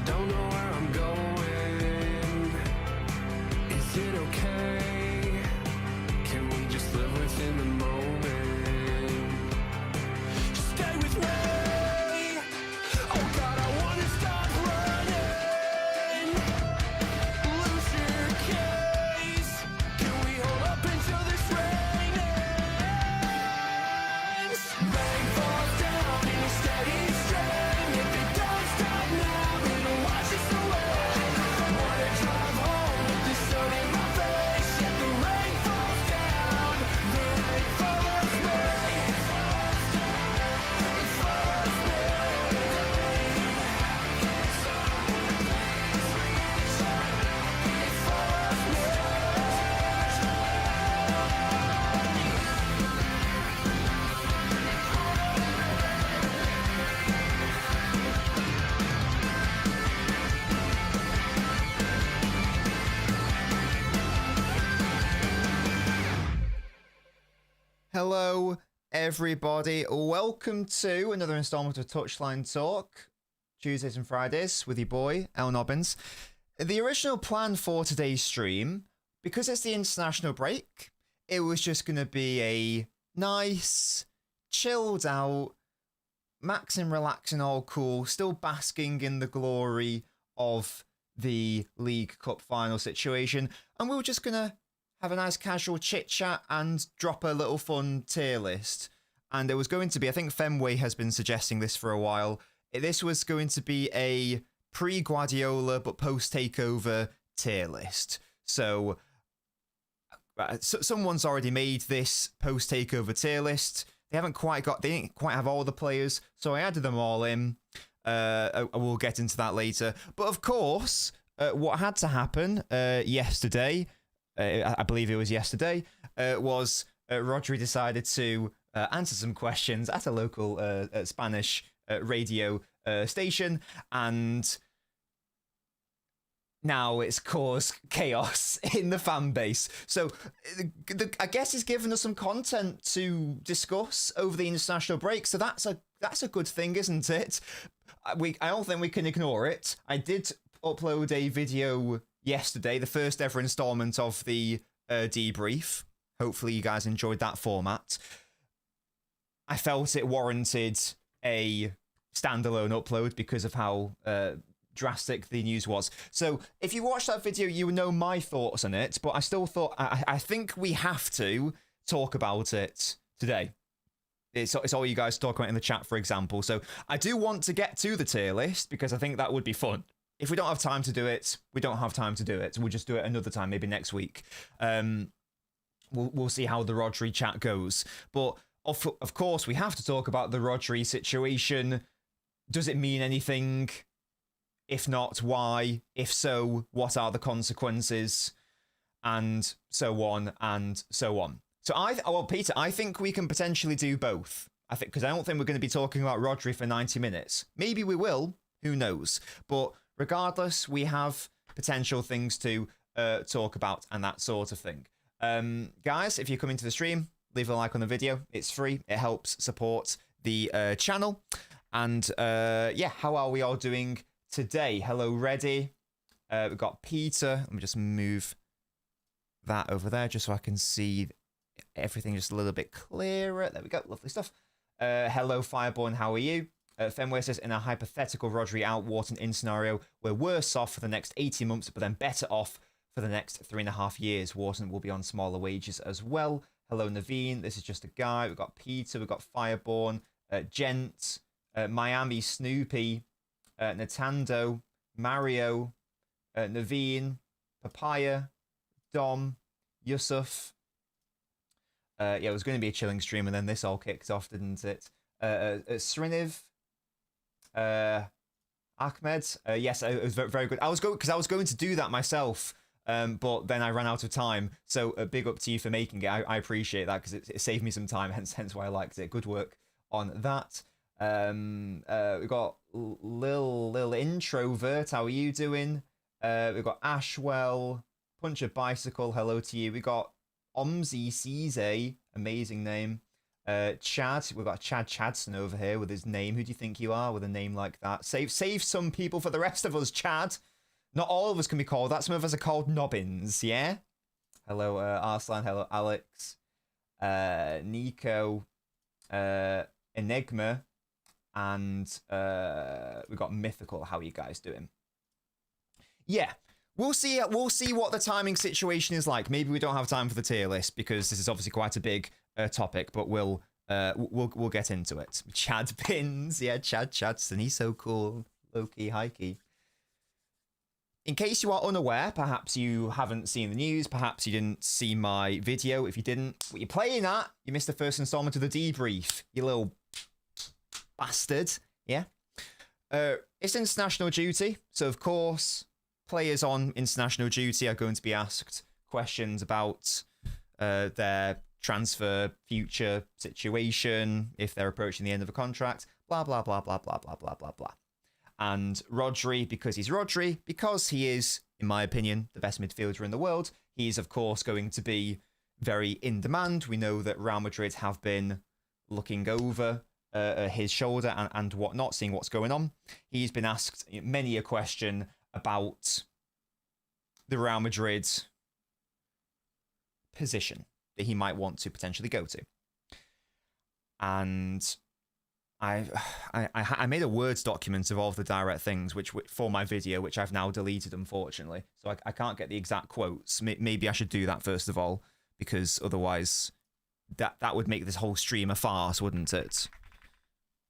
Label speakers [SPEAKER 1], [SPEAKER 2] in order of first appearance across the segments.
[SPEAKER 1] Don't know where I'm going. Is it okay? Can we just live within the moment? Just stay with me. Oh God, I wanna stop running. Lose your case. Can we hold up until this rain ends? Rain falls down in a steady stream. If it don't stop now, it'll wash us away. Wanna drive home with the sun in my face. Yet the rain falls down. The rain follows me. It follows me.
[SPEAKER 2] Hello, everybody. Welcome to another installment of Touchline Talk, Tuesdays and Fridays with your boy, LNobbins. The original plan for today's stream, because it's the international break, it was just going to be a nice, chilled out, Max and relaxing, all cool, still basking in the glory of the League Cup final situation, and we were just going to have a nice casual chit chat and drop a little fun tier list. And there was going to be, I think Fenway has been suggesting this for a while. This was going to be a pre-Guardiola but post-Takeover tier list. So someone's already made this post-Takeover tier list. They didn't quite have all the players, so I added them all in. We'll get into that later. But of course, what had to happen yesterday, I believe it was yesterday, was Rodri decided to answer some questions at a local Spanish radio station, and now it's caused chaos in the fan base. So I guess it's given us some content to discuss over the international break, so that's a good thing, isn't it? I don't think we can ignore it. I did upload a video yesterday, the first ever installment of the debrief. Hopefully you guys enjoyed that format. I felt it warranted a standalone upload because of how drastic the news was. So if you watch that video, you know my thoughts on it, but I still thought, I think we have to talk about it today. It's all you guys talk about in the chat, for example. So I do want to get to the tier list because I think that would be fun. If we don't have time to do it, we don't have time to do it. We'll just do it another time, maybe next week. We'll see how the Rodri chat goes. But of course, we have to talk about the Rodri situation. Does it mean anything? If not, why? If so, what are the consequences? And so on and so on. So Peter, I think we can potentially do both. Because I don't think we're going to be talking about Rodri for 90 minutes. Maybe we will. Who knows? But regardless, we have potential things to talk about and that sort of thing. Guys, if you're coming to the stream, leave a like on the video. It's free. It helps support the channel. And yeah, how are we all doing today? Hello, Reddy. We've got Peter. Let me just move that over there just so I can see everything just a little bit clearer. There we go. Lovely stuff. Hello, Fireborn. How are you? Fenway says, in a hypothetical Rodri out, Wharton in scenario, we're worse off for the next 18 months, but then better off for the next 3.5 years. Wharton will be on smaller wages as well. Hello, Naveen. This is just a guy. We've got Peter. We've got Fireborn. Gent. Miami Snoopy. Natando. Mario. Naveen. Papaya. Dom. Yusuf. Yeah, it was going to be a chilling stream, and then this all kicked off, didn't it? Sriniv. Ahmed, yes, it was very good. I was going to do that myself, but then I ran out of time. So a big up to you for making it. I appreciate that because it saved me some time. Hence why I liked it. Good work on that. We got Lil Introvert. How are you doing? We got Ashwell, Punch a Bicycle. Hello to you. We got Omzi Cise, amazing name. Chad, we've got Chad Chadson over here with his name. Who do you think you are with a name like that? Save some people for the rest of us, Chad. Not all of us can be called that. Some of us are called Nobbins, yeah? Hello, Arslan. Hello, Alex. Nico. Enigma. And we've got Mythical. How are you guys doing? Yeah. We'll see what the timing situation is like. Maybe we don't have time for the tier list because this is obviously quite a big topic, but we'll get into it. Chad Pins, yeah, Chad Chadson, he's so cool. Low-key, high-key. In case you are unaware, perhaps you haven't seen the news, perhaps you didn't see my video. If you didn't, what you're playing at, you missed the first installment of the debrief, you little bastard. Yeah. It's international duty, so of course players on international duty are going to be asked questions about their transfer future situation, if they're approaching the end of a contract, blah, blah, blah, blah, blah, blah, blah, blah, blah. And Rodri, because he's Rodri, because he is, in my opinion, the best midfielder in the world, he's, of course, going to be very in demand. We know that Real Madrid have been looking over his shoulder and whatnot, seeing what's going on. He's been asked many a question about the Real Madrid position that he might want to potentially go to. And I made a Words document of all of the direct things which for my video, which I've now deleted, unfortunately. So I can't get the exact quotes. Maybe I should do that first of all, because otherwise that would make this whole stream a farce, wouldn't it?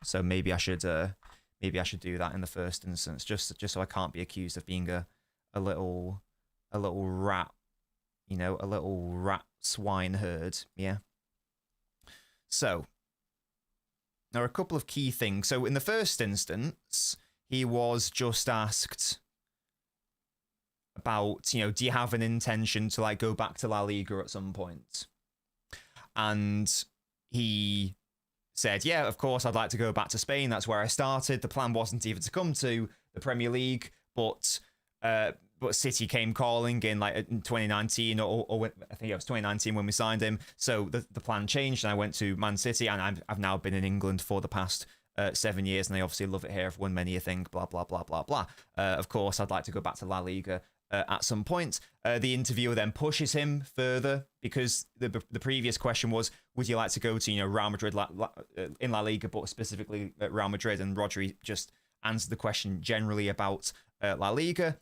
[SPEAKER 2] So maybe I should do that in the first instance, just so I can't be accused of being a little rat, you know, a little rat swineherd. Yeah. So there are a couple of key things. So in the first instance, he was just asked about, you know, do you have an intention to like go back to La Liga at some point? And he said, yeah, of course, I'd like to go back to Spain. That's where I started. The plan wasn't even to come to the Premier League, but City came calling in like in 2019, or I think it was 2019 when we signed him. So the plan changed, and I went to Man City, and I've now been in England for the past 7 years, and I obviously love it here. I've won many a thing, blah, blah, blah, blah, blah. Of course, I'd like to go back to La Liga at some point. The interviewer then pushes him further, because the previous question was, would you like to go to, you know, Real Madrid in La Liga, but specifically Real Madrid? And Rodri just answered the question generally about La Liga.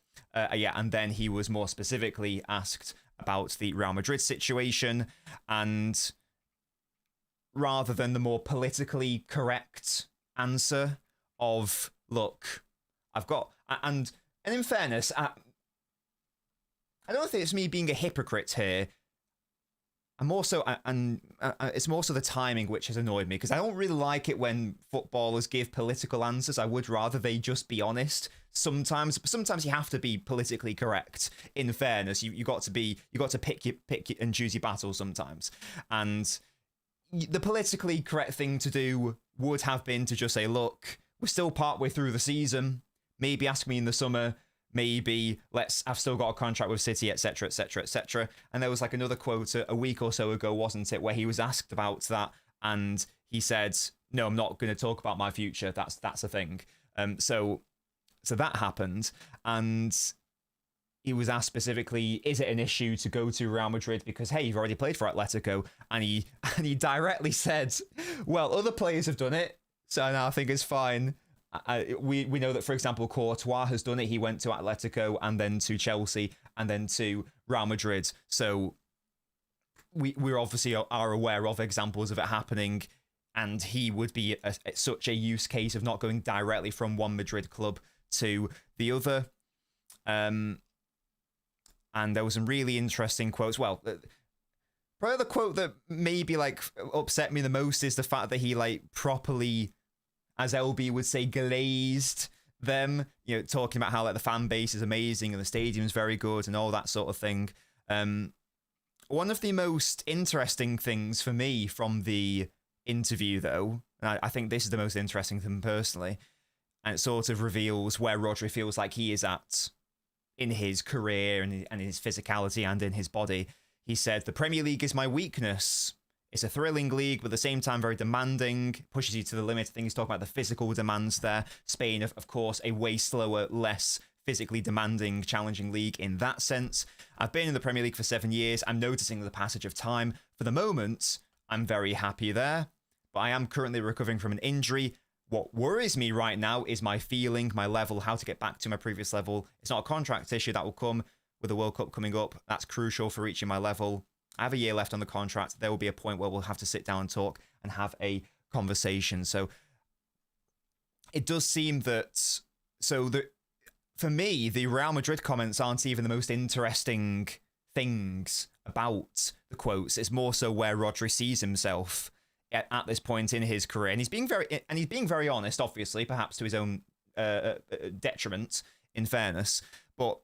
[SPEAKER 2] Yeah, and then he was more specifically asked about the Real Madrid situation, and rather than the more politically correct answer of, look, I've got, and in fairness, I don't think it's me being a hypocrite here. I'm also, and it's more so the timing which has annoyed me, because I don't really like it when footballers give political answers. I would rather they just be honest. Sometimes you have to be politically correct. In fairness, you got to pick and choose your battles sometimes. And the politically correct thing to do would have been to just say, look, we're still partway through the season. Maybe ask me in the summer. Maybe I've still got a contract with City, etc., etc., etc. And there was like another quote a week or so ago, wasn't it, where he was asked about that, and he said, "No, I'm not going to talk about my future. That's a thing." So that happened, and he was asked specifically, "Is it an issue to go to Real Madrid because hey, you've already played for Atletico?" And he directly said, "Well, other players have done it, so now I think it's fine." We know that, for example, Courtois has done it. He went to Atletico and then to Chelsea and then to Real Madrid. So we're obviously are aware of examples of it happening, and he would be such a use case of not going directly from one Madrid club to the other. And there was some really interesting quotes. Well, probably the quote that maybe like upset me the most is the fact that he like properly, as LB would say, glazed them, you know, talking about how like the fan base is amazing and the stadium's very good and all that sort of thing. One of the most interesting things for me from the interview, though, and I think this is the most interesting thing personally, and it sort of reveals where Rodri feels like he is at in his career and in his physicality and in his body. He said, "The Premier League is my weakness. It's a thrilling league, but at the same time very demanding, pushes you to the limit. I think he's talking about the physical demands there. Spain, of course, a way slower, less physically demanding, challenging league in that sense. I've been in the Premier League for 7 years. I'm noticing the passage of time. For the moment, I'm very happy there, but I am currently recovering from an injury. What worries me right now is my feeling, my level, how to get back to my previous level. It's not a contract issue that will come with the World Cup coming up. That's crucial for reaching my level. I have a year left on the contract. There will be a point where we'll have to sit down and talk and have a conversation. So it does seem that... For me, the Real Madrid comments aren't even the most interesting things about the quotes. It's more so where Rodri sees himself at this point in his career. And he's being very honest, obviously, perhaps to his own detriment, in fairness. But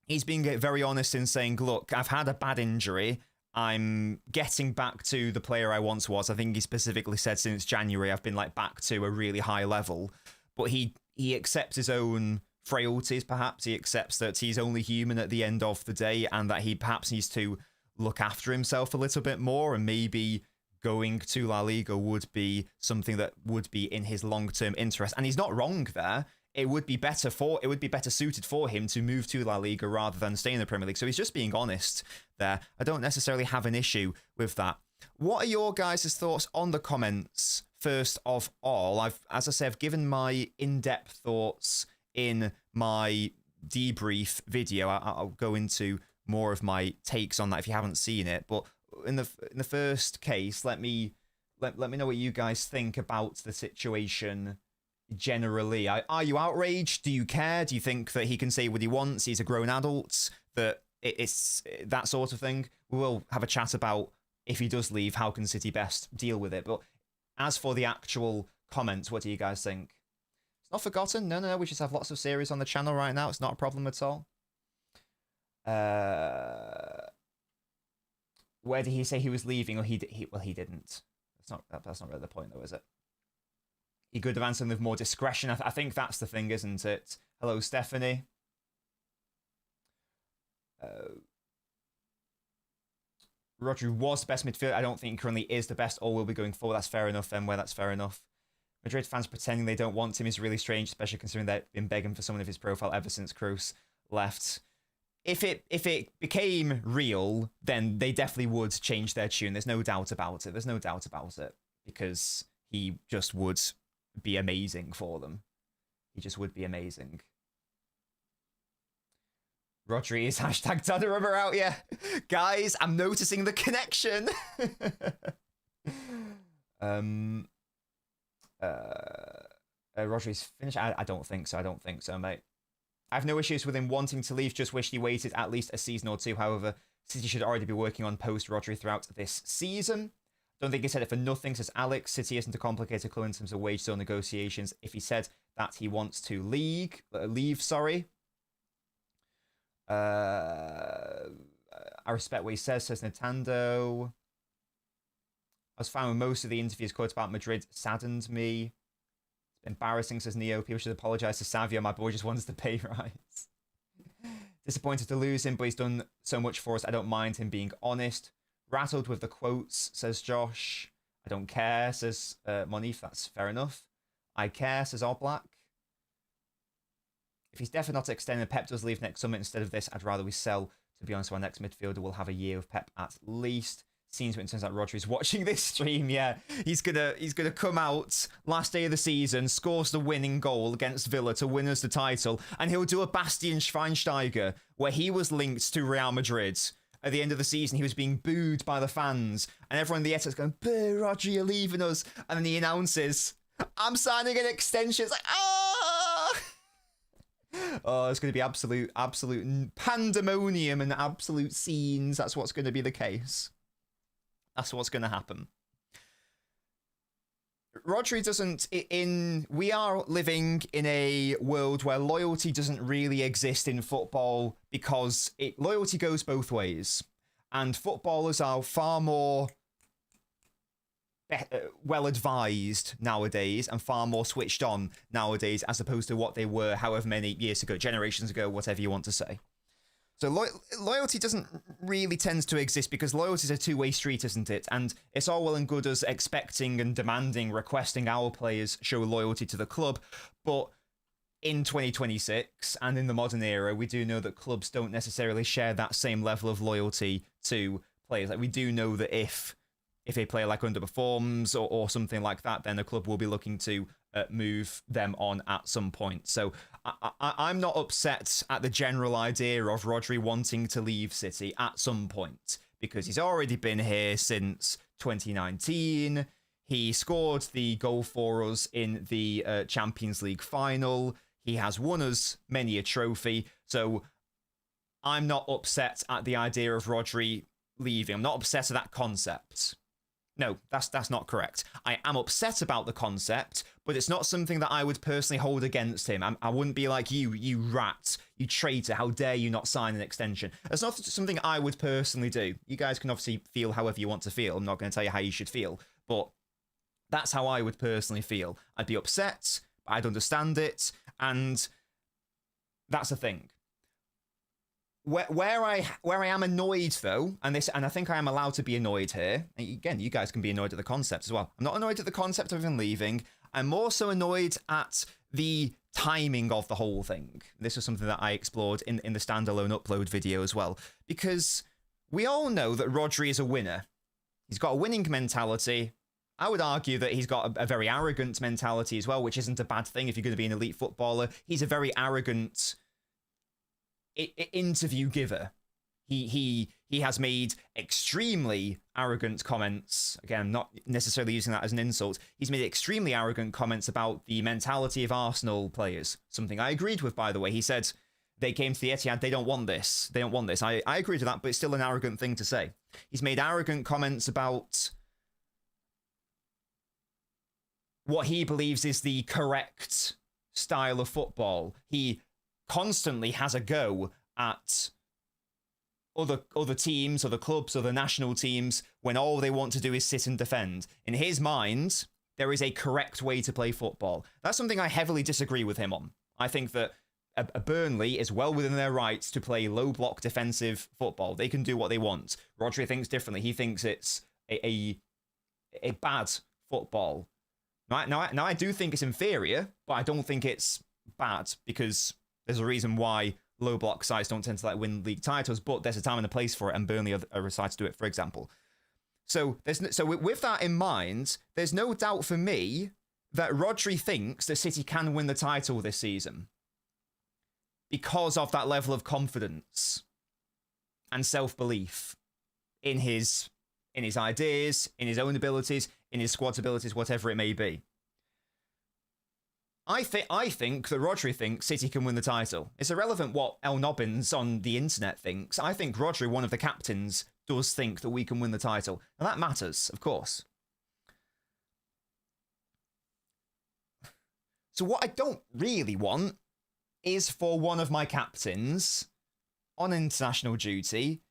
[SPEAKER 2] he's being very honest in saying, look, I've had a bad injury. I'm getting back to the player I once was. I think he specifically said since January, I've been back to a really high level. But he accepts his own frailties, perhaps. He accepts that he's only human at the end of the day and that he perhaps needs to look after himself a little bit more, and maybe going to La Liga would be something that would be in his long-term interest. And he's not wrong there. It would be better suited for him to move to La Liga rather than stay in the Premier League. So he's just being honest there. I don't necessarily have an issue with that. What are your guys' thoughts on the comments? First of all, as I said, I've given my in-depth thoughts in my debrief video. I'll go into more of my takes on that if you haven't seen it. But in the first case, let me know what you guys think about the situation generally. Are you outraged? Do you care? Do you think that he can say what he wants? He's a grown adult. That it's that sort of thing. We will have a chat about if he does leave, how can City best deal with it. But as for the actual comments, what do you guys think? Not forgotten. No. We just have lots of series on the channel right now. It's not a problem at all. Where did he say he was leaving? Or he didn't. That's not really the point, though, is it? He could have answered with more discretion. I think that's the thing, isn't it? Hello, Stephanie. Rodri was the best midfielder. I don't think he currently is the best, or will be going forward. That's fair enough. Then where that's fair enough. Madrid fans pretending they don't want him is really strange, especially considering they've been begging for someone of his profile ever since Kroos left. If it became real, then they definitely would change their tune. There's no doubt about it. Because he just would be amazing for them. He just would be amazing. Rodri is hashtag Donnarumma out, yeah. Guys, I'm noticing the connection. Rodri's finished. I don't think so, mate. I have no issues with him wanting to leave, just wish he waited at least a season or two. However, City should already be working on post-Rodri throughout this season. Don't think he said it for nothing, says Alex. City isn't a complicated club in terms of wage deal negotiations. If he said that he wants to leave, I respect what he says Nintendo. I was fine with most of the interviews. Quotes about Madrid saddened me. It's embarrassing, says Neo. People should apologise to Savio. My boy just wants to pay rise. Disappointed to lose him, but he's done so much for us. I don't mind him being honest. Rattled with the quotes, says Josh. I don't care, says Monif. That's fair enough. I care, says All Black. If he's definitely not extending, Pep does leave next summer instead of this, I'd rather we sell. To be honest, our next midfielder will have a year of Pep at least. Seems when it turns out Rodri's watching this stream, yeah. He's gonna come out last day of the season, scores the winning goal against Villa to win us the title, and he'll do a Bastian Schweinsteiger where he was linked to Real Madrid. At the end of the season, he was being booed by the fans, and everyone in the Etihad's going, "Boo, Rodri, you're leaving us." And then he announces, "I'm signing an extension." It's like, oh! Oh, it's going to be absolute pandemonium and absolute scenes. That's what's going to be the case. That's what's going to happen. Rodri doesn't... We are living in a world where loyalty doesn't really exist in football because loyalty goes both ways. And footballers are far more well-advised nowadays and far more switched on nowadays as opposed to what they were however many years ago, generations ago, whatever you want to say. So loyalty doesn't really tend to exist because loyalty is a two-way street, isn't it? And it's all well and good us expecting and demanding, requesting our players show loyalty to the club. But in 2026 and in the modern era, we do know that clubs don't necessarily share that same level of loyalty to players. Like, we do know that if a player like underperforms or something like that, then the club will be looking to move them on at some point. So I'm not upset at the general idea of Rodri wanting to leave City at some point, because he's already been here since 2019. He scored the goal for us in the Champions League final. He has won us many a trophy. So I'm not upset at the idea of Rodri leaving. I'm not upset at that concept. No, that's not correct. I am upset about the concept, but it's not something that I would personally hold against him. I wouldn't be like, you rat, you traitor, how dare you not sign an extension. That's not something I would personally do. You guys can obviously feel however you want to feel. I'm not going to tell you how you should feel, but that's how I would personally feel. I'd be upset, I'd understand it, and that's the thing. Where I am annoyed though, and I think I am allowed to be annoyed here. Again, you guys can be annoyed at the concept as well. I'm not annoyed at the concept of him leaving. I'm more so annoyed at the timing of the whole thing. This was something that I explored in the standalone upload video as well, because we all know that Rodri is a winner. He's got a winning mentality. I would argue that he's got a very arrogant mentality as well, which isn't a bad thing if you're going to be an elite footballer. He's a very arrogant interview giver. He has made extremely arrogant comments. Again, not necessarily using that as an insult. He's made extremely arrogant comments about the mentality of Arsenal players. Something I agreed with, by the way. He said they came to the Etihad, they don't want this. They don't want this. I agree with that, but it's still an arrogant thing to say. He's made arrogant comments about what he believes is the correct style of football. He constantly has a go at other teams, other clubs, other national teams when all they want to do is sit and defend. In his mind, there is a correct way to play football. That's something I heavily disagree with him on. I think that a Burnley is well within their rights to play low block defensive football. They can do what they want. Rodri thinks differently. He thinks it's a bad football. Now, I do think it's inferior, but I don't think it's bad, because there's a reason why low block sides don't tend to win league titles, but there's a time and a place for it, and Burnley are decided to do it, for example. So with that in mind, there's no doubt for me that Rodri thinks that City can win the title this season because of that level of confidence and self-belief in his ideas, in his own abilities, in his squad's abilities, whatever it may be. I think that Rodri thinks City can win the title. It's irrelevant what LNobbins on the internet thinks. I think Rodri, one of the captains, does think that we can win the title. And that matters, of course. So what I don't really want is for one of my captains on international duty,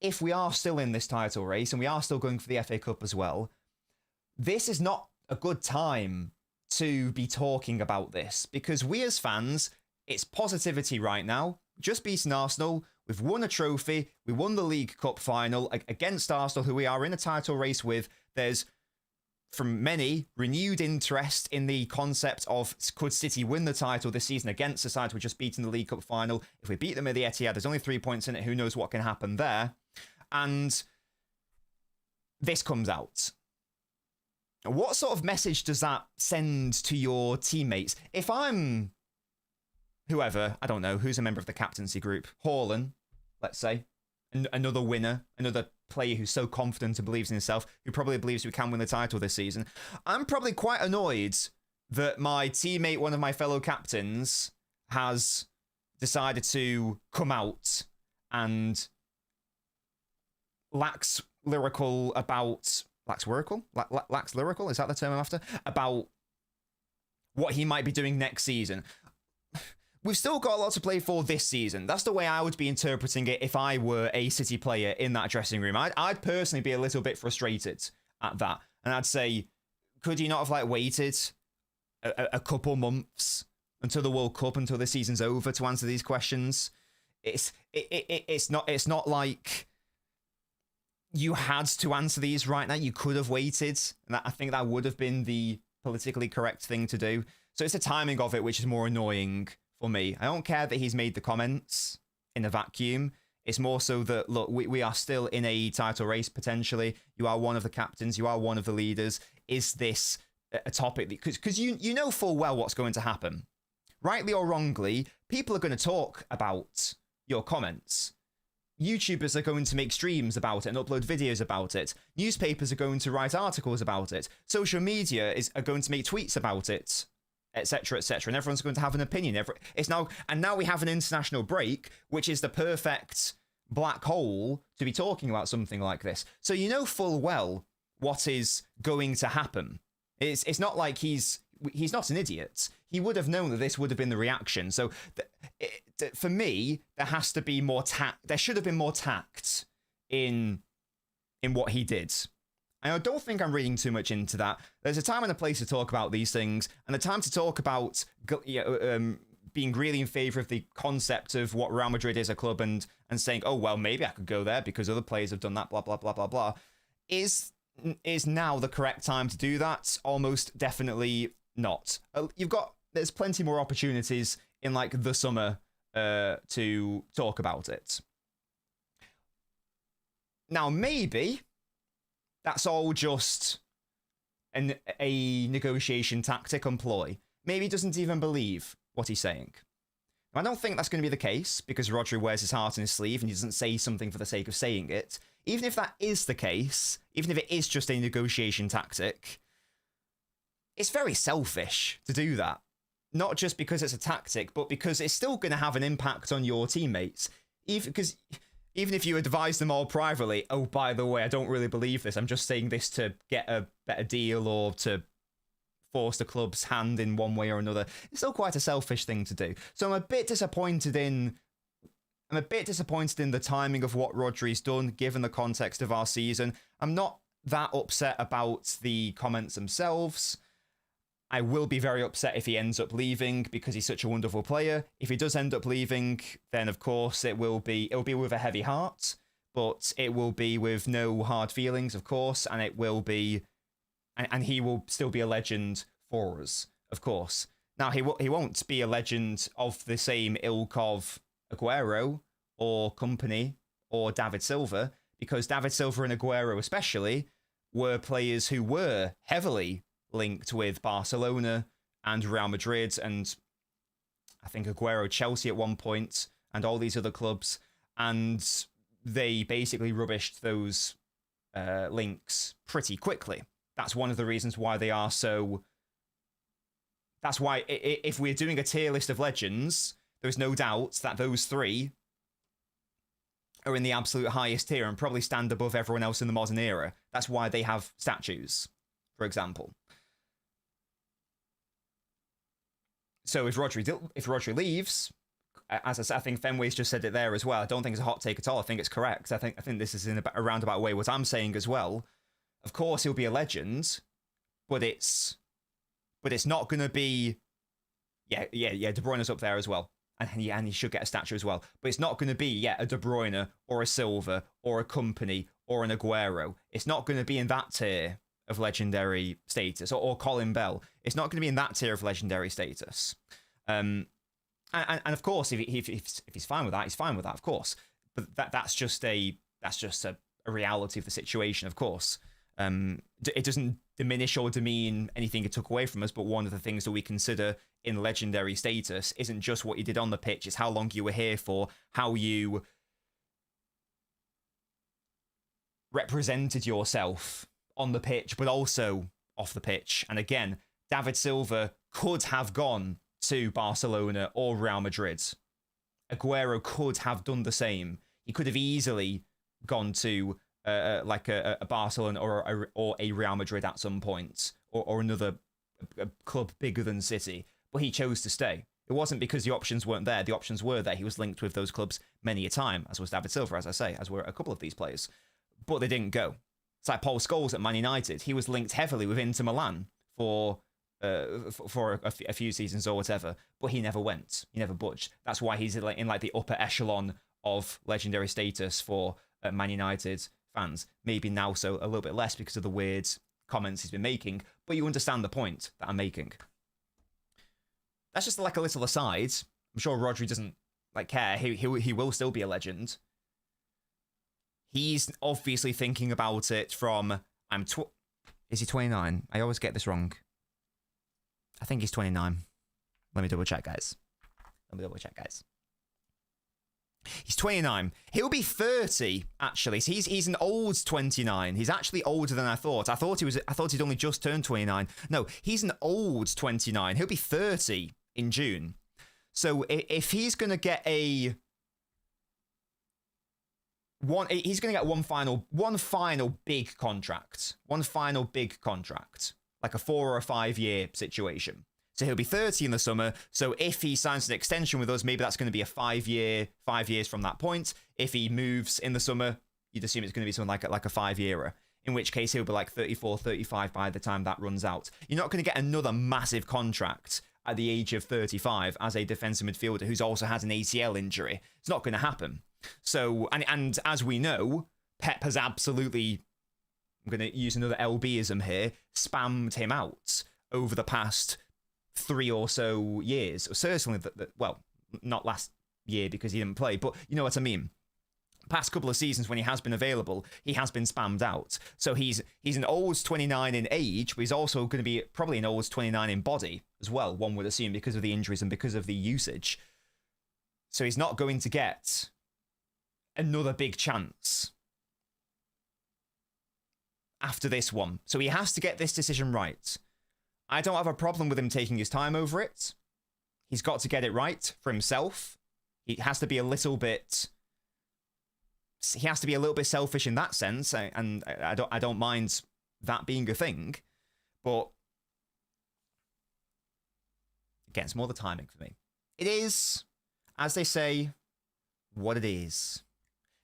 [SPEAKER 2] if we are still in this title race and we are still going for the FA Cup as well, this is not a good time to be talking about this, because we as fans, it's positivity right now. Just beaten Arsenal, we've won a trophy, we won the League Cup final against Arsenal, who we are in a title race with. There's, from many, renewed interest in the concept of, could City win the title this season against the side who just beaten the League Cup final? If we beat them at the Etihad, there's only 3 points in it, who knows what can happen there? And this comes out. What sort of message does that send to your teammates? If I'm whoever, I don't know, who's a member of the captaincy group, Haaland, let's say, another winner, another player who's so confident and believes in himself, who probably believes we can win the title this season, I'm probably quite annoyed that my teammate, one of my fellow captains, has decided to come out and lacks lyrical, is that the term I'm after? About what he might be doing next season. We've still got a lot to play for this season. That's the way I would be interpreting it if I were a City player in that dressing room. I'd personally be a little bit frustrated at that. And I'd say, could you not have waited a couple months until the World Cup, until the season's over, to answer these questions? It's not like you had to answer these right now. You could have waited, and I think that would have been the politically correct thing to do. So it's the timing of it which is more annoying for me. I don't care that he's made the comments in a vacuum. It's more so that, look, we are still in a title race potentially. You are one of the captains. You are one of the leaders. Is this a topic? Because you know full well what's going to happen. Rightly or wrongly, people are going to talk about your comments. YouTubers are going to make streams about it and upload videos about it. Newspapers are going to write articles about it. Social media are going to make tweets about it, etc., etc. And everyone's going to have an opinion. Now we have an international break, which is the perfect black hole to be talking about something like this. So you know full well what is going to happen. It's not like he's not an idiot. He would have known that this would have been the reaction. So for me, there has to be more tact. There should have been more tact in what he did. And I don't think I'm reading too much into that. There's a time and a place to talk about these things, and a time to talk about being really in favour of the concept of what Real Madrid is a club and saying, oh, well, maybe I could go there because other players have done that, blah, blah, blah, blah, blah, is now the correct time to do that? Almost definitely not. There's plenty more opportunities in like the summer to talk about it. Now, maybe that's all just a negotiation tactic and ploy. Maybe he doesn't even believe what he's saying. Now, I don't think that's going to be the case because Rodri wears his heart on his sleeve and he doesn't say something for the sake of saying it. Even if that is the case, even if it is just a negotiation tactic, it's very selfish to do that. Not just because it's a tactic, but because it's still going to have an impact on your teammates. Even if you advise them all privately, oh, by the way, I don't really believe this. I'm just saying this to get a better deal or to force the club's hand in one way or another. It's still quite a selfish thing to do. So I'm a bit disappointed in the timing of what Rodri's done, given the context of our season. I'm not that upset about the comments themselves. I will be very upset if he ends up leaving because he's such a wonderful player. If he does end up leaving, then of course it'll be with a heavy heart, but it will be with no hard feelings, of course, and it will be, and he will still be a legend for us, of course. Now he won't be a legend of the same ilk of Aguero or Company or David Silva, because David Silva and Aguero especially were players who were heavily linked with Barcelona and Real Madrid, and I think Aguero, Chelsea at one point, and all these other clubs, and they basically rubbished those links pretty quickly. That's one of the reasons why they are so... That's why if we're doing a tier list of legends, there's no doubt that those three are in the absolute highest tier and probably stand above everyone else in the modern era. That's why they have statues, for example. So if Rodri leaves, as I said, I think Fenway's just said it there as well. I don't think it's a hot take at all. I think it's correct. I think this is in a roundabout way what I'm saying as well. Of course, he'll be a legend, but it's not going to be. De Bruyne's up there as well, and he should get a statue as well. But it's not going to be a De Bruyne or a Silva or a Company or an Aguero. It's not going to be in that tier of legendary status, or Colin Bell. It's not going to be in that tier of legendary status. And of course, if he's fine with that, he's fine with that, of course. But that's just a reality of the situation, of course. It doesn't diminish or demean anything it took away from us, but one of the things that we consider in legendary status isn't just what you did on the pitch, it's how long you were here for, how you represented yourself on the pitch, but also off the pitch. And again, David Silva could have gone to Barcelona or Real Madrid. Aguero could have done the same. He could have easily gone to a Barcelona or a Real Madrid at some point, or another club bigger than City. But he chose to stay. It wasn't because the options weren't there. The options were there. He was linked with those clubs many a time, as was David Silva, as I say, as were a couple of these players. But they didn't go. It's like Paul Scholes at Man United. He was linked heavily with Inter Milan for for a few seasons or whatever, but he never went. He never budged. That's why he's in like the upper echelon of legendary status for Man United fans. Maybe now so a little bit less because of the weird comments he's been making, but you understand the point that I'm making. That's just like a little aside. I'm sure Rodri doesn't like care. He will still be a legend. He's obviously thinking about it from is he 29? I always get this wrong. I think he's 29. Let me double check, guys. He's 29. He'll be 30, actually. So he's an old 29. He's actually older than I thought. I thought he'd only just turned 29. No, he's an old 29. He'll be 30 in June. So if he's going to get he's going to get one final big contract. One final big contract. Like a 4 or a 5 year situation. So he'll be 30 in the summer. So if he signs an extension with us, maybe that's going to be a 5 years from that point. If he moves in the summer, you'd assume it's going to be something like a 5 year. In which case he'll be like 34, 35 by the time that runs out. You're not going to get another massive contract at the age of 35 as a defensive midfielder who's also had an ACL injury. It's not going to happen. So, and as we know, Pep has absolutely, I'm going to use another LBism here, spammed him out over the past 3 or so years. Certainly, well, not last year because he didn't play, but you know what I mean. Past couple of seasons when he has been available, he has been spammed out. So he's an old 29 in age, but he's also going to be probably an old 29 in body as well, one would assume, because of the injuries and because of the usage. So he's not going to get another big chance after this one. So he has to get this decision right. I don't have a problem with him taking his time over it. He's got to get it right for himself. He has to be a little bit selfish in that sense, and I don't mind that being a thing. But again, it's more the timing for me. It is, as they say, what it is.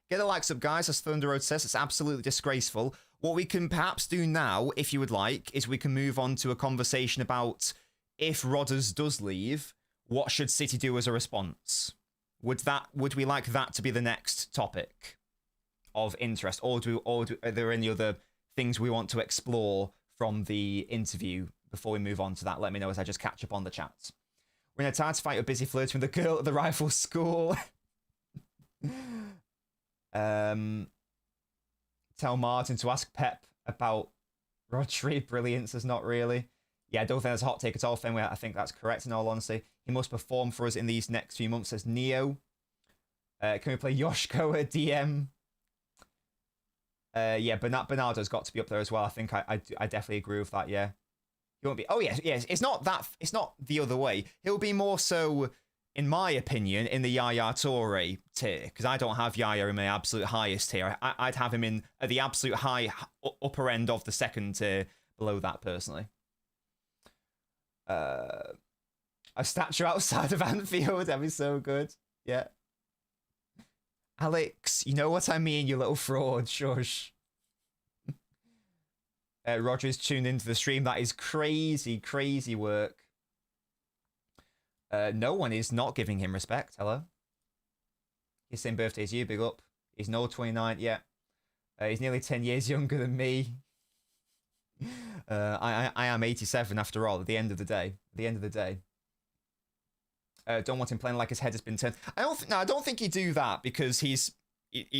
[SPEAKER 2] Get the likes up, guys, as Thunder Road says. It's absolutely disgraceful. What we can perhaps do now, if you would like, is we can move on to a conversation about if Rodgers does leave, what should City do as a response? Would we like that to be the next topic of interest, or are there any other things we want to explore from the interview before we move on to that? Let me know as I just catch up on the chat. We're in a time to fight a busy flirting with the girl at the rifle school. Tell Martin to ask Pep about Rodri. Brilliance is not really. Yeah, I don't think that's a hot take at all, Fenway. I think that's correct in all honesty. He must perform for us in these next few months, says Neo. Can we play Yoshko at DM? Yeah, Bernardo's got to be up there as well. I think I definitely agree with that, yeah. He won't be. Oh, yes. It's not the other way. He'll be more so, in my opinion, in the Yaya Toure tier, because I don't have Yaya in my absolute highest tier. I'd have him in at the absolute high upper end of the second tier below that, personally. A statue outside of Anfield, that'd be so good. Yeah. Alex, you know what I mean, you little fraud. Shush. Roger's tuned into the stream. That is crazy, crazy work. No one is not giving him respect. Hello. His same birthday as you, big up. He's no 29, yeah. He's nearly 10 years younger than me. I am 87 after all, at the end of the day. Don't want him playing like his head has been turned. I don't think he'd do that, because he's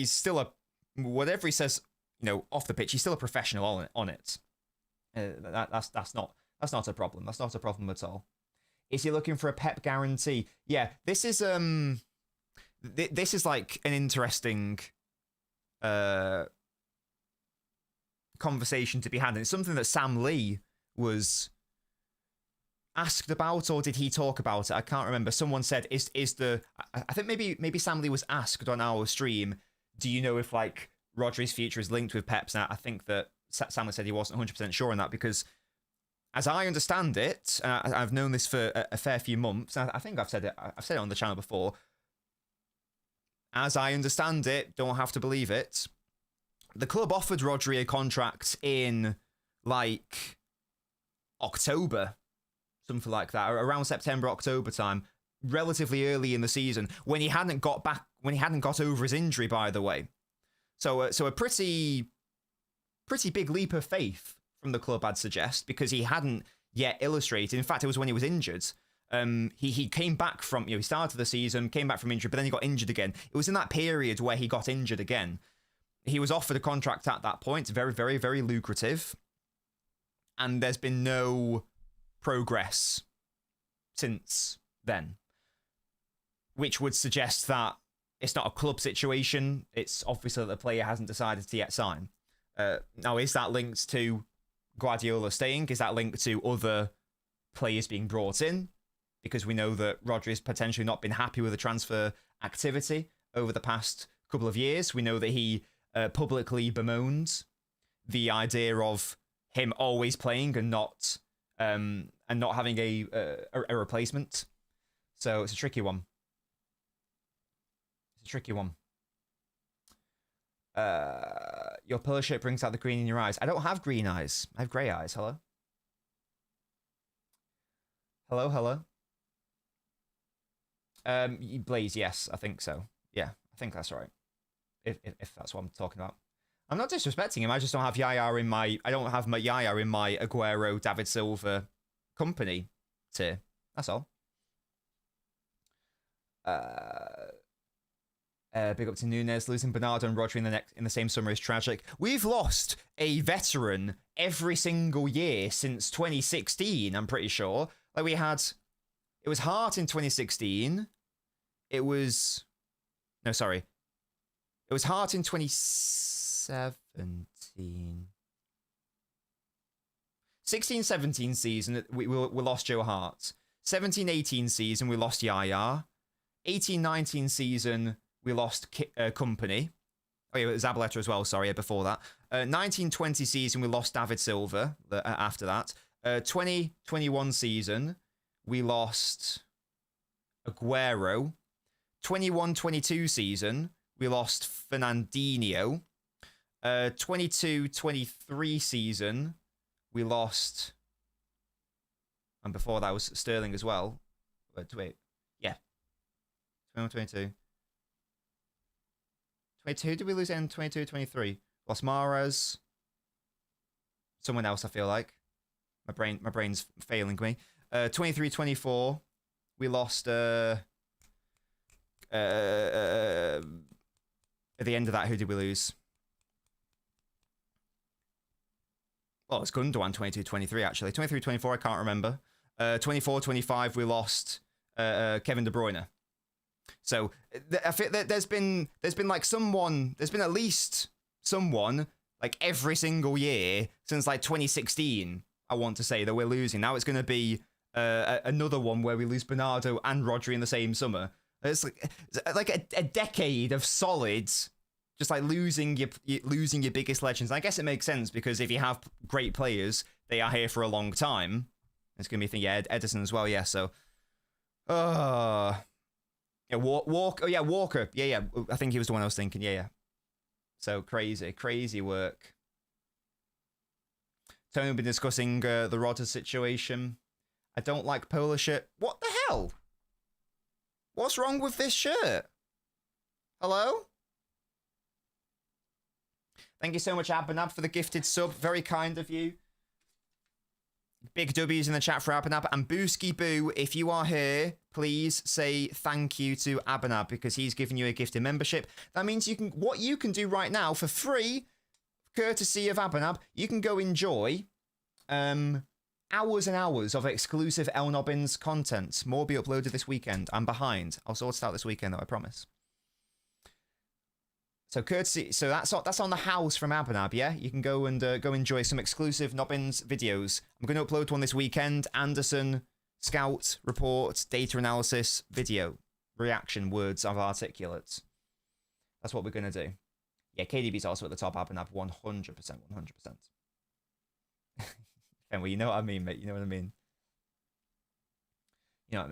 [SPEAKER 2] still whatever he says, off the pitch, he's still a professional on it. That's not a problem. That's not a problem at all. Is he looking for a Pep guarantee? Yeah, this is like an interesting conversation to be had, and it's something that Sam Lee was asked about, or did he talk about it? I can't remember. Someone said, I think maybe Sam Lee was asked on our stream, do you know if like Rodri's future is linked with Pep's? Now I think that Sam Lee said he wasn't 100% sure on that, because as I understand it, I've known this for a fair few months. I think I've said it on the channel before. As I understand it, don't have to believe it, the club offered Rodri a contract in like October something like that, around September, October time, relatively early in the season, when he hadn't got over his injury, by the way. So a pretty big leap of faith from the club, I'd suggest, because he hadn't yet illustrated. In fact, it was when he was injured. He came back from, he started the season, came back from injury, but then he got injured again. It was in that period where he got injured again. He was offered a contract at that point, very, very, very lucrative. And there's been no progress since then, which would suggest that it's not a club situation. It's obviously that the player hasn't decided to yet sign. Now, is that linked to Guardiola staying? Is that linked to other players being brought in? Because we know that Rodri has potentially not been happy with the transfer activity over the past couple of years. We know that he publicly bemoans the idea of him always playing and not having a replacement. So it's a tricky one. Your polo shirt brings out the green in your eyes. I don't have green eyes. I have grey eyes. Hello? Hello? Blaze, yes, I think so. Yeah, I think that's right. If that's what I'm talking about. I'm not disrespecting him. I just don't have Yaya in my... I don't have my Yaya in my Aguero, David Silva company tier. That's all. Big up to Nunes. Losing Bernardo and Rodri in the same summer is tragic. We've lost a veteran every single year since 2016, I'm pretty sure. Like we had... It was Hart in 2016. It was... No, sorry. It was Hart in 2017. 16-17 season, we lost Joe Hart. 17-18 season, we lost Yaya. 18-19 season, we lost Company. Oh, yeah, Zabaleta as well, sorry, before that. 19-20 season, we lost David Silva after that. 20-21 season, we lost Aguero. 21-22 season, we lost Fernandinho. 22-23 season, we lost... And before that was Sterling as well. Wait. Yeah. 21-22. 22, did we lose in 22-23? Lost Mahrez. Someone else, I feel like. My brain's failing me. 23-24, we lost... at the end of that, who did we lose? Well, it's Gundogan 22-23, actually. 23-24, I can't remember. 24-25, we lost Kevin De Bruyne. So I feel that there's been like someone, there's been at least someone like every single year since like 2016, I want to say, that we're losing. Now it's going to be another one where we lose Bernardo and Rodri in the same summer. It's like a decade of solid, just like losing your biggest legends. And I guess it makes sense because if you have great players, they are here for a long time. It's gonna be a thing. Yeah, Edison as well. Yeah. So, yeah, Walker. Oh yeah, Walker. Yeah. I think he was the one I was thinking. Yeah. So crazy work. Tony will be discussing the Rodgers situation. I don't like polo shirt. What the hell? What's wrong with this shirt? Hello? Thank you so much, Abanab, for the gifted sub. Very kind of you. Big W's in the chat for Abanab. And Booski Boo, if you are here, please say thank you to Abanab because he's giving you a gifted membership. That means what you can do right now for free, courtesy of Abanab, you can go enjoy hours and hours of exclusive LNobbins content. More will be uploaded this weekend. I'm behind. I'll sort it out this weekend, though, I promise. So courtesy, so that's on the house from Abanab, yeah? You can go and go enjoy some exclusive Nobbins videos. I'm going to upload one this weekend. Anderson, Scout, Report, Data Analysis, Video, Reaction, Words of Articulate. That's what we're going to do. Yeah, KDB's also at the top, Abanab, 100%, 100%. And well, you know what I mean, mate. You know what I mean. Yeah,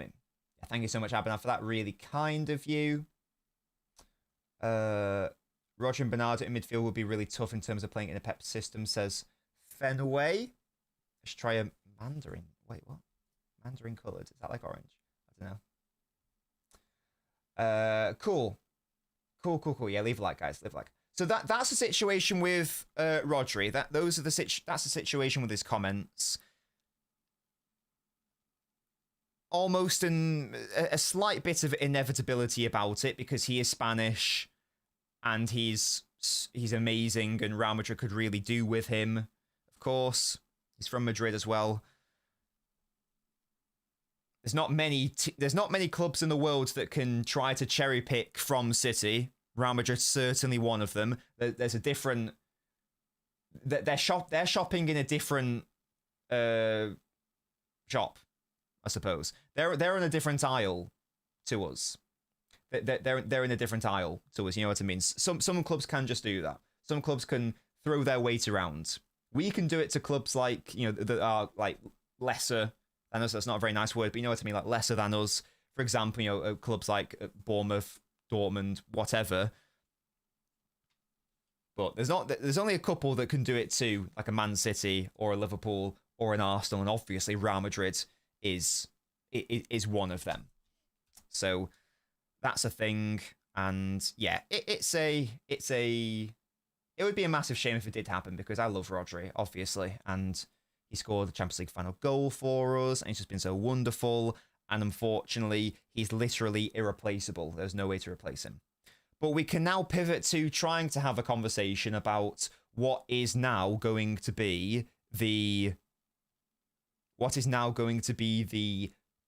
[SPEAKER 2] thank you so much, Abanab, for that. Really kind of you. Roger and Bernardo in midfield would be really tough in terms of playing in a Pep system, says Fenway. I should try a Mandarin. Wait, what? Mandarin colored. Is that like orange? I don't know. Cool. Cool. Yeah, leave a like, guys. Leave a like. So that's the situation with Rodri. That's the situation with his comments. Almost a slight bit of inevitability about it because he is Spanish and he's amazing and Real Madrid could really do with him. Of course, he's from Madrid as well. There's not many clubs in the world that can try to cherry pick from City. Real Madrid's certainly one of them. There's a different. They're shopping in a different shop, I suppose. They're in a different aisle to us. They're in a different aisle to us. You know what I mean? Some clubs can just do that. Some clubs can throw their weight around. We can do it to clubs like, you know, that are like lesser than us. That's not a very nice word, but you know what I mean, like lesser than us. For example, you know, clubs like Bournemouth, Dortmund, whatever. But there's only a couple that can do it to, like a Man City or a Liverpool or an Arsenal, and obviously Real Madrid is one of them. So that's a thing, and yeah, it would be a massive shame if it did happen because I love Rodri, obviously, and he scored the Champions League final goal for us, and he's just been so wonderful. And unfortunately, he's literally irreplaceable. There's no way to replace him. But we can now pivot to trying to have a conversation about what is now going to be the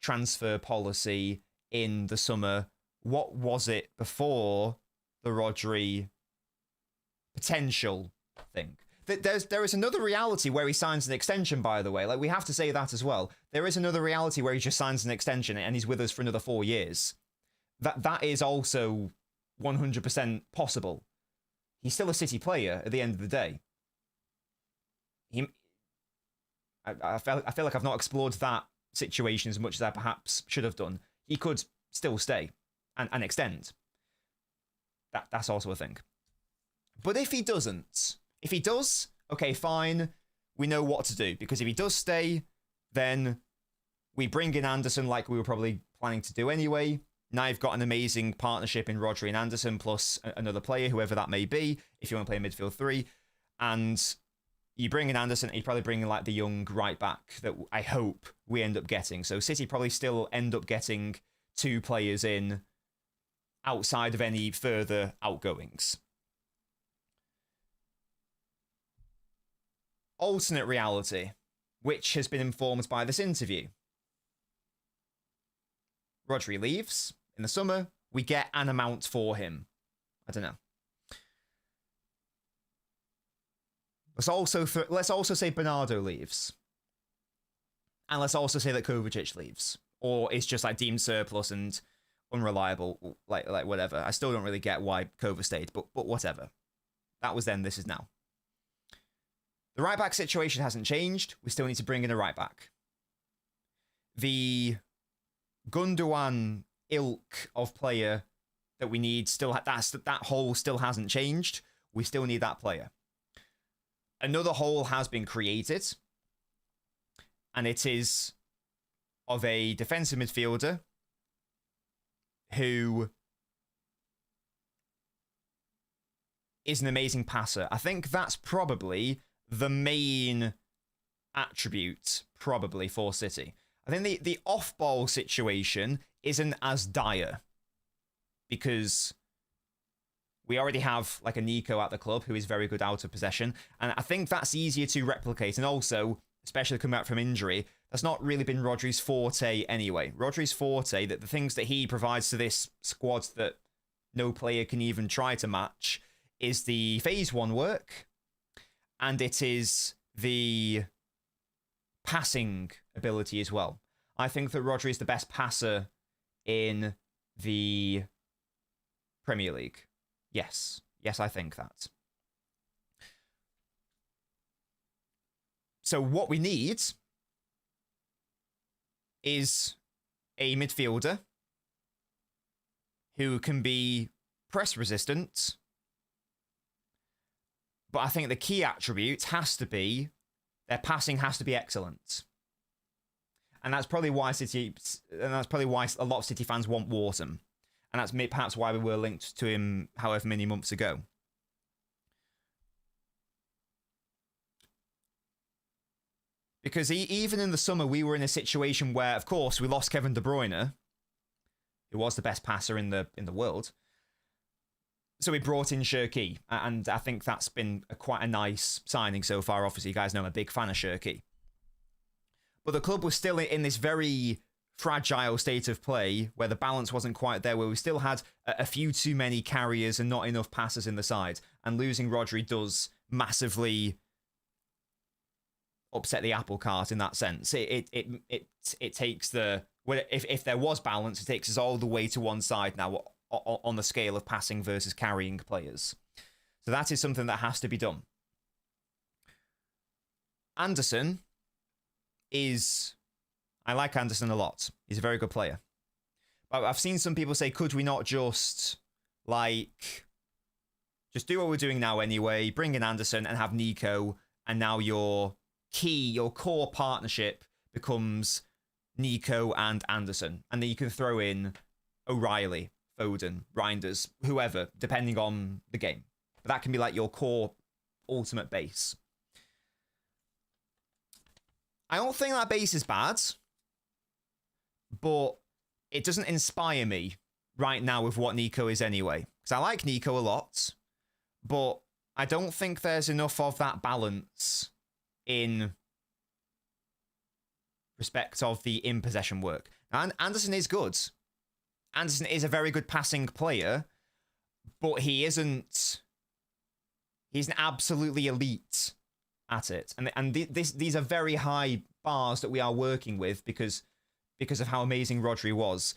[SPEAKER 2] transfer policy in the summer. What was it before the Rodri potential thing? There is another reality where he signs an extension, by the way. Like, we have to say that as well. There is another reality where he just signs an extension and he's with us for another 4 years. That is also 100% possible. He's still a City player at the end of the day. I feel like I've not explored that situation as much as I perhaps should have done. He could still stay and extend. That's also a thing. But if he doesn't, if he does, okay, fine, we know what to do. Because if he does stay, then we bring in Anderson like we were probably planning to do anyway. Now you've got an amazing partnership in Rodri and Anderson plus another player, whoever that may be, if you want to play midfield three. And you bring in Anderson, you probably bring in like the young right back that I hope we end up getting. So City probably still end up getting 2 players in outside of any further outgoings. Alternate reality, which has been informed by this interview. Rodri leaves in the summer. We get an amount for him. I don't know. Let's also say Bernardo leaves. And let's also say that Kovacic leaves. Or it's just like deemed surplus and unreliable, like whatever. I still don't really get why Kova stayed, but whatever. That was then, this is now. The right back situation hasn't changed. We still need to bring in a right back. The Gundogan ilk of player that we need still, that hole still hasn't changed. We still need that player. Another hole has been created, and it is of a defensive midfielder who is an amazing passer. I think that's probably the main attribute probably for City. I think the off-ball situation isn't as dire because we already have like a Nico at the club who is very good out of possession, and I think that's easier to replicate. And also, especially coming back from injury, that's not really been Rodri's forte anyway. Rodri's forte, that the things that he provides to this squad that no player can even try to match, is the phase 1 work, and it is the passing ability as well. I think that Rodri is the best passer in the Premier League. Yes, I think that. So what we need is a midfielder who can be press resistant, but I think the key attribute has to be their passing has to be excellent. And that's probably why a lot of City fans want Wharton. And that's perhaps why we were linked to him however many months ago. Because even in the summer, we were in a situation where, of course, we lost Kevin De Bruyne, who was the best passer in the world. So we brought in Shirky, and I think that's been quite a nice signing so far. Obviously, you guys know I'm a big fan of Shirky. But the club was still in this very fragile state of play where the balance wasn't quite there, where we still had a few too many carriers and not enough passers in the side. And losing Rodri does massively upset the apple cart in that sense. It takes if there was balance, it takes us all the way to one side now on the scale of passing versus carrying players. So that is something that has to be done. Anderson I like Anderson a lot. He's a very good player. But I've seen some people say, could we not just do what we're doing now anyway, bring in Anderson and have Nico, and now your core partnership becomes Nico and Anderson. And then you can throw in O'Reilly, Foden, Reinders, whoever, depending on the game. But that can be like your core ultimate base. I don't think that base is bad, but it doesn't inspire me right now with what Nico is anyway. Because I like Nico a lot, but I don't think there's enough of that balance in respect of the in-possession work. And Anderson is good. Anderson is a very good passing player, but he's an absolutely elite at it. And these are very high bars that we are working with because of how amazing Rodri was.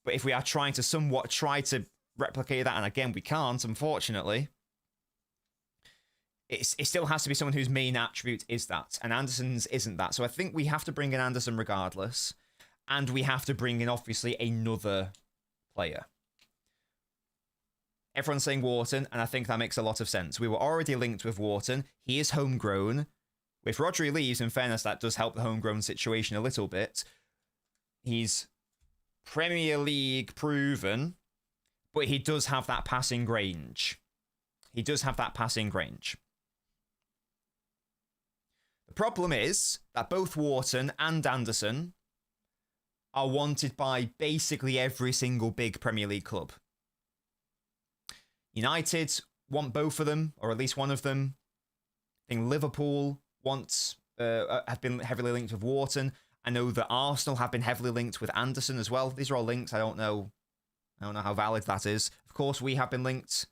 [SPEAKER 2] But if we are trying to somewhat try to replicate that, and again, we can't, unfortunately, it still has to be someone whose main attribute is that, and Anderson's isn't that. So I think we have to bring in Anderson regardless, and we have to bring in, obviously, another player. Everyone's saying Wharton, and I think that makes a lot of sense. We were already linked with Wharton. He is homegrown. If Rodri leaves, in fairness, that does help the homegrown situation a little bit. He's Premier League proven, but he does have that passing range. He does have that passing range. The problem is that both Wharton and Anderson are wanted by basically every single big Premier League club. United want both of them, or at least one of them. I think Liverpool have been heavily linked with Wharton. I know that Arsenal have been heavily linked with Anderson as well. These are all links. I don't know how valid that is. Of course, we have been linked.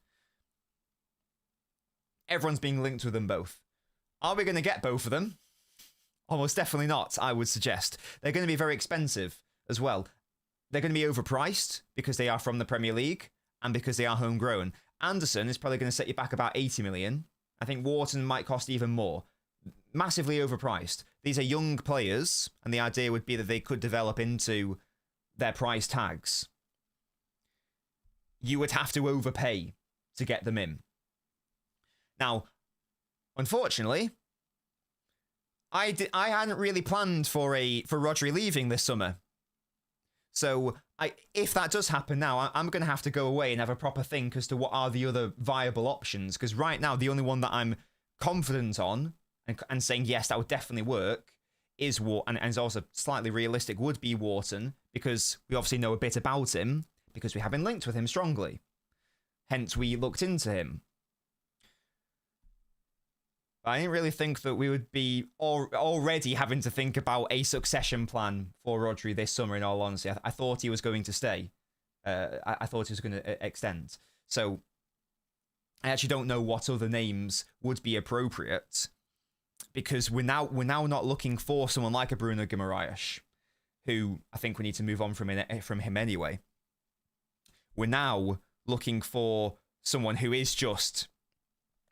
[SPEAKER 2] Everyone's being linked with them both. Are we going to get both of them? Almost definitely not, I would suggest. They're going to be very expensive as well. They're going to be overpriced because they are from the Premier League and because they are homegrown. Anderson is probably going to set you back about 80 million. I think Wharton might cost even more. Massively overpriced. These are young players, and the idea would be that they could develop into their price tags. You would have to overpay to get them in. Now, unfortunately, I hadn't really planned for Rodri leaving this summer. So if that does happen now, I'm going to have to go away and have a proper think as to what are the other viable options. Because right now, the only one that I'm confident on and saying, yes, that would definitely work is Wharton, and is also slightly realistic, would be Wharton, because we obviously know a bit about him, because we have been linked with him strongly. Hence, we looked into him. I didn't really think that we would be already having to think about a succession plan for Rodri this summer, in all honesty. I thought he was going to stay. I thought he was going to extend. So I actually don't know what other names would be appropriate, because we're now not looking for someone like a Bruno Guimaraes, who I think we need to move on from him anyway. We're now looking for someone who is just,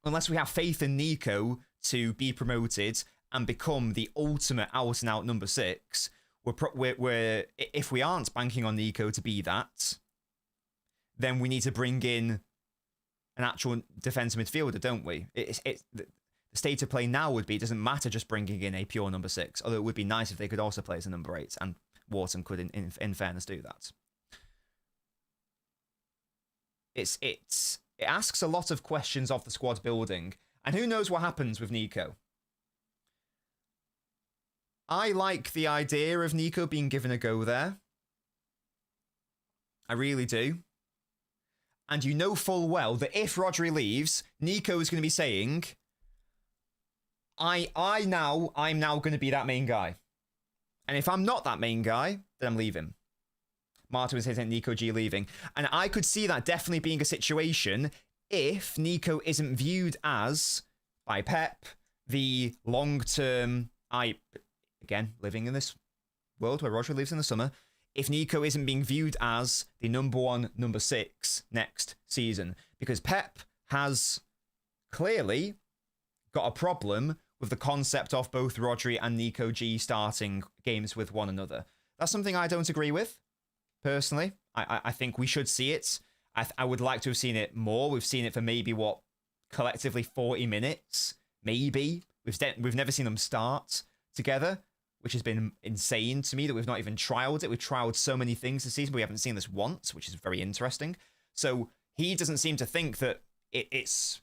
[SPEAKER 2] unless we have faith in Nico to be promoted and become the ultimate out-and-out number 6, we're if we aren't banking on Nico to be that, then we need to bring in an actual defensive midfielder, don't we? The the state of play now would be, it doesn't matter just bringing in a pure number 6, although it would be nice if they could also play as a number 8, and Wharton could, in fairness, do that. It asks a lot of questions of the squad building, and who knows what happens with Nico. I like the idea of Nico being given a go there. I really do. And you know full well that if Rodri leaves, Nico is going to be saying, I'm now going to be that main guy. And if I'm not that main guy, then I'm leaving. Martin was saying Nico G leaving. And I could see that definitely being a situation if Nico isn't viewed as, by Pep, the long-term... Again, living in this world where Rodri lives in the summer, if Nico isn't being viewed as the number 1, number 6 next season. Because Pep has clearly got a problem with the concept of both Rodri and Nico G starting games with one another. That's something I don't agree with, personally. I think we should see it. I would like to have seen it more. We've seen it for maybe, collectively 40 minutes? Maybe. We've never seen them start together, which has been insane to me that we've not even trialed it. We've trialed so many things this season, but we haven't seen this once, which is very interesting. So he doesn't seem to think that it's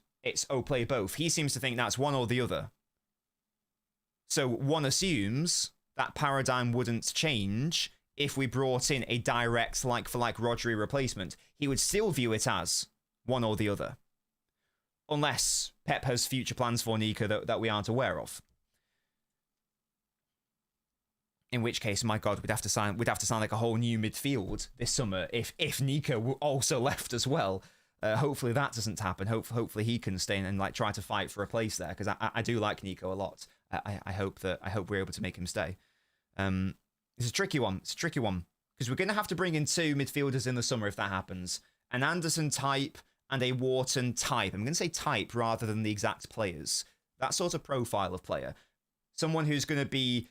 [SPEAKER 2] play both. He seems to think that's one or the other. So one assumes that paradigm wouldn't change if we brought in a direct like-for-like Rodri replacement. He would still view it as one or the other. Unless Pep has future plans for Nico that we aren't aware of. In which case, my God, we'd have to sign like a whole new midfield this summer if Nico also left as well. Hopefully that doesn't happen. Hopefully he can stay and like try to fight for a place there, because I do like Nico a lot. I hope we're able to make him stay. It's a tricky one. It's a tricky one because we're going to have to bring in 2 midfielders in the summer if that happens. An Anderson type and a Wharton type. I'm going to say type rather than the exact players. That sort of profile of player. Someone who's going to be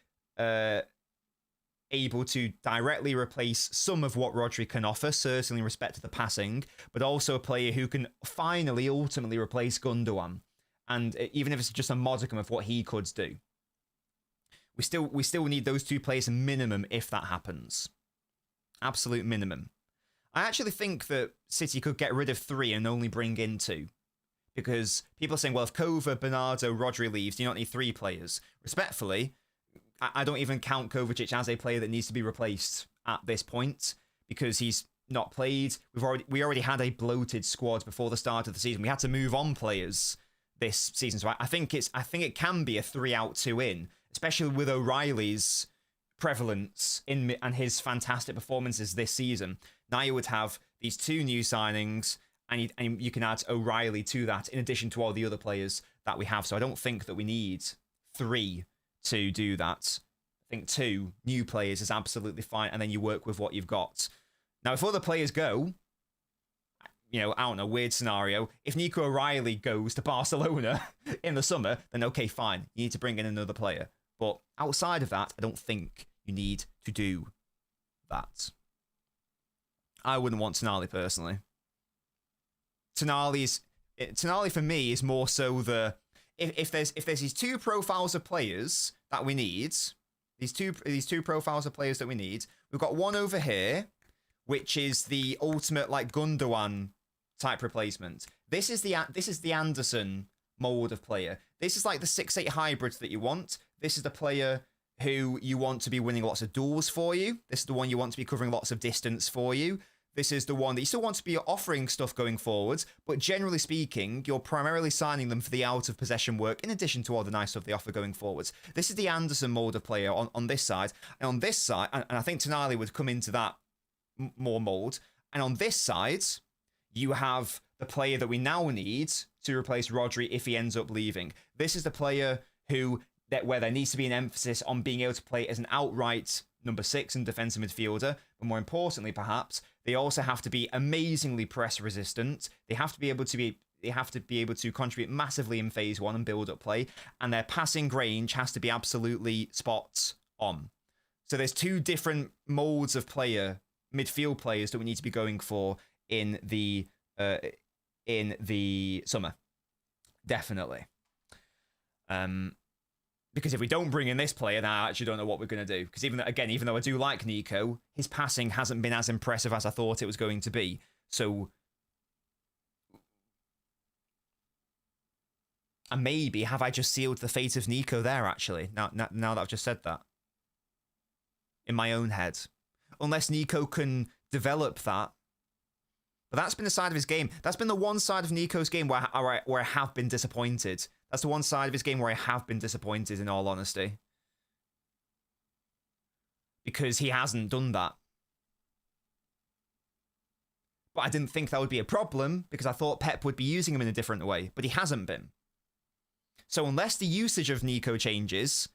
[SPEAKER 2] able to directly replace some of what Rodri can offer, certainly in respect to the passing, but also a player who can finally, ultimately replace Gundogan. And even if it's just a modicum of what he could do. We still need those 2 players minimum if that happens. Absolute minimum. I actually think that City could get rid of 3 and only bring in 2. Because people are saying, well, if Kova, Bernardo, Rodri leaves, do you not need 3 players? Respectfully, I don't even count Kovacic as a player that needs to be replaced at this point because he's not played. We already had a bloated squad before the start of the season. We had to move on players this season, so I think it can be a 3 out, 2 in, especially with O'Reilly's prevalence and his fantastic performances this season. Now you would have these 2 new signings, and you can add O'Reilly to that in addition to all the other players that we have. So I don't think that we need 3 to do that. I think 2 new players is absolutely fine, and then you work with what you've got. Now, if other players go, I don't know, weird scenario, if Nico O'Reilly goes to Barcelona in the summer, then okay, fine, you need to bring in another player. But outside of that, I don't think you need to do that. I wouldn't want Tonali personally. Tonali for me is more so the... If there's these 2 profiles of players that we need, these two profiles of players that we need, we've got one over here, which is the ultimate like Gundogan type replacement. This is the Anderson mold of player. This is like the 6-8 hybrids that you want. This is the player who you want to be winning lots of duels for you. This is the one you want to be covering lots of distance for you. This is the one that you still want to be offering stuff going forwards, but generally speaking, you're primarily signing them for the out-of-possession work in addition to all the nice stuff they offer going forwards. This is the Anderson mold of player on this side. And on this side, and I think Tonali would come into that more mold. And on this side, you have the player that we now need to replace Rodri if he ends up leaving. This is the player where there needs to be an emphasis on being able to play as an outright number 6 and defensive midfielder, but more importantly, perhaps, they also have to be amazingly press resistant. They have to be able to contribute massively in phase 1 and build up play, and their passing range has to be absolutely spot on. So there's 2 different molds of midfield players that we need to be going for in the summer. Definitely. Because if we don't bring in this player, then I actually don't know what we're going to do. Because even though I do like Nico, his passing hasn't been as impressive as I thought it was going to be. So, and maybe have I just sealed the fate of Nico there, actually, now that I've just said that? In my own head. Unless Nico can develop that. But that's been the side of his game. That's been the one side of Nico's game where I have been disappointed. That's the one side of his game where I have been disappointed, in all honesty. Because he hasn't done that. But I didn't think that would be a problem, because I thought Pep would be using him in a different way. But he hasn't been. So unless the usage of Nico changes,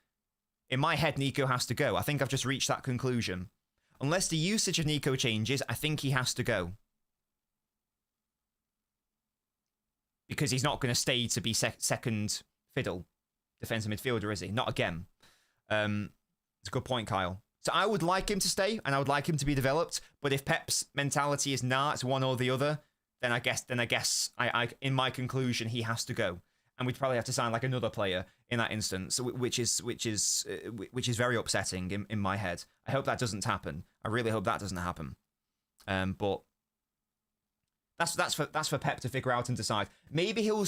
[SPEAKER 2] in my head, Nico has to go. I think I've just reached that conclusion. Unless the usage of Nico changes, I think he has to go. Because he's not going to stay to be second fiddle defensive midfielder, is he? Not again. It's a good point, Kyle. So I would like him to stay, and I would like him to be developed. But if Pep's mentality is nah, it's one or the other, then I guess I in my conclusion, he has to go. And we'd probably have to sign like another player in that instance, which is very upsetting in my head. I hope that doesn't happen. I really hope that doesn't happen. But that's for Pep to figure out and decide. Maybe he'll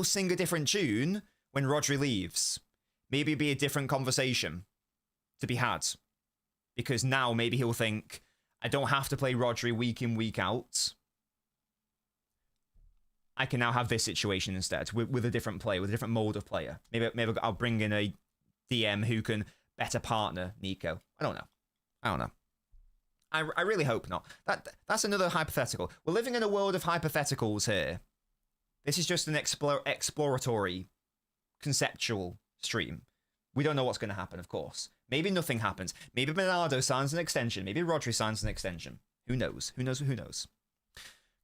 [SPEAKER 2] sing a different tune when Rodri leaves. Maybe it'll be a different conversation to be had, because now maybe he'll think, I don't have to play Rodri week in, week out. I can now have this situation instead with a different player, with a different mode of player. Maybe I'll bring in a DM who can better partner Nico. I don't know. I really hope not. That's another hypothetical. We're living in a world of hypotheticals here. This is just an exploratory, conceptual stream. We don't know what's going to happen, of course. Maybe nothing happens. Maybe Bernardo signs an extension. Maybe Rodri signs an extension. Who knows? Who knows?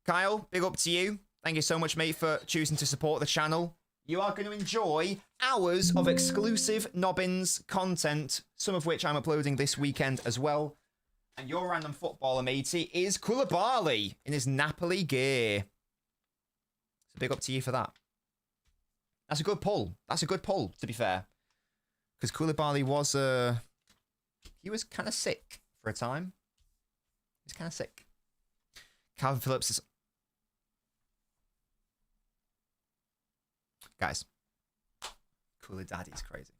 [SPEAKER 2] Kyle, big up to you. Thank you so much, mate, for choosing to support the channel. You are going to enjoy hours of exclusive Nobbins content, some of which I'm uploading this weekend as well. And your random footballer, matey, is Koulibaly in his Napoli gear. So big up to you for that. That's a good pull. To be fair. Because Koulibaly was, he was kind of sick for a time. He's kind of sick. Calvin Phillips is... Guys, Cooler Daddy's crazy.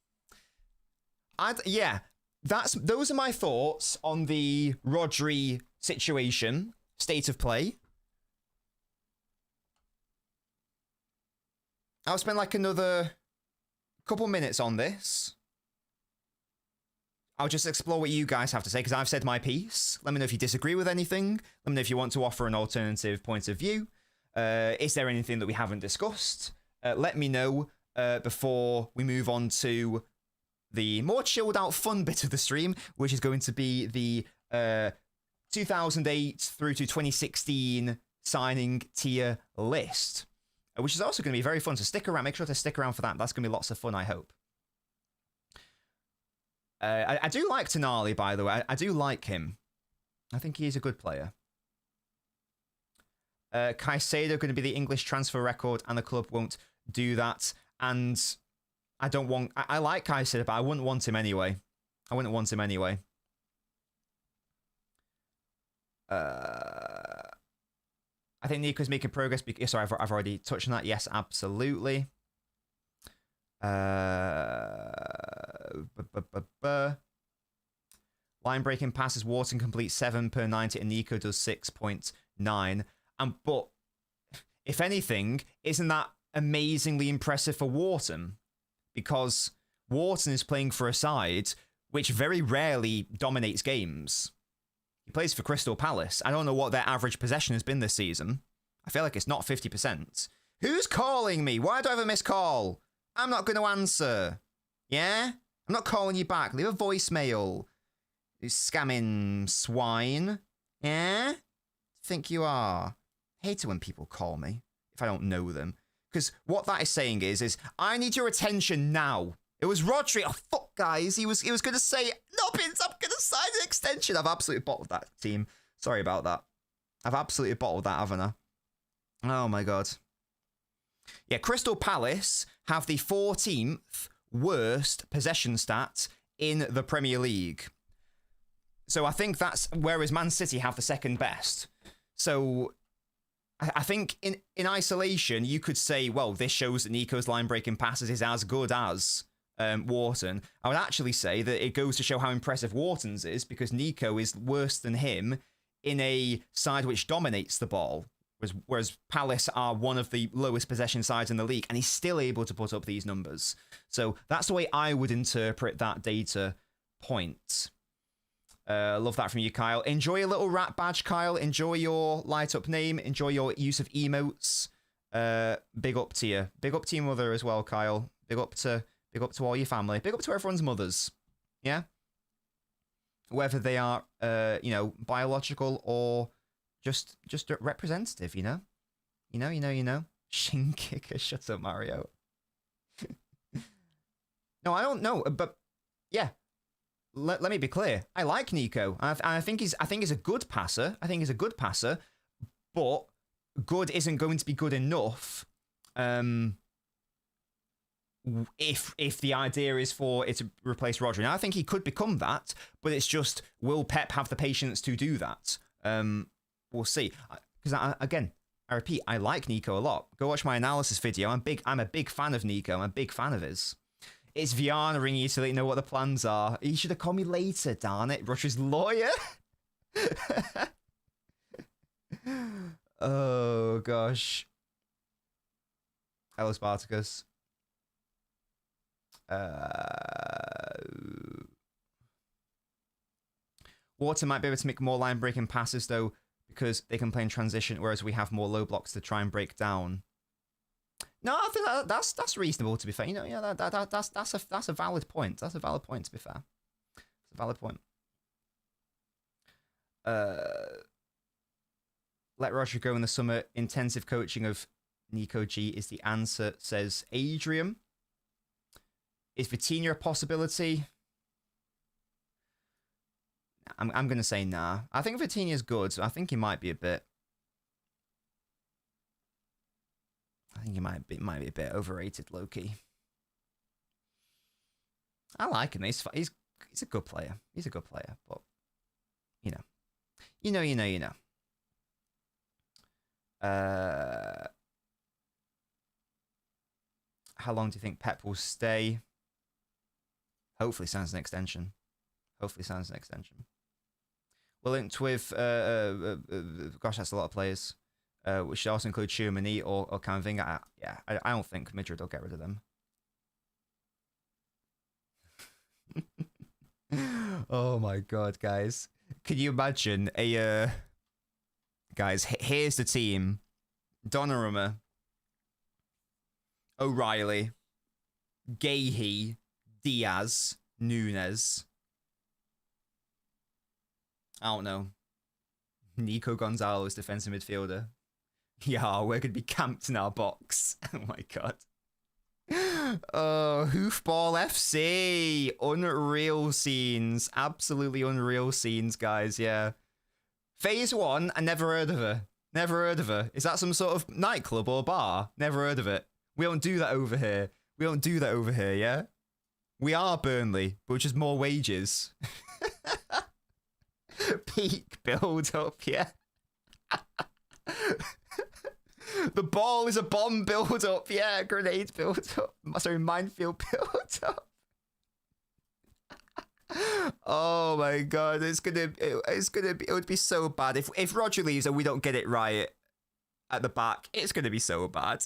[SPEAKER 2] Yeah, those are my thoughts on the Rodri situation, state of play. I'll spend like another couple minutes on this. I'll just explore what you guys have to say, because I've said my piece. Let me know if you disagree with anything. Let me know if you want to offer an alternative point of view. Is there anything that we haven't discussed? Let me know before we move on to the more chilled out fun bit of the stream, which is going to be the 2008 through to 2016 signing tier list, which is also going to be very fun. So stick around. Make sure to stick around for that. That's going to be lots of fun, I hope. I do like Tonali, by the way. I do like him. I think he's a good player. Caicedo going to be the English transfer record, and the club won't do that. And I don't want... I like Caicedo, but I wouldn't want him anyway. I think Nico's making progress. Sorry, I've already touched on that. Yes, absolutely. Line breaking passes, Wharton completes 7 per 90, and Nico does 6.9. But if anything, isn't that amazingly impressive for Wharton? Because Wharton is playing for a side which very rarely dominates games. He plays for Crystal Palace. I don't know what their average possession has been this season. I feel like it's not 50%. Who's calling me? Why do I have a missed call? I'm not going to answer. Yeah? I'm not calling you back. Leave a voicemail. You scamming swine. Yeah? Think you are. Hate it when people call me if I don't know them. Because what that is saying is I need your attention now. It was Rodri. Oh, fuck, guys. He was going to say, Nobbins, I'm going to sign an extension. I've absolutely bottled that, team. Sorry about that. I've absolutely bottled that, haven't I? Oh, my God. Yeah, Crystal Palace have the 14th worst possession stat in the Premier League. So I think that's, whereas Man City have the second best. So I think in isolation, you could say, well, this shows that Nico's line-breaking passes is as good as Wharton. I would actually say that it goes to show how impressive Wharton's is, because Nico is worse than him in a side which dominates the ball, whereas Palace are one of the lowest possession sides in the league, and he's still able to put up these numbers. So that's the way I would interpret that data point. Love that from you, Kyle. Enjoy a little rat badge, Kyle. Enjoy your light up name. Enjoy your use of emotes. Big up to you. Big up to your mother as well, Kyle. Big up to all your family. Big up to everyone's mothers. Yeah? Whether they are, biological or just representative, you know? You know. Shin kicker, shut up, Mario. No, I don't know, but yeah. Let me be clear. I like Nico. I think he's a good passer. But good isn't going to be good enough. If the idea is for it to replace Rodri. Now, I think he could become that, but it's just, will Pep have the patience to do that? We'll see. Because I repeat, I like Nico a lot. Go watch my analysis video. I'm a big fan of Nico. I'm a big fan of his. It's Viana ringing you to let you know what the plans are. You should have called me later, darn it. Russia's lawyer. Oh, gosh. Hello, Spartacus. Water might be able to make more line-breaking passes, though, because they can play in transition, whereas we have more low blocks to try and break down. No, I think that's reasonable, to be fair. You know, yeah, that's a valid point. That's a valid point, to be fair. It's a valid point. Let Rodri go in the summer. Intensive coaching of Nico G is the answer, says Adrian. Is Vitinha a possibility? I'm going to say nah. I think Vitinha's good. So I think he might be a bit... I think he might be a bit overrated, low-key. I like him. He's a good player. He's a good player, but you know. How long do you think Pep will stay? Hopefully, signs an extension. We're linked with gosh, that's a lot of players. Which should also include Tchouaméni or Camavinga. I don't think Madrid will get rid of them. Oh my god, guys. Can you imagine a... Guys, here's the team. Donnarumma. O'Reilly. Gahey. Diaz. Nunes. I don't know. Nico Gonzalez, defensive midfielder. Yeah, we're going to be camped in our box. Oh my god. Oh, Hoofball FC. Unreal scenes. Absolutely unreal scenes, guys, yeah. Phase 1, I never heard of her. Never heard of her. Is that some sort of nightclub or bar? Never heard of it. We don't do that over here. Yeah? We are Burnley, but just more wages. Peak build up, yeah. The ball is a bomb build up, yeah. Grenade build up. Sorry, minefield build up. Oh my god, it would be so bad if Rodri leaves and we don't get it right at the back. It's gonna be so bad.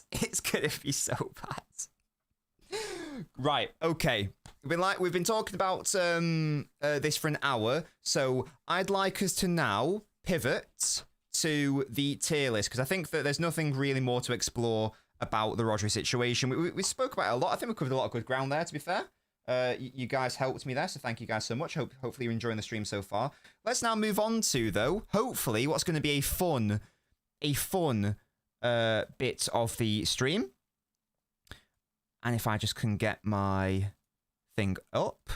[SPEAKER 2] Right, okay. We've been talking about this for an hour, so I'd like us to now pivot to the tier list, because I think that there's nothing really more to explore about the Rodri situation. We spoke about it a lot. I think we covered a lot of good ground there, to be fair. You guys helped me there, so thank you guys so much. Hopefully you're enjoying the stream so far. Let's now move on to, though, hopefully what's going to be a fun bit of the stream. And if I just can get my thing up.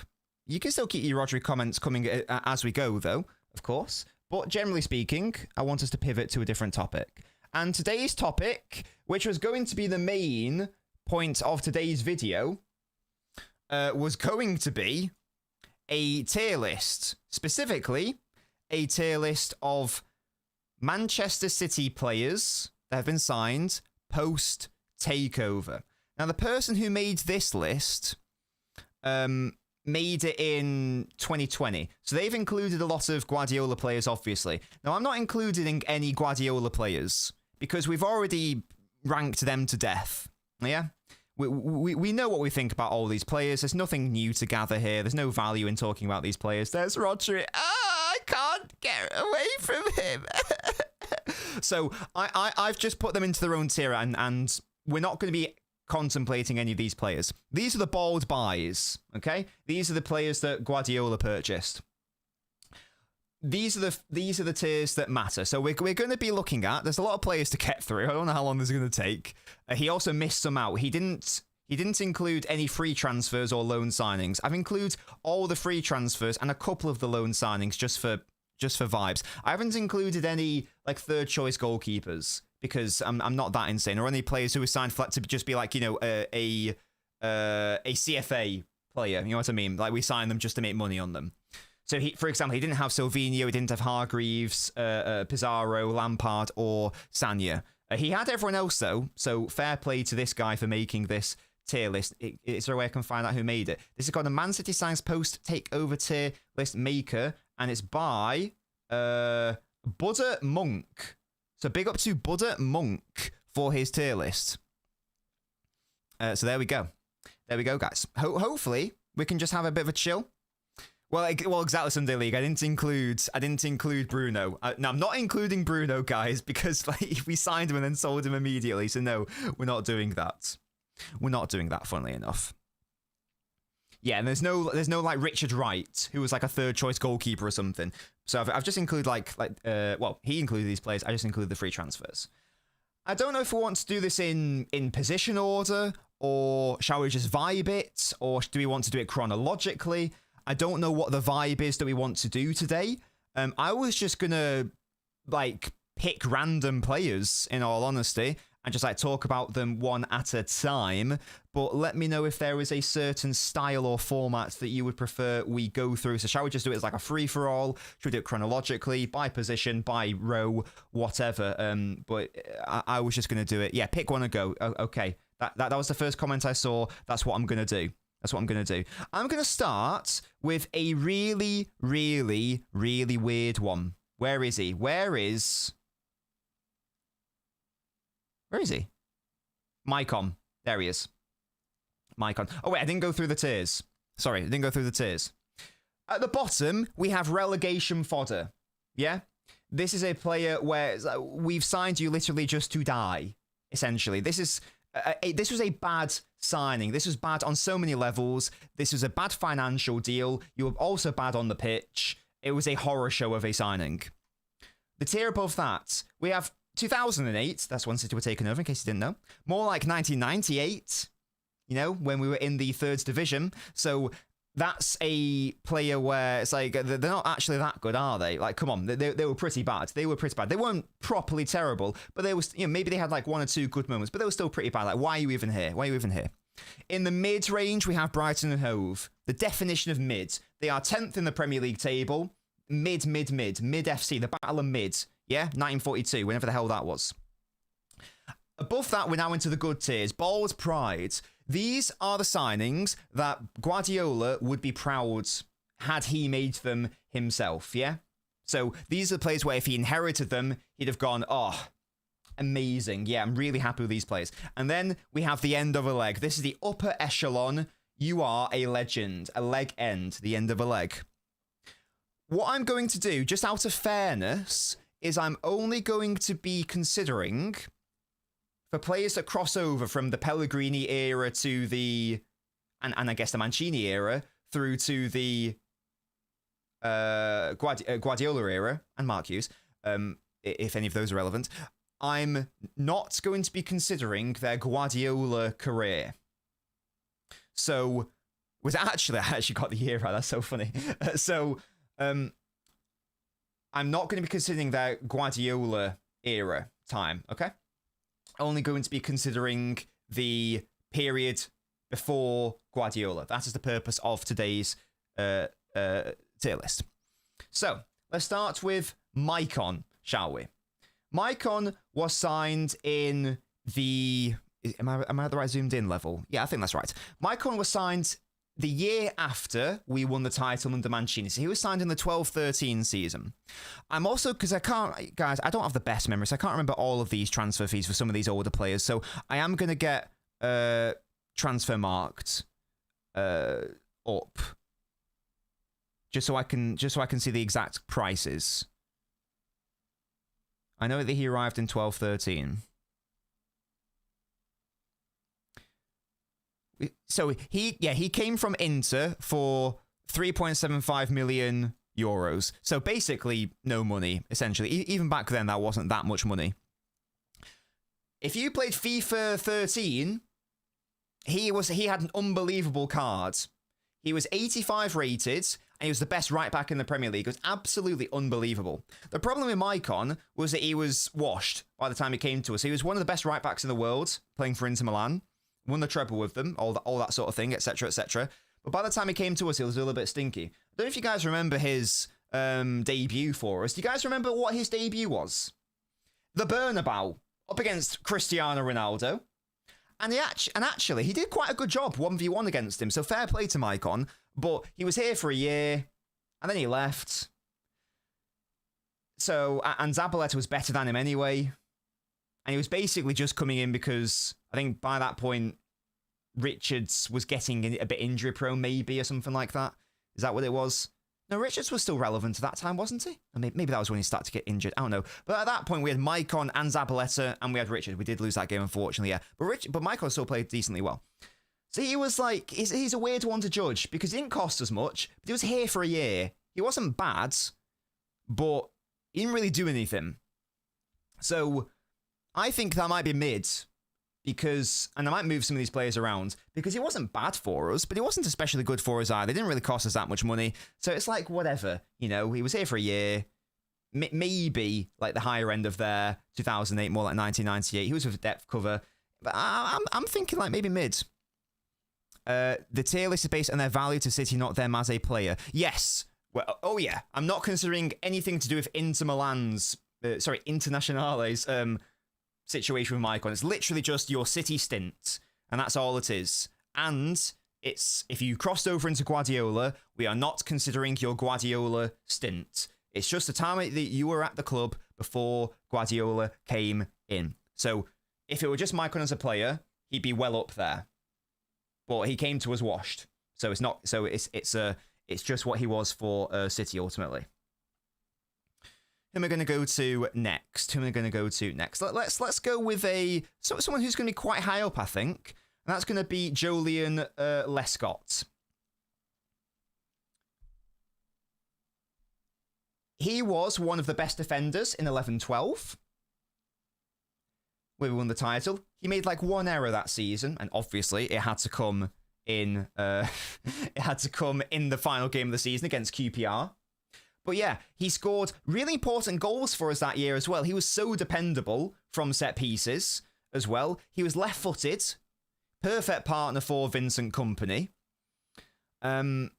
[SPEAKER 2] You can still keep your Rodri comments coming as we go, though, of course. But generally speaking, I want us to pivot to a different topic. And today's topic, which was going to be the main point of today's video was going to be a tier list, specifically a tier list of Manchester City players that have been signed post Takeover. Now, the person who made this list made it in 2020. So they've included a lot of Guardiola players, obviously. Now, I'm not including any Guardiola players because we've already ranked them to death. Yeah? We know what we think about all these players. There's nothing new to gather here. There's no value in talking about these players. There's Rodri. I can't get away from him. So I've just put them into their own tier, and we're not going to be contemplating any of these players. These are the bold buys, okay? These are the players that Guardiola purchased. These are the tiers that matter. So we're going to be looking at. There's a lot of players to get through. I don't know how long this is going to take. He also missed some out. He didn't include any free transfers or loan signings. I've included all the free transfers and a couple of the loan signings just for vibes. I haven't included any like third choice goalkeepers because I'm not that insane, or any players who were signed flat to just be like, you know, a CFA player. You know what I mean? Like we signed them just to make money on them. So for example, he didn't have Silvinho, he didn't have Hargreaves, Pizarro, Lampard, or Sanya. He had everyone else though, so fair play to this guy for making this tier list. Is there a way I can find out who made it? This is called the Man City Signs Post Takeover Tier List Maker, and it's by Buddha Monk. So big up to Buddha Monk for his tier list. So there we go. There we go, guys. Hopefully we can just have a bit of a chill. Well, exactly, Sunday League. I didn't include Bruno. No, I'm not including Bruno, guys, because like we signed him and then sold him immediately. So no, we're not doing that. We're not doing that, funnily enough. Yeah, and there's no like Richard Wright, who was like a third choice goalkeeper or something. So I've just included well, he included these players. I just included the free transfers. I don't know if we want to do this in position order, or shall we just vibe it, or do we want to do it chronologically? I don't know what the vibe is that we want to do today. I was just gonna like pick random players, in all honesty, and just like talk about them one at a time. But let me know if there is a certain style or format that you would prefer we go through. So shall we just do it as like a free-for-all? Should we do it chronologically, by position, by row, whatever? But I was just gonna do it. Yeah, pick one and go. Okay, that was the first comment I saw. That's what I'm gonna do. That's what I'm going to do. I'm going to start with a really, really, really weird one. Where is he? Where is he? Mycon. There he is. Mycon. Oh, wait, I didn't go through the tiers. Sorry, I didn't go through the tiers. At the bottom, we have relegation fodder. Yeah? This is a player where we've signed you literally just to die, essentially. This was a bad signing. This was bad on so many levels. This was a bad financial deal. You were also bad on the pitch. It was a horror show of a signing. The tier above that, we have 2008. That's when City were taken over, in case you didn't know. More like 1998, you know, when we were in the third division. So that's a player where it's like, they're not actually that good, are they? Like, come on, they were pretty bad. They were pretty bad. They weren't properly terrible, but they was, you know, maybe they had like one or two good moments, but they were still pretty bad. Like, why are you even here? Why are you even here? In the mid range, we have Brighton and Hove. The definition of mid. They are 10th in the Premier League table. Mid FC, the battle of mid. Yeah, 1942, whenever the hell that was. Above that, we're now into the good tiers. Bold Pride. These are the signings that Guardiola would be proud had he made them himself, yeah? So these are the players where if he inherited them, he'd have gone, oh, amazing. Yeah, I'm really happy with these players. And then we have the end of a leg. This is the upper echelon. You are a legend. A leg end, the end of a leg. What I'm going to do, just out of fairness, is I'm only going to be considering, for players that cross over from the Pellegrini era to the, and I guess the Mancini era, through to the Guardiola era, and Mark Hughes, if any of those are relevant, I'm not going to be considering their Guardiola career. So, I actually got the year right, that's so funny. I'm not going to be considering their Guardiola era time, okay? Only going to be considering the period before Guardiola. That is the purpose of today's tier list. So let's start with Maicon, shall we? Maicon was signed in the... Am I at the right zoomed in level? Yeah, I think that's right. Maicon was signed the year after we won the title under Mancini. So he was signed in the 12-13 season. I'm also, because I can't, guys, I don't have the best memory, so I can't remember all of these transfer fees for some of these older players. So I am going to get transfer marked up just so I can see the exact prices. I know that he arrived in 12-13. So he came from Inter for 3.75 million euros. So basically no money, essentially. Even back then, that wasn't that much money. If you played FIFA 13, he had an unbelievable card. He was 85 rated, and he was the best right back in the Premier League. It was absolutely unbelievable. The problem with Maicon was that he was washed by the time he came to us. He was one of the best right backs in the world, playing for Inter Milan. Won the treble with them, all that sort of thing, etc., etc. But by the time he came to us, he was a little bit stinky. I don't know if you guys remember his debut for us. Do you guys remember what his debut was? The Bernabeu, up against Cristiano Ronaldo. And actually, he did quite a good job 1v1 against him, so fair play to Maicon. But he was here for a year, and then he left. So, and Zabaleta was better than him anyway. And he was basically just coming in because I think by that point, Richards was getting a bit injury prone, maybe, or something like that. Is that what it was? No, Richards was still relevant at that time, wasn't he? I mean, maybe that was when he started to get injured. I don't know. But at that point, we had Maicon and Zabaleta, and we had Richards. We did lose that game, unfortunately, yeah. But Maicon still played decently well. So he was like, he's a weird one to judge because he didn't cost as much, but he was here for a year. He wasn't bad, but he didn't really do anything. So I think that might be mid because, and I might move some of these players around because he wasn't bad for us, but he wasn't especially good for us either. They didn't really cost us that much money. So it's like, whatever, you know, he was here for a year, maybe like the higher end of their 2008, more like 1998. He was with a depth cover, but I'm thinking like maybe mid. The tier list is based on their value to City, not them as a player. Yes. Well, oh yeah. I'm not considering anything to do with Inter Milan's, Internazionale's, situation with Maicon. It's literally just your City stint, and that's all it is. And it's, if you crossed over into Guardiola, we are not considering your Guardiola stint. It's just the time that you were at the club before Guardiola came in. So if it were just Maicon as a player, he'd be well up there. But he came to us washed, so it's not. So it's just what he was for City ultimately. Who am I going to go to next? Let's go with someone who's going to be quite high up, I think. And that's going to be Julian Lescott. He was one of the best defenders in 11-12. We won the title. He made like one error that season, and obviously it had to come in. It had to come in the final game of the season against QPR. But yeah, he scored really important goals for us that year as well. He was so dependable from set pieces as well. He was left-footed, perfect partner for Vincent Kompany. And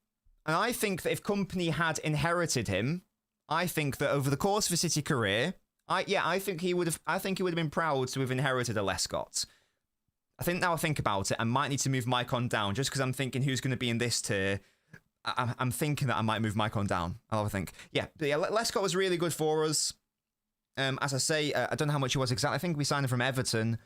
[SPEAKER 2] I think that if Kompany had inherited him, I think that over the course of his City career, I think he would have been proud to have inherited a Lescott. I think now I think about it, I might need to move Maicon down just because I'm thinking who's going to be in this tier. I'm thinking that I might move Maicon down. I'll have a think. Yeah, Lescott was really good for us. As I say, I don't know how much he was exactly. I think we signed him from Everton.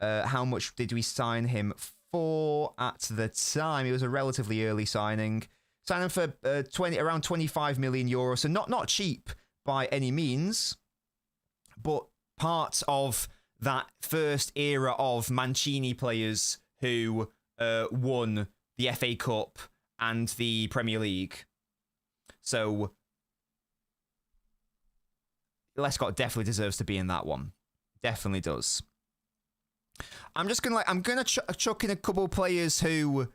[SPEAKER 2] How much did we sign him for at the time? It was a relatively early signing. Signed him for around 25 million euros, so not cheap by any means, but part of that first era of Mancini players who won the FA Cup and the Premier League. So Lescott definitely deserves to be in that one. Definitely does. I'm gonna chuck in a couple of players who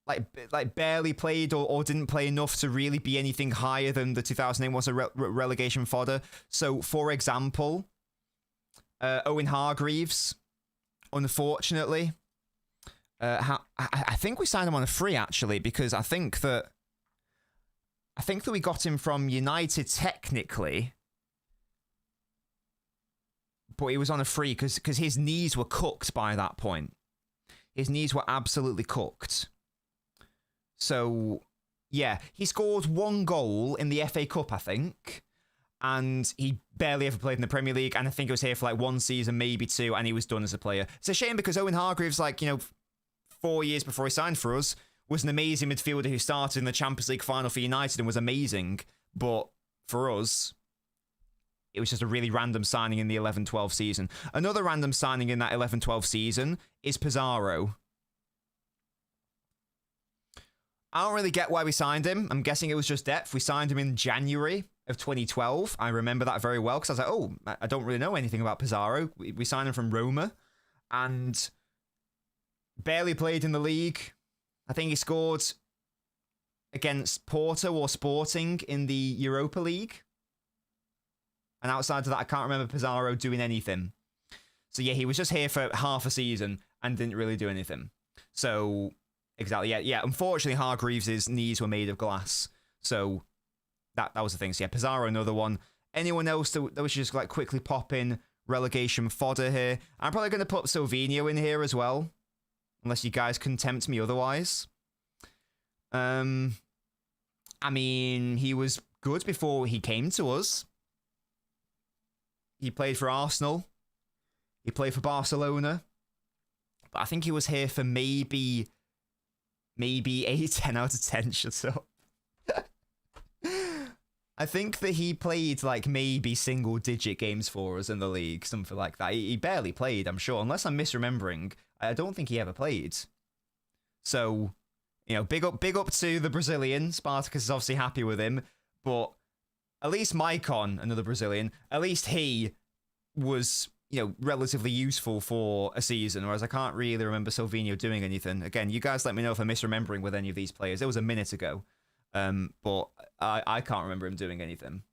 [SPEAKER 2] like barely played or didn't play enough to really be anything higher than the 2008 was a relegation fodder. So for example, Owen Hargreaves, unfortunately. I think we signed him on a free actually, because I think that we got him from United technically, but he was on a free because his knees were cooked by that point. His knees were absolutely cooked. So yeah, he scored 1 goal in the FA Cup, I think. And he barely ever played in the Premier League. And I think he was here for like 1 season, maybe 2, and he was done as a player. It's a shame because Owen Hargreaves, like, 4 years before he signed for us, was an amazing midfielder who started in the Champions League final for United and was amazing. But for us, it was just a really random signing in the 11-12 season. Another random signing in that 11-12 season is Pizarro. I don't really get why we signed him. I'm guessing it was just depth. We signed him in January of 2012. I remember that very well because I was like, oh, I don't really know anything about Pizarro. We signed him from Roma and barely played in the league. I think he scored against Porto or Sporting in the Europa League. And outside of that, I can't remember Pizarro doing anything. So yeah, he was just here for half a season and didn't really do anything. So exactly, yeah. Unfortunately, Hargreaves' knees were made of glass. So that was the thing. So yeah, Pizarro, another one. Anyone else that we should just like quickly pop in relegation fodder here? I'm probably going to put Silvinho in here as well, unless you guys can tempt me otherwise. I mean, he was good before he came to us. He played for Arsenal. He played for Barcelona. But I think he was here for maybe a 10 out of 10. Shut up. I think that he played like maybe single-digit games for us in the league, something like that. He barely played, I'm sure. Unless I'm misremembering, I don't think he ever played. So, big up to the Brazilian. Spartacus is obviously happy with him. But at least Maicon, another Brazilian, at least he was, relatively useful for a season, whereas I can't really remember Silvinho doing anything. Again, you guys let me know if I'm misremembering with any of these players. It was a minute ago, but I can't remember him doing anything.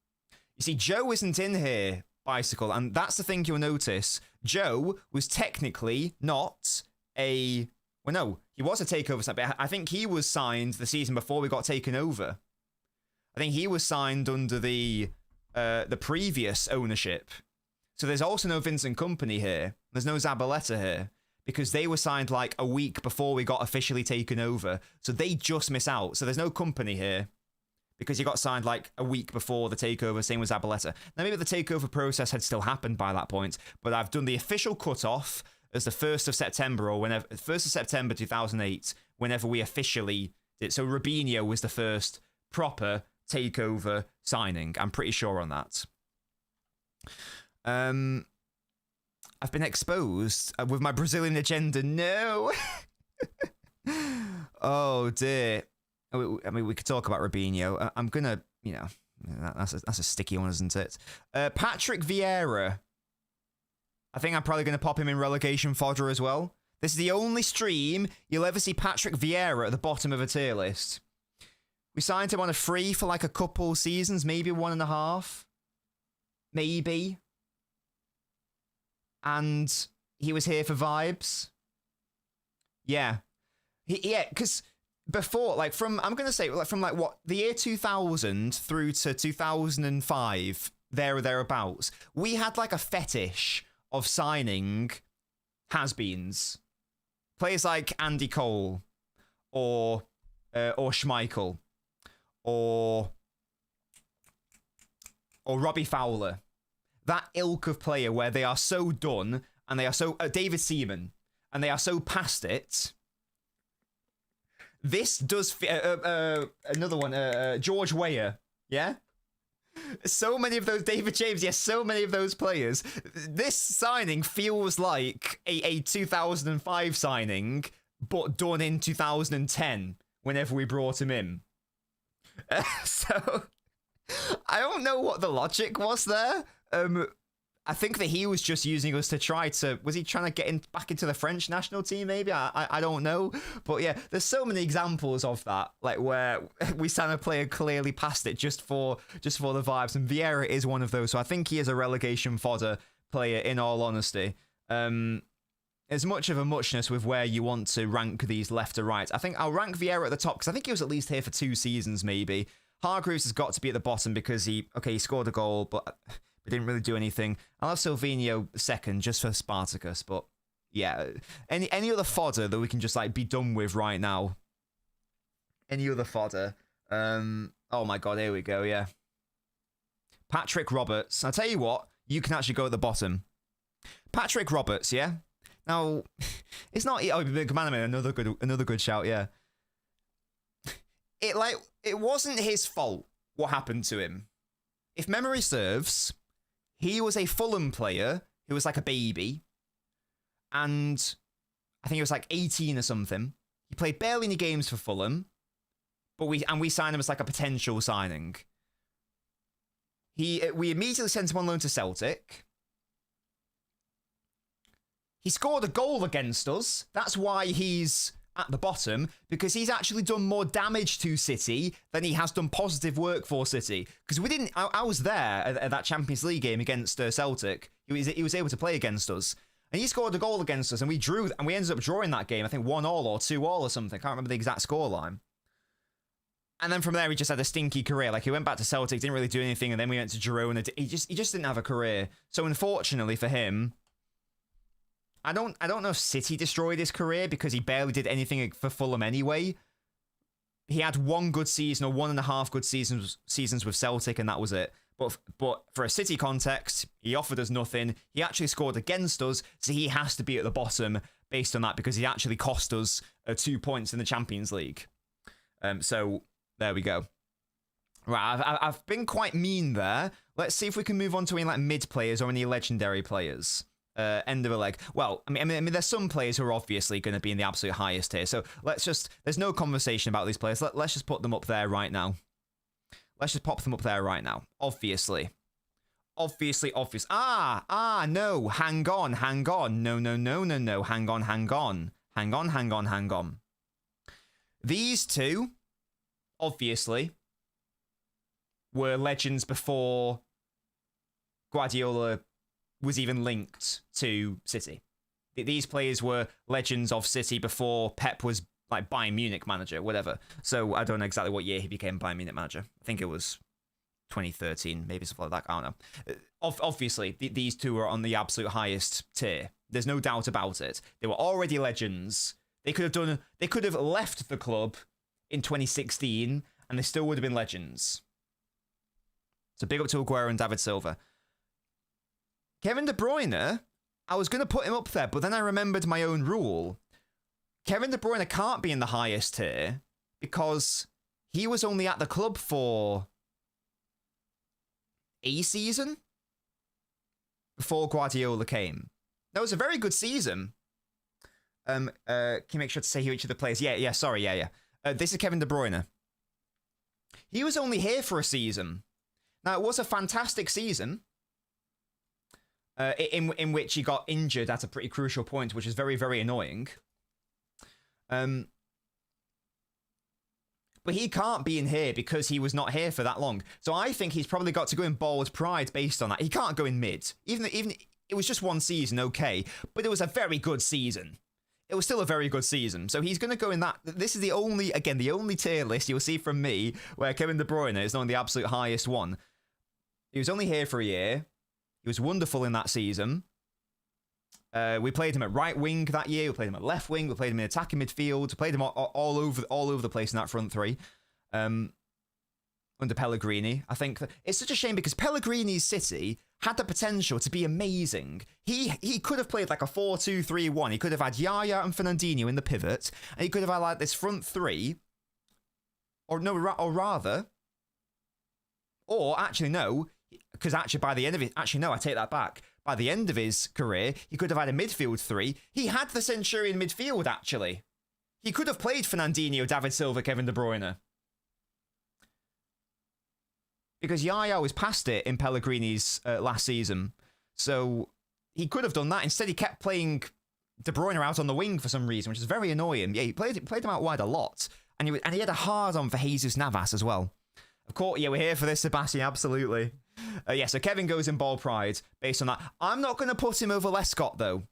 [SPEAKER 2] You see, Joe isn't in here, Bicycle, and that's the thing you'll notice. Joe was technically not a... Well, no, he was a takeover sign, but I think he was signed the season before we got taken over. I think he was signed under the previous ownership. So there's also no Vincent Kompany here. There's no Zabaleta here because they were signed like a week before we got officially taken over. So they just miss out. So there's no Kompany here because he got signed like a week before the takeover. Same with Zabaleta. Now maybe the takeover process had still happened by that point, but I've done the official cutoff as the 1st of September or whenever 1st of September 2008, whenever we officially did. So Robinho was the first proper takeover signing. I'm pretty sure on that. I've been exposed with my Brazilian agenda. No. Oh dear. I mean, we could talk about Robinho. I'm gonna, that's a sticky one, isn't it? Patrick Vieira. I think I'm probably gonna pop him in relegation fodder as well. This is the only stream you'll ever see Patrick Vieira at the bottom of a tier list. We signed him on a free for like a couple seasons, maybe 1.5. Maybe. And he was here for vibes. Yeah. Because before, like from, I'm going to say, like from like what, the year 2000 through to 2005, there or thereabouts, we had like a fetish of signing has-beens. Players like Andy Cole or Schmeichel or Robbie Fowler. That ilk of player where they are so done and they are so... David Seaman. And they are so past it. This does... another one. George Weah. Yeah? So many of those... David James. Yes, so many of those players. This signing feels like a 2005 signing, but done in 2010 whenever we brought him in. So... I don't know what the logic was there. I think that he was just using us to try to... Was he trying to get back into the French national team, maybe? I don't know. But yeah, there's so many examples of that, like where we signed a player clearly past it just for the vibes. And Vieira is one of those. So I think he is a relegation fodder player, in all honesty. as much of a muchness with where you want to rank these left to right. I think I'll rank Vieira at the top because I think he was at least here for 2 seasons, maybe. Hargreaves has got to be at the bottom because he scored a goal, but didn't really do anything. I'll have Silvinho second just for Spartacus, but yeah, any other fodder that we can just like be done with right now. Any other fodder? Oh my god, here we go. Yeah, Patrick Roberts. I'll tell you what, you can actually go at the bottom. Patrick Roberts, yeah. Now, it's not. Oh, another good shout. Yeah. It wasn't his fault what happened to him. If memory serves, he was a Fulham player who was like a baby, and I think he was like 18 or something. He played barely any games for Fulham, but we signed him as like a potential signing. We immediately sent him on loan to Celtic. He scored a goal against us. That's why he's at the bottom, because he's actually done more damage to City than he has done positive work for City. Because we didn't. I was there at that Champions League game against Celtic. He was able to play against us, and he scored a goal against us, and we drew, and we ended up drawing that game. I think 1-1 or 2-2 or something. I can't remember the exact scoreline. And then from there, he just had a stinky career. Like, he went back to Celtic, didn't really do anything, and then we went to Girona, and he just didn't have a career. So unfortunately for him, I don't know if City destroyed his career because he barely did anything for Fulham anyway. He had 1 good season or 1.5 good seasons with Celtic, and that was it. But for a City context, he offered us nothing. He actually scored against us, so he has to be at the bottom based on that because he actually cost us 2 points in the Champions League. So there we go. Right, I've been quite mean there. Let's see if we can move on to any like mid players or any legendary players. End of a leg. Well, I mean, there's some players who are obviously going to be in the absolute highest here. So there's no conversation about these players. Let's just put them up there right now. Let's just pop them up there right now. Obviously. Obvious. No. Hang on. No. Hang on. These two, obviously, were legends before Guardiola was even linked to City. These players were legends of City before Pep was like Bayern Munich manager, whatever. So I don't know exactly what year he became Bayern Munich manager. I think it was 2013, maybe something like that. I don't know. Obviously, these two are on the absolute highest tier. There's no doubt about it. They were already legends. They could have left the club in 2016, and they still would have been legends. So big up to Aguero and David Silva. Kevin De Bruyne, I was going to put him up there, but then I remembered my own rule. Kevin De Bruyne can't be in the highest tier because he was only at the club for a season before Guardiola came. That was a very good season. Can you make sure to say who each of the players? Yeah. This is Kevin De Bruyne. He was only here for a season. Now, it was a fantastic season. In which he got injured at a pretty crucial point, which is very, very annoying. But he can't be in here because he was not here for that long. So I think he's probably got to go in bold pride based on that. He can't go in mid. Even it was just 1 season, okay. But it was a very good season. It was still a very good season. So he's going to go in that. This is the only tier list you'll see from me where Kevin De Bruyne is not the absolute highest one. He was only here for a year. He was wonderful in that season. We played him at right wing that year. We played him at left wing. We played him in attacking midfield. We played him all over the place in that front three. Under Pellegrini, I think it's such a shame because Pellegrini's City had the potential to be amazing. He could have played like a 4-2-3-1. He could have had Yaya and Fernandinho in the pivot, and he could have had like this front three, because actually, by the end of it, I take that back. By the end of his career, he could have had a midfield 3. He had the Centurion midfield, actually. He could have played Fernandinho, David Silva, Kevin De Bruyne. Because Yaya was past it in Pellegrini's last season. So he could have done that. Instead, he kept playing De Bruyne out on the wing for some reason, which is very annoying. Yeah, he played him out wide a lot. And he had a hard-on for Jesus Navas as well. Of course, yeah, we're here for this, Sebastian, absolutely. So Kevin goes in bold pride based on that. I'm not going to put him over Lescott, though,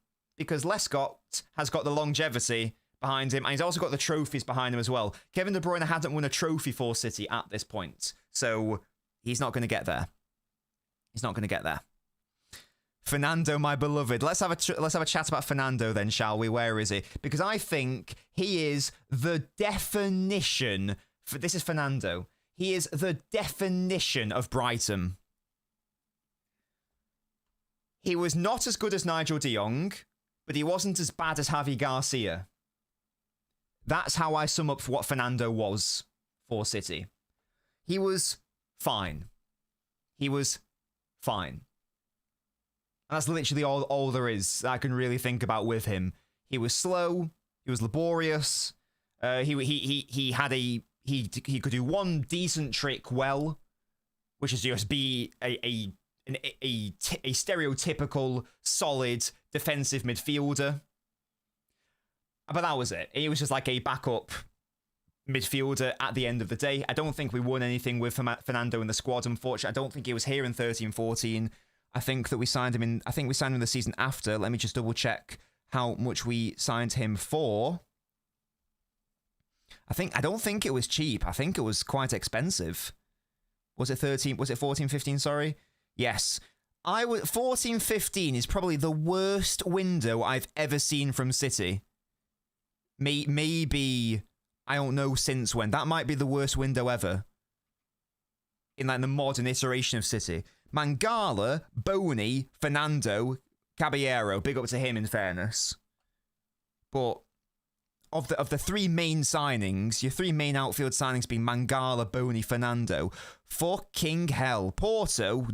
[SPEAKER 2] because Lescott has got the longevity behind him, and he's also got the trophies behind him as well. Kevin De Bruyne hasn't won a trophy for City at this point, so he's not going to get there. He's not going to get there. Fernando, my beloved. Let's have a chat about Fernando then, shall we? Where is he? Because I think he is the definition. This is Fernando. He is the definition of Brighton. He was not as good as Nigel de Jong, but he wasn't as bad as Javi Garcia. That's how I sum up what Fernando was for City. He was fine. He was fine. And that's literally all there is I can really think about with him. He was slow. He was laborious. He could do one decent trick well, which is just be a stereotypical solid defensive midfielder. But that was it. He was just like a backup midfielder at the end of the day. I don't think we won anything with Fernando in the squad, unfortunately. I don't think he was here in 13-14. I think that we signed him in the season after. Let me just double check how much we signed him for. I don't think it was cheap. I think it was quite expensive. Was it 14-15, sorry? Yes. 14-15 is probably the worst window I've ever seen from City. Maybe, I don't know since when. That might be the worst window ever. In like the modern iteration of City. Mangala, Boney, Fernando, Caballero. Big up to him in fairness. But of the three main signings, your three main outfield signings being Mangala, Boney, Fernando. Fucking hell. Porto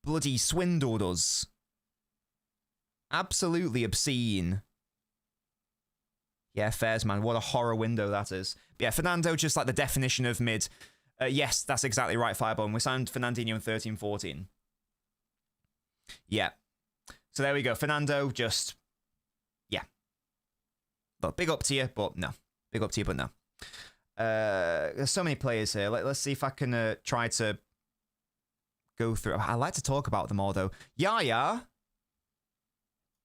[SPEAKER 2] bloody swindled us. Absolutely obscene. Yeah, fairs, man. What a horror window that is. But yeah, Fernando, just like the definition of mid. Yes, that's exactly right, Firebomb. We signed Fernandinho in 13-14. Yeah. So there we go. Fernando, just... Yeah. But big up to you, but no. Big up to you, but no. There's so many players here. Let's see if I can try to go through... I like to talk about them all, though. Yaya.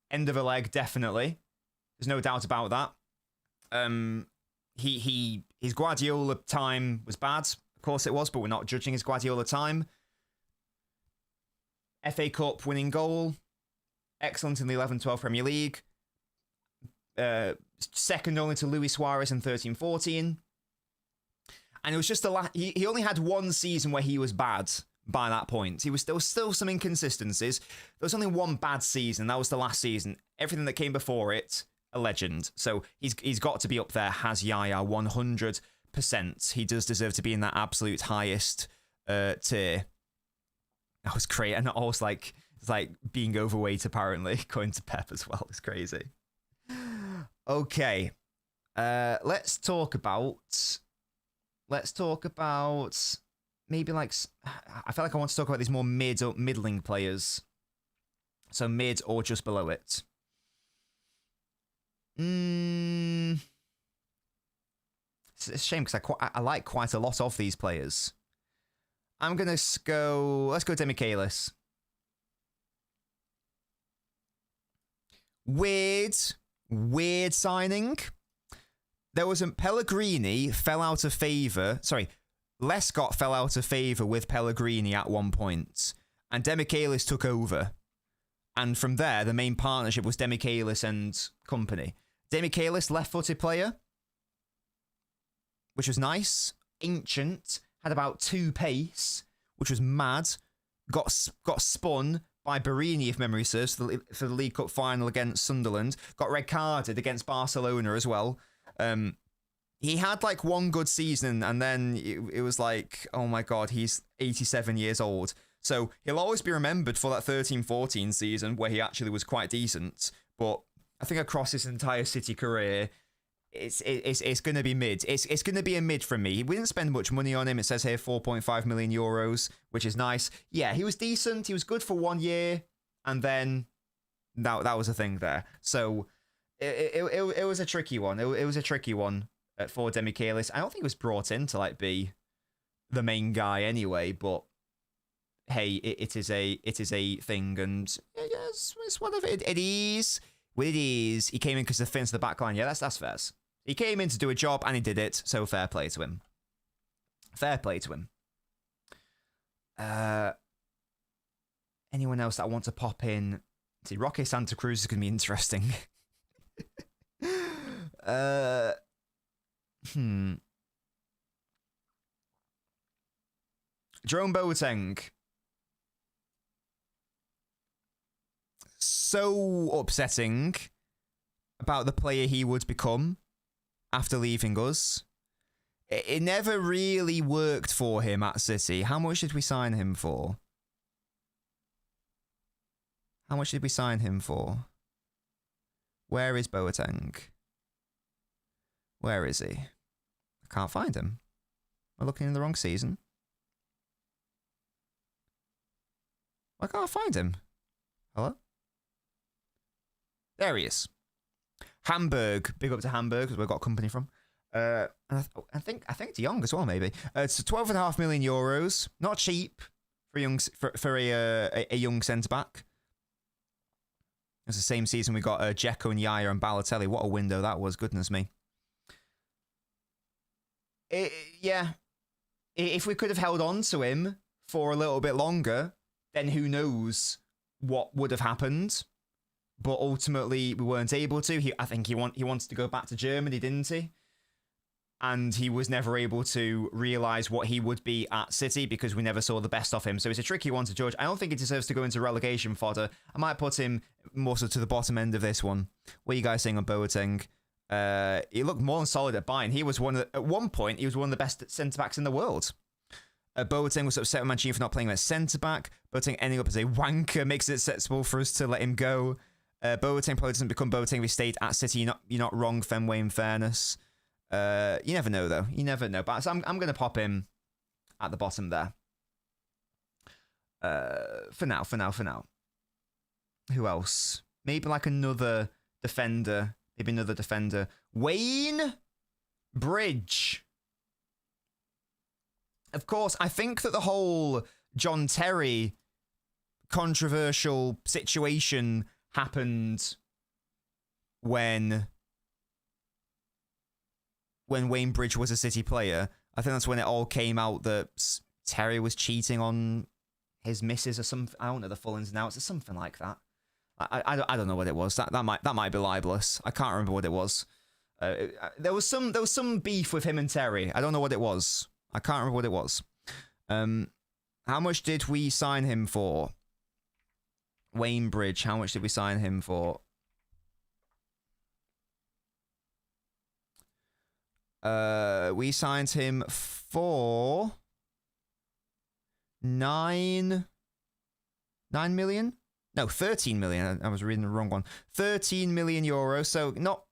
[SPEAKER 2] End of a leg, definitely. There's no doubt about that. His Guardiola time was bad. Of course it was, but we're not judging his Guardiola time. FA Cup winning goal. Excellent in the 11-12 Premier League. Second only to Luis Suarez in 13-14. And it was just he only had one season where he was bad by that point. There was still some inconsistencies. There was only one bad season. That was the last season. Everything that came before it, a legend. So he's got to be up there, has Yaya 100%. He does deserve to be in that absolute highest tier. That was great. And also it's like being overweight apparently, going to Pep as well. It's crazy. Okay. Let's talk about maybe like, I feel like I want to talk about these more mid or middling players. So mid or just below it. It's a shame because I like quite a lot of these players. I'm going to go... Let's go Demichelis. Weird signing. There was Pellegrini fell out of favour. Sorry, Lescott fell out of favour with Pellegrini at one point. And Demichelis took over. And from there, the main partnership was Demichelis and company. Demichelis, left-footed player, which was nice. Ancient, had about 2 pace, which was mad. Got spun by Barini, if memory serves, for the League Cup final against Sunderland. Got red carded against Barcelona as well. He had like one good season, and then it was like, oh my god, he's 87 years old. So he'll always be remembered for that 13-14 season where he actually was quite decent. But I think across his entire City career, it's going to be mid. It's going to be a mid from me. We didn't spend much money on him. It says here 4.5 million euros, which is nice. Yeah, he was decent. He was good for 1 year, and then that was a thing there. So it was a tricky one. It was a tricky one for Demichelis. I don't think he was brought in to like be the main guy anyway, but hey, it is a thing, and yes, it's one of it. It is. With ease, he came in because of the fitness of the back line. Yeah, that's fair. He came in to do a job, and he did it, so fair play to him. Fair play to him. Anyone else that I want to pop in? See, Roque Santa Cruz is going to be interesting. Jerome Boateng. So upsetting about the player he would become after leaving us. It never really worked for him at City. How much did we sign him for? How much did we sign him for? Where is Boateng? Where is he? I can't find him. Am I looking in the wrong season? I can't find him. Hello? There he is. Hamburg. Big up to Hamburg, because we've got company from. And I think De Jong as well, maybe. It's 12.5 million euros. Not cheap for a young centre back. It's the same season we got Dzeko and Yaya and Balotelli. What a window that was! Goodness me. Yeah, if we could have held on to him for a little bit longer, then who knows what would have happened. But ultimately, we weren't able to. I think he wanted to go back to Germany, didn't he? And he was never able to realise what he would be at City because we never saw the best of him. So it's a tricky one to judge. I don't think he deserves to go into relegation fodder. I might put him more so to the bottom end of this one. What are you guys saying on Boateng? He looked more than solid at Bayern. He was at one point, he was one of the best centre-backs in the world. Boateng was upset with Mancini for not playing him as centre-back. Boateng ending up as a wanker makes it acceptable for us to let him go. Boateng probably doesn't become Boateng if he stayed at City. You're not wrong, Fenway, in fairness. You never know, though. You never know. But so I'm going to pop him at the bottom there. For now. Who else? Maybe like another defender. Wayne Bridge. Of course, I think that the whole John Terry controversial situation happened when Wayne Bridge was a City player. I think that's when it all came out that Terry was cheating on his missus or something. I don't know the full ins and outs. It's something like that. I don't know what it was. That might be libelous. I can't remember what it was. There was some beef with him and Terry. I don't know what it was. I can't remember what it was. How much did we sign him for? Wayne Bridge. How much did we sign him for? We signed him for 9 million? No, 13 million. I was reading the wrong one. 13 million euros. So not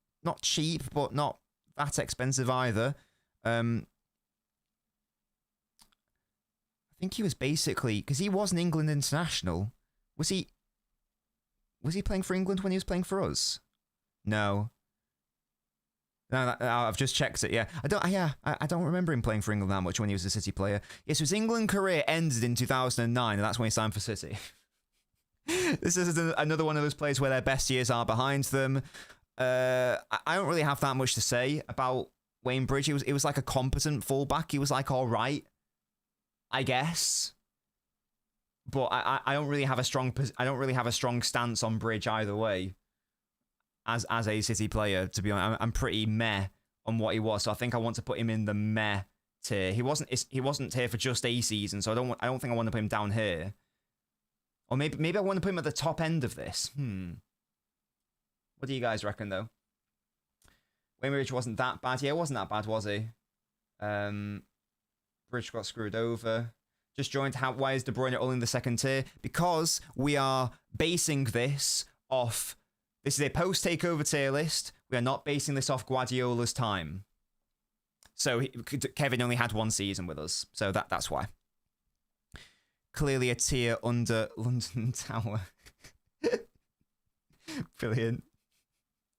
[SPEAKER 2] cheap, but not that expensive either. I think he was basically, because he was an England international. Was he playing for England when he was playing for us? No. No, I've just checked it. Yeah, I don't remember him playing for England that much when he was a City player. Yes, his England career ended in 2009, and that's when he signed for City. This is another one of those players where their best years are behind them. I don't really have that much to say about Wayne Bridge. He was like a competent fullback. He was like all right, I guess. But I don't really have a strong stance on Bridge either way. As a City player, to be honest, I'm pretty meh on what he was. So I think I want to put him in the meh tier. He wasn't here for just a season, so I don't think I want to put him down here. Or maybe I want to put him at the top end of this. What do you guys reckon though? Wayne Bridge wasn't that bad. Yeah, it wasn't that bad, was he? Bridge got screwed over. Just joined. Why is De Bruyne all in the second tier? Because we are basing this off. This is a post-takeover tier list. We are not basing this off Guardiola's time. So Kevin only had one season with us. So that's why. Clearly a tier under London Tower. Brilliant.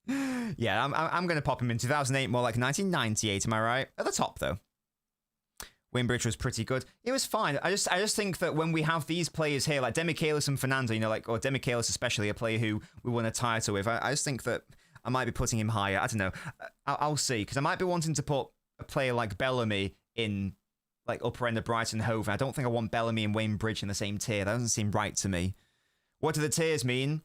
[SPEAKER 2] Yeah, I'm going to pop him in 2008, more like 1998, am I right? At the top, though. Wayne was pretty good. It was fine. I just think that when we have these players here, like Demichelis and Fernando, you know, like, or Demichelis especially, a player who we won a title with, I just think that I might be putting him higher. I don't know. I'll see, because I might be wanting to put a player like Bellamy in, like, upper end of Brighton Hove. I don't think I want Bellamy and Wayne Bridge in the same tier. That doesn't seem right to me. What do the tiers mean?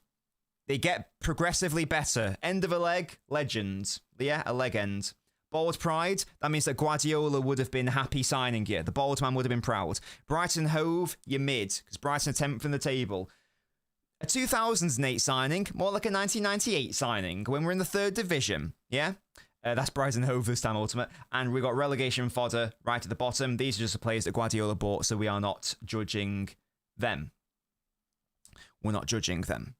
[SPEAKER 2] They get progressively better. End of a leg, legend. Yeah, a leg end. Bald Pride, that means that Guardiola would have been happy signing you. The bald man would have been proud. Brighton Hove, you're mid, because Brighton are 10th in the table. A 2008 signing, more like a 1998 signing, when we're in the 3rd division. Yeah? That's Brighton Hove this time, Ultimate. And we got relegation fodder right at the bottom. These are just the players that Guardiola bought, so we are not judging them. We're not judging them.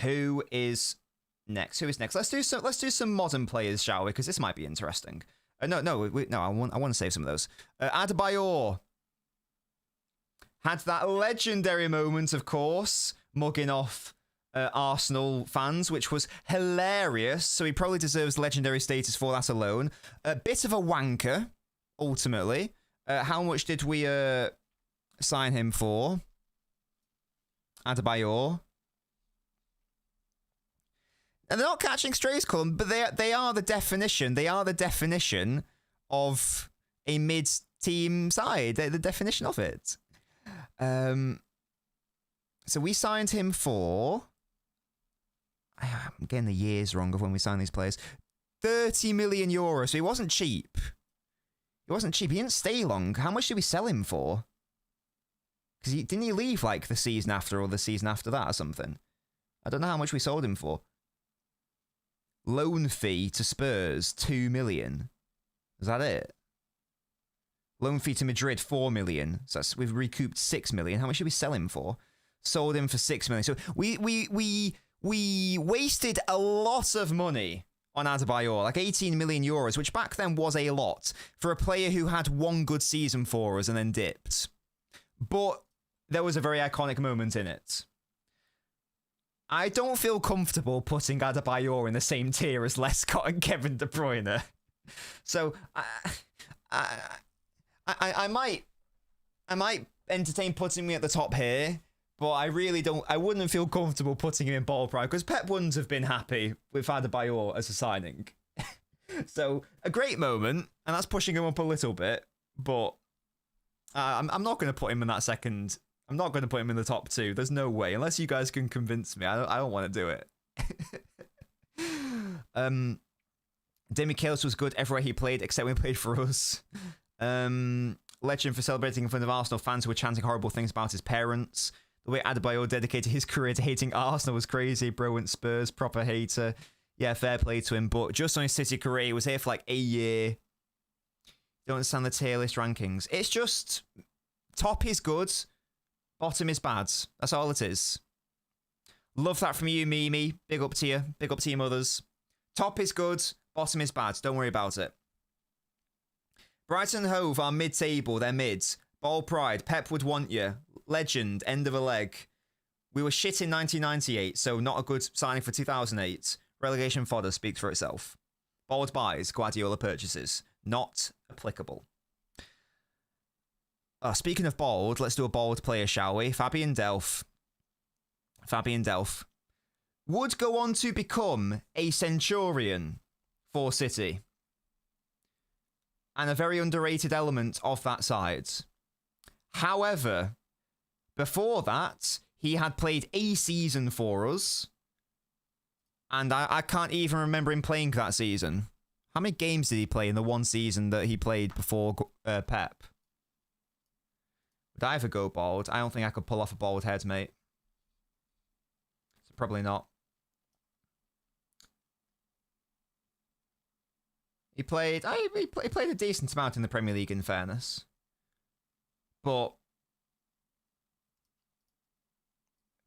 [SPEAKER 2] Who is next? Who is next? Let's do some modern players, shall we? Because this might be interesting. No. I want to save some of those. Adebayor had that legendary moment, of course, mugging off Arsenal fans, which was hilarious. So he probably deserves legendary status for that alone. A bit of a wanker, ultimately. How much did we sign him for? Adebayor. And they're not catching strays, Colin, but they are the definition. They are the definition of a mid-team side. They're the definition of it. So we signed him for... I'm getting the years wrong of when we signed these players. 30 million euros. So he wasn't cheap. He wasn't cheap. He didn't stay long. How much did we sell him for? Because didn't he leave like the season after or the season after that or something? I don't know how much we sold him for. Loan fee to Spurs, 2 million. Is that it? Loan fee to Madrid, 4 million. So we've recouped 6 million. How much did we sell him for? Sold him for 6 million. So we wasted a lot of money on Adebayor, like 18 million euros, which back then was a lot for a player who had one good season for us and then dipped. But there was a very iconic moment in it. I don't feel comfortable putting Adebayor in the same tier as Lescott and Kevin De Bruyne. So I might entertain putting me at the top here, but I really don't. I wouldn't feel comfortable putting him in ball pride because Pep wouldn't have been happy with Adebayor as a signing. So a great moment, and that's pushing him up a little bit, but I'm not going to put him in that second. I'm not going to put him in the top 2. There's no way, unless you guys can convince me. I don't want to do it. Demichelis was good everywhere he played, except when he played for us. Legend for celebrating in front of Arsenal fans who were chanting horrible things about his parents. The way Adebayor dedicated his career to hating Arsenal was crazy. Bro went Spurs, proper hater. Yeah, fair play to him, but just on his City career, he was here for like a year. Don't understand the tier list rankings. It's just top is good, bottom is bad. That's all it is. Love that from you, Mimi. Big up to you. Big up to your mothers. Top is good, bottom is bad. Don't worry about it. Brighton Hove are mid-table. They're mid. Ball Pride. Pep would want you. Legend. End of a leg. We were shit in 1998, so not a good signing for 2008. Relegation fodder speaks for itself. Bald buys. Guardiola purchases. Not applicable. Speaking of bald, let's do a bald player, shall we? Fabian Delph. Fabian Delph would go on to become a Centurion for City. And a very underrated element of that side. However, before that, he had played a season for us. And I can't even remember him playing that season. How many games did he play in the one season that he played before Pep? Would I ever go bald? I don't think I could pull off a bald head, mate. So probably not. He played a decent amount in the Premier League, in fairness. But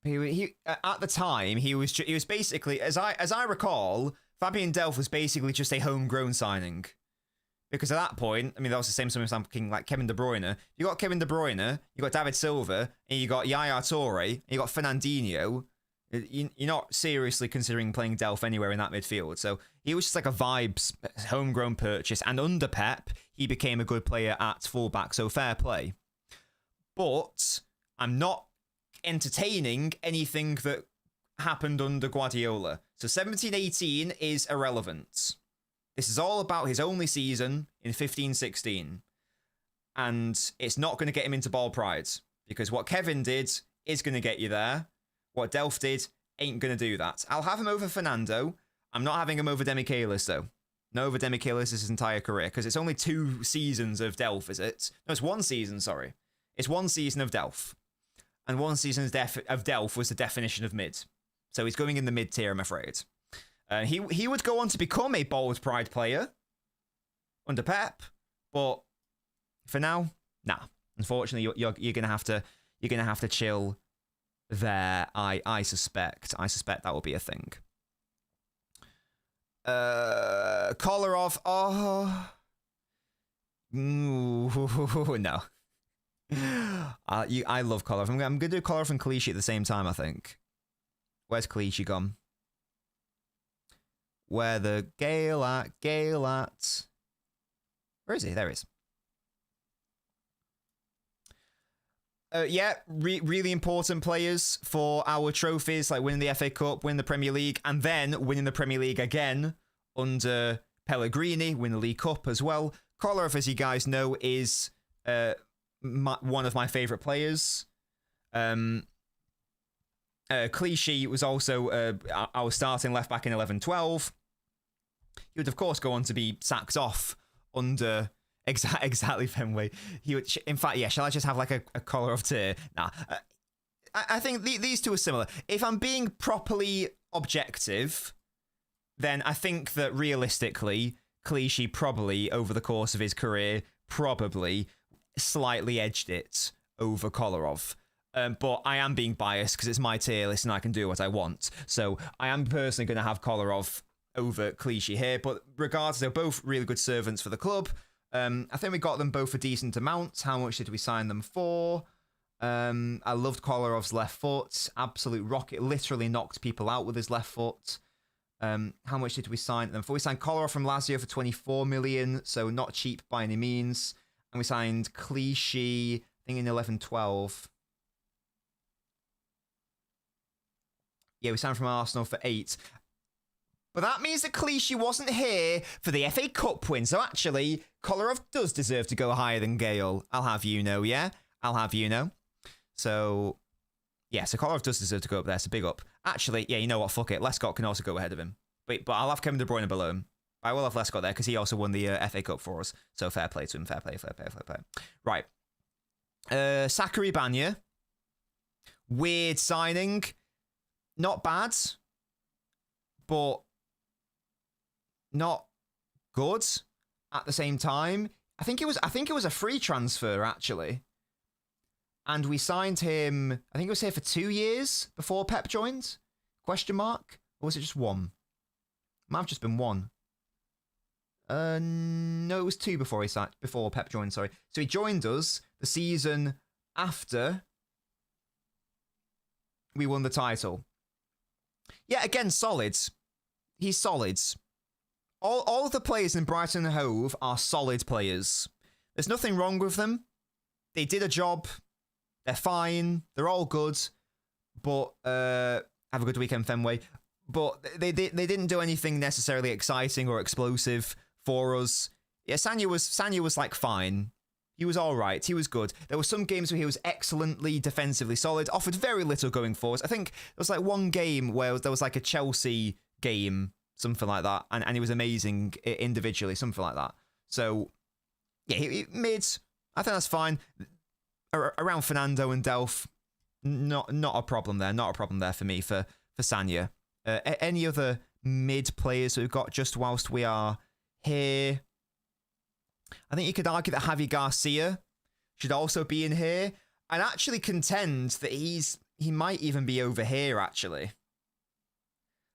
[SPEAKER 2] he at the time he was basically, as I recall, Fabian Delph was basically just a homegrown signing. Because at that point, I mean, that was the same sort of something like Kevin De Bruyne. You got Kevin De Bruyne, you got David Silva, and you got Yaya Toure, and you got Fernandinho. You're not seriously considering playing Delph anywhere in that midfield. So he was just like a vibes homegrown purchase. And under Pep, he became a good player at fullback. So fair play. But I'm not entertaining anything that happened under Guardiola. So 17-18 is irrelevant. This is all about his only season in 15-16. And it's not going to get him into ball pride. Because what Kevin did is going to get you there. What Delph did ain't going to do that. I'll have him over Fernando. I'm not having him over Demichelis, though. No over Demichelis his entire career, because it's only 2 seasons of Delph, is it? No, it's 1 season, sorry. It's 1 season of Delph. And 1 season of Delph was the definition of mid. So he's going in the mid tier, I'm afraid. He would go on to become a bold pride player under Pep, but for now, nah. Unfortunately, you're gonna have to chill there. I suspect that will be a thing. Kolarov. Oh no. I love Kolarov. I'm gonna do Kolarov and Clichy at the same time. I think. Where's Clichy gone? Where the Gale at? Where is he? There he is. Yeah, really important players for our trophies, like winning the FA Cup, winning the Premier League, and then winning the Premier League again under Pellegrini, win the League Cup as well. Kolarov, as you guys know, is one of my favourite players. Clichy was also our starting left-back in 11-12. He would, of course, go on to be sacked off under... Exactly, Fenway. He would, in fact, yeah. Shall I just have like a Kolarov tier? Nah. I think these two are similar. If I'm being properly objective, then I think that realistically, Clichy probably over the course of his career probably slightly edged it over Kolarov. But I am being biased because it's my tier list and I can do what I want. So I am personally going to have Kolarov over Clichy here. But regardless, they're both really good servants for the club. I think we got them both for decent amounts. How much did we sign them for? I loved Kolarov's left foot. Absolute rocket. Literally knocked people out with his left foot. How much did we sign them for? We signed Kolarov from Lazio for 24 million, so not cheap by any means. And we signed Clichy, I think in 11-12. Yeah, we signed from Arsenal for 8. But that means that Clichy wasn't here for the FA Cup win. So actually, Kolarov does deserve to go higher than Gale. I'll have you know, yeah? I'll have you know. So, yeah, so Kolarov does deserve to go up there. So big up. Actually, yeah, you know what? Fuck it. Lescott can also go ahead of him. But I'll have Kevin De Bruyne below him. I will have Lescott there because he also won the FA Cup for us. So fair play to him. Fair play. Right. Sakari Banya. Weird signing. Not bad. But... not good at the same time. I think it was a free transfer actually. And we signed him, I think it was here for 2 years before Pep joined? Question mark? Or was it just 1? Might have just been 1. No, it was 2 before Pep joined, sorry. So he joined us the season after we won the title. Yeah, again, solid. He's solid. All of the players in Brighton and Hove are solid players. There's nothing wrong with them. They did a job. They're fine. They're all good. But have a good weekend, Fenway. But they didn't do anything necessarily exciting or explosive for us. Yeah, Sanya was like fine. He was all right. He was good. There were some games where he was excellently defensively solid. Offered very little going forwards. I think there was like one game where there was like a Chelsea game. Something like that. And he was amazing individually, something like that. So, yeah, he mid. I think that's fine. Around Fernando and Delph, not a problem there. Not a problem there for me, for Sanya. Any other mid players we've got just whilst we are here? I think you could argue that Javi Garcia should also be in here. I'd actually contend that he might even be over here, actually.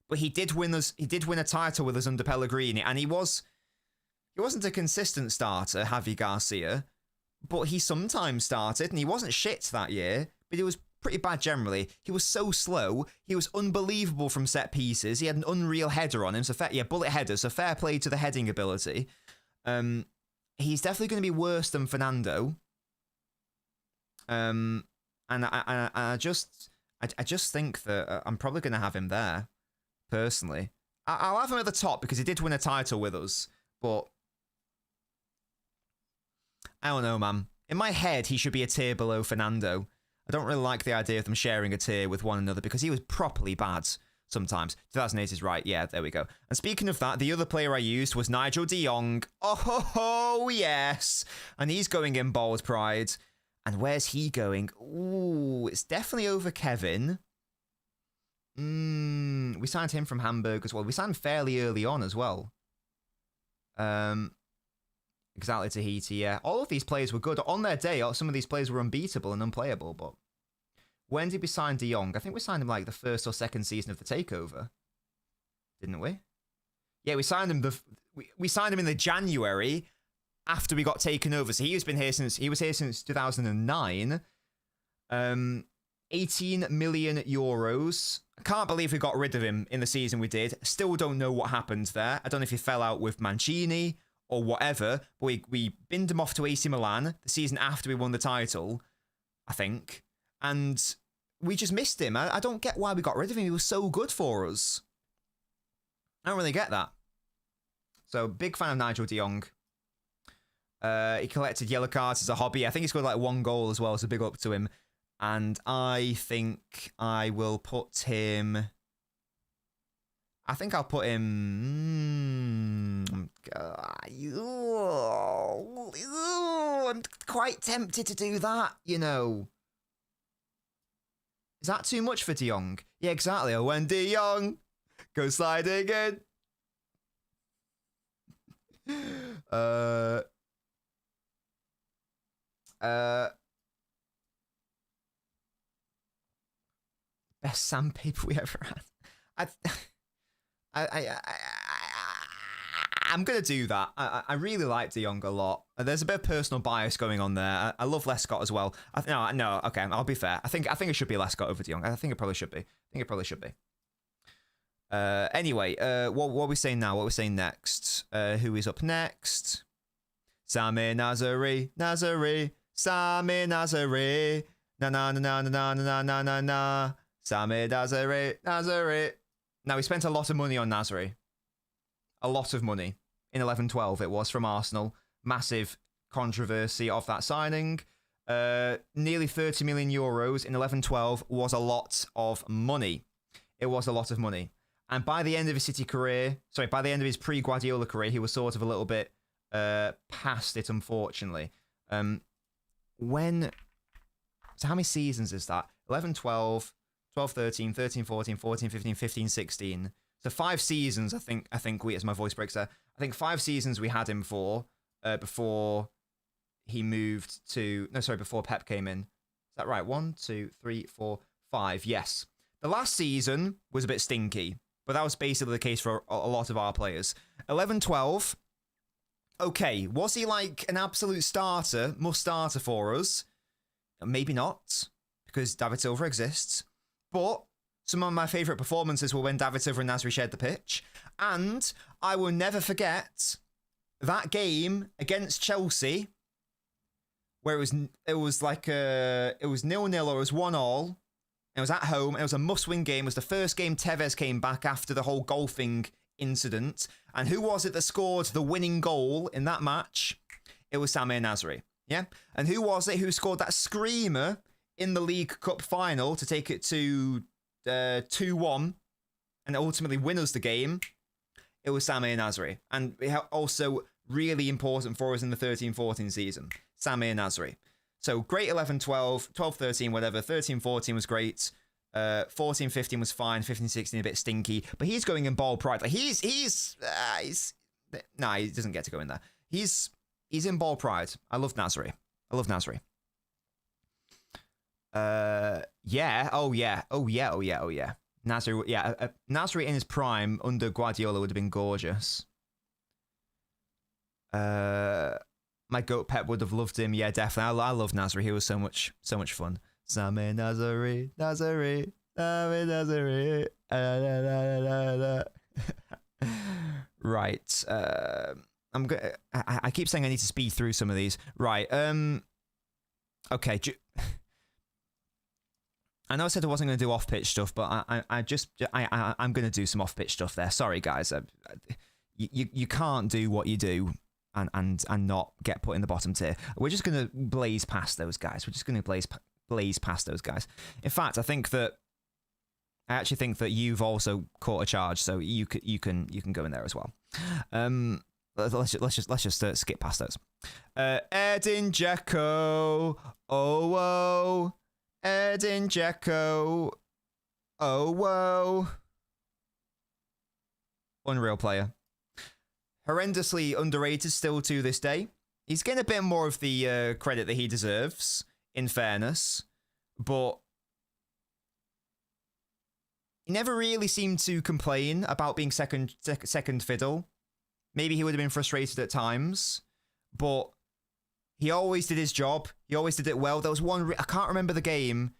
[SPEAKER 2] But he did win a title with us under Pellegrini, and he wasn't a consistent starter, Javi Garcia, but he sometimes started, and he wasn't shit that year, but he was pretty bad generally. He was so slow. He was unbelievable from set pieces. He had an unreal header on him. So bullet header. So fair play to the heading ability. He's definitely going to be worse than Fernando. And I just think that I'm probably going to have him there, personally. I'll have him at the top because he did win a title with us, but I don't know, man. In my head, he should be a tier below Fernando. I don't really like the idea of them sharing a tier with one another because he was properly bad sometimes. 2008 is right. Yeah, there we go. And speaking of that, the other player I used was Nigel de Jong. Oh, yes. And he's going in bold pride. And where's he going? Ooh, it's definitely over Kevin. We signed him from Hamburg as well. We signed him fairly early on as well. Exactly, Tahiti, yeah. All of these players were good. On their day, some of these players were unbeatable and unplayable, but when did we sign de Jong? I think we signed him like the first or second season of the Takeover. Didn't we? Yeah, we signed him we signed him in the January after we got taken over. So he was here since 2009. 18 million euros. I can't believe we got rid of him in the season we did. Still don't know what happened there. I don't know if he fell out with Mancini or whatever, but we binned him off to AC Milan the season after we won the title, I think. And we just missed him. I don't get why we got rid of him. He was so good for us. I don't really get that. So, big fan of Nigel de Jong. He collected yellow cards as a hobby. I think he scored like 1 goal as well, so big up to him. And I think I will put him... I think I'll put him... I'm quite tempted to do that, you know. Is that too much for de Jong? Yeah, exactly. Oh, when de Jong goes sliding in. Best sandpaper we ever had. I'm going to do that. I really like de Jong a lot. There's a bit of personal bias going on there. I love Lescott as well. No, okay, I'll be fair. I think it should be Lescott over de Jong. I think it probably should be. Anyway, what are we saying now? What are we saying next? Who is up next? Samir Nasri. Samir Nasri. Na. Samir Nasri. Now, we spent a lot of money on Nasri. A lot of money. In 11-12, it was from Arsenal. Massive controversy of that signing. Nearly 30 million euros in 11-12 was a lot of money. It was a lot of money. And by the end of his by the end of his pre-Guardiola career, he was sort of a little bit past it, unfortunately. So how many seasons is that? 11-12, 12-13, 13-14, 14-15, 15-16. So 5 seasons, I think we, as my voice breaks there, I think 5 seasons we had him for before he moved to, before Pep came in. Is that right? 1, 2, 3, 4, 5. Yes. The last season was a bit stinky, but that was basically the case for a lot of our players. 11-12, okay, was he like an absolute must-starter for us? Maybe not, because David Silva exists. But some of my favourite performances were when David Silva and Nasri shared the pitch. And I will never forget that game against Chelsea, where it was 0-0 or it was 1-1. It was at home. It was a must-win game. It was the first game Tevez came back after the whole golfing incident. And who was it that scored the winning goal in that match? It was Samir Nasri. Yeah? And who was it who scored that screamer in the League Cup final to take it to 2-1 and ultimately win us the game? It was Samir Nasri. And also really important for us in the 13-14 season. Samir Nasri. So great 11-12, 12-13, whatever. 13-14 was great. 14-15 was fine. 15-16 a bit stinky. But he's going in bold pride. Like he doesn't get to go in there. He's in bold pride. I love Nasri. Yeah. Oh yeah. Nasri, yeah. Nasri in his prime under Guardiola would have been gorgeous. My goat Pep would have loved him. Yeah, definitely. I love Nasri. He was so much fun. Sammy Nazari, Nazari, Sammy Nazari. Right. I'm gonna. I keep saying I need to speed through some of these. Right. Okay. I know I said I wasn't going to do off-pitch stuff, but I'm going to do some off-pitch stuff there. Sorry, guys. You can't do what you do and not get put in the bottom tier. We're just going to blaze past those guys. We're just going to blaze past those guys. In fact, I actually think that you've also caught a charge, so you can go in there as well. Let's just skip past those. Edin Dzeko. Oh, whoa. Edin Dzeko. Oh, whoa. Unreal player. Horrendously underrated still to this day. He's getting a bit more of the credit that he deserves, in fairness. But he never really seemed to complain about being second fiddle. Maybe he would have been frustrated at times. But he always did his job. He always did it well. There was one... I can't remember the game.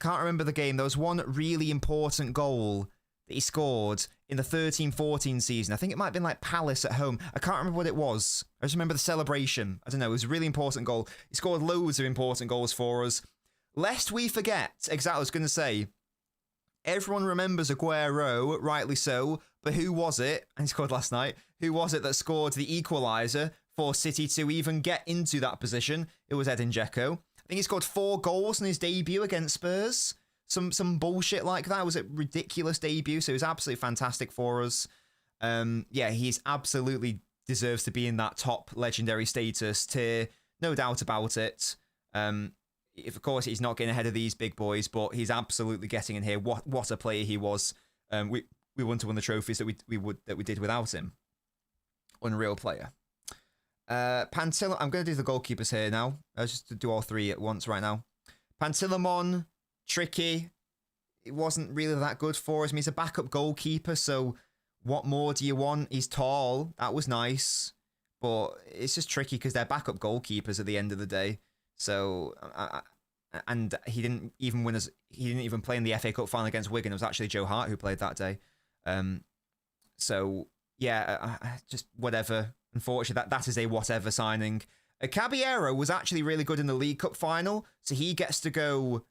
[SPEAKER 2] There was one really important goal that he scored in the 13-14 season. I think it might have been like Palace at home. I can't remember what it was. I just remember the celebration. I don't know. It was a really important goal. He scored loads of important goals for us. Lest we forget, exactly, I was going to say, everyone remembers Aguero, rightly so, but who was it? And he scored last night. Who was it that scored the equaliser for City to even get into that position? It was Edin Dzeko. I think he scored 4 goals in his debut against Spurs. Some bullshit like that. It was a ridiculous debut, so it was absolutely fantastic for us. Yeah, he's absolutely deserves to be in that top legendary status tier. No doubt about it. Of course, he's not getting ahead of these big boys, but he's absolutely getting in here. What a player he was. We wouldn't have won the trophies that we did without him. Unreal player. Pantilimon. I'm going to do the goalkeepers here now. Just to do all 3 at once right now. Pantilimon, tricky. It wasn't really that good for us. I mean, he's a backup goalkeeper, so what more do you want? He's tall. That was nice, but it's just tricky because they're backup goalkeepers at the end of the day. So, and he didn't even win us. He didn't even play in the FA Cup final against Wigan. It was actually Joe Hart who played that day. So yeah, just whatever. Unfortunately, that is a whatever signing. Caballero was actually really good in the League Cup final, so he gets to go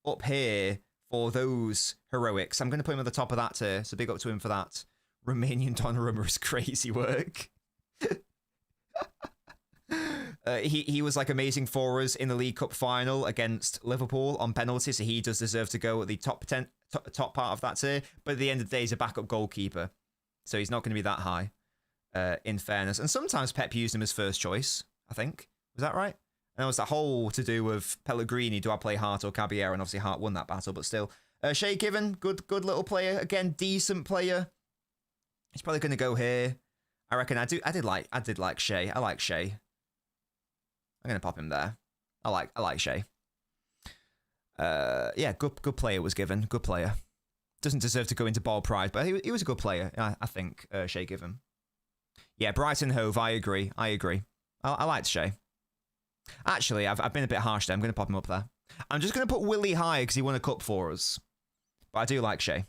[SPEAKER 2] up here for those heroics. I'm going to put him at the top of that tier, so big up to him for that. Romanian Donnarumma is crazy work. He was like amazing for us in the League Cup final against Liverpool on penalty, so he does deserve to go at the top part of that tier. But at the end of the day, he's a backup goalkeeper, so he's not going to be that high, in fairness. And sometimes Pep used him as first choice, I think. Was that right? And there was that whole to do with Pellegrini, do I play Hart or Caballero? And obviously Hart won that battle, but still. Shay Given, good little player. Again, decent player. He's probably going to go here. I reckon I did like Shay. I like Shay. I'm going to pop him there. I like Shay. Yeah, good player was Given. Good player. Doesn't deserve to go into ball pride, but he was a good player, I think, Shay Given. Yeah, Brighton Hove, I agree. I liked Shay. Actually, I've been a bit harsh there. I'm going to pop him up there. I'm just going to put Willie high because he won a cup for us. But I do like Shay.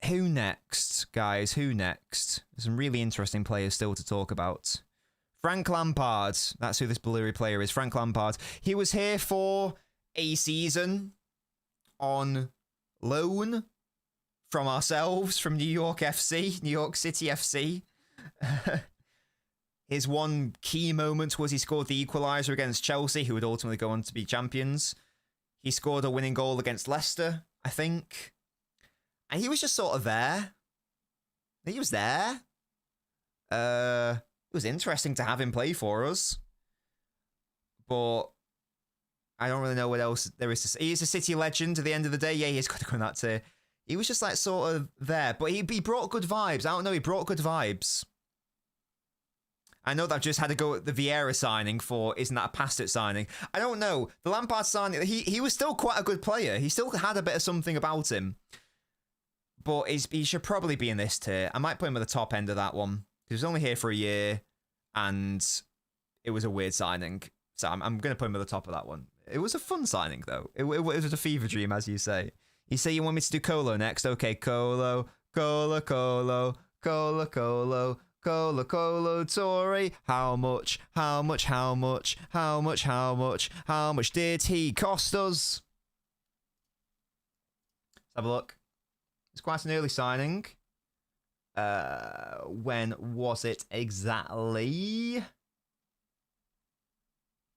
[SPEAKER 2] Who next, guys? Who next? There's some really interesting players still to talk about. Frank Lampard. That's who this blurry player is. Frank Lampard. He was here for a season on loan from ourselves, from New York FC, New York City FC. His one key moment was he scored the equaliser against Chelsea, who would ultimately go on to be champions. He scored a winning goal against Leicester, I think. And he was just sort of there. He was there. It was interesting to have him play for us. But I don't really know what else there is to say. He's a City legend at the end of the day. Yeah, he's got to go on that tier. He was just like sort of there. But he brought good vibes. I don't know, he brought good vibes. I know that I've just had to go at the Vieira signing for, isn't that a past it signing? I don't know. The Lampard signing, he was still quite a good player. He still had a bit of something about him. But he should probably be in this tier. I might put him at the top end of that one. He was only here for a year. And it was a weird signing. So I'm going to put him at the top of that one. It was a fun signing, though. It was a fever dream, as you say. You say you want me to do Colo next? Okay, Colo, Colo, Colo, Colo, Colo, Colo, Colo, Tory. How much did he cost us? Let's have a look. It's quite an early signing. When was it exactly?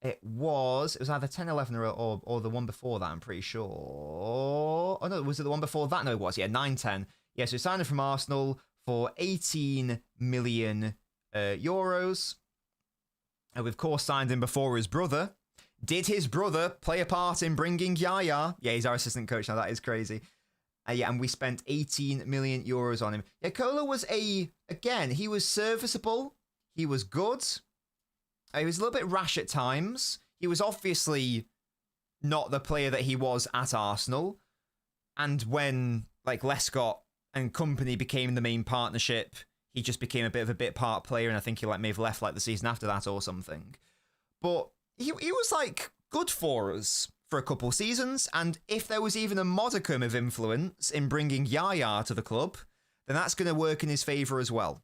[SPEAKER 2] It was either 10, 11 or the one before that, I'm pretty sure. Oh, no, was it the one before that? No, it was. Yeah, 9, 10. Yeah, so he signed from Arsenal for 18 million euros. And we, of course, signed him before his brother. Did his brother play a part in bringing Yaya? Yeah, he's our assistant coach now. That is crazy. Yeah, and we spent 18 million euros on him. Yeah, Kola was again, he was serviceable. He was good. He was a little bit rash at times. He was obviously not the player that he was at Arsenal. And when like Lescott and company became the main partnership, he just became a bit of a bit part player, and I think he may have left like the season after that or something. But he was like good for us for a couple seasons, and if there was even a modicum of influence in bringing Yaya to the club, then that's going to work in his favour as well.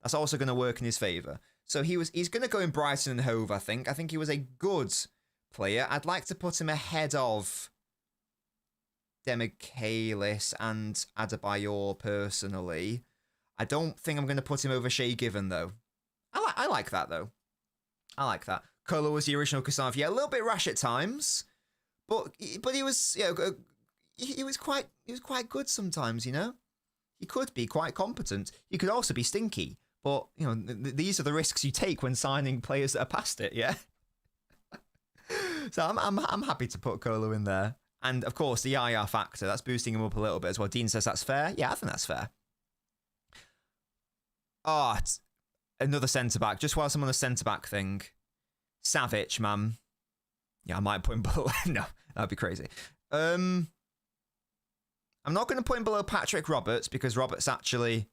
[SPEAKER 2] That's also going to work in his favour. So he's going to go in Brighton and Hove, I think. I think he was a good player. I'd like to put him ahead of Demichelis and Adebayor personally. I don't think I'm going to put him over Shea Given, though. I like that, though. I like that. Kolo was the original Kasav. Yeah, a little bit rash at times, but he was, you know, he was quite good sometimes, you know? He could be quite competent. He could also be stinky. But, you know, these are the risks you take when signing players that are past it, yeah? So I'm happy to put Kolo in there. And, of course, the Yaya factor, that's boosting him up a little bit as well. Dean says that's fair. Yeah, I think that's fair. Another centre-back. Just whilst I'm on the centre-back thing. Savic, man. Yeah, I might put him below. No, that'd be crazy. I'm not going to put him below Patrick Roberts because Roberts actually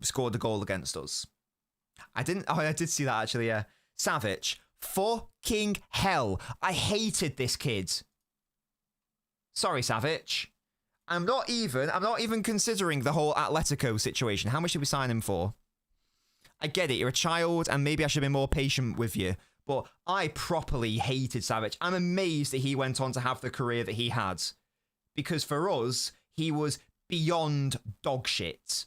[SPEAKER 2] scored the goal against us. I did see that actually, yeah. Savic. Fucking hell. I hated this kid. Sorry, Savic. I'm not even considering the whole Atletico situation. How much did we sign him for? I get it, you're a child, and maybe I should be more patient with you. But I properly hated Savic. I'm amazed that he went on to have the career that he had. Because for us, he was beyond dog shit.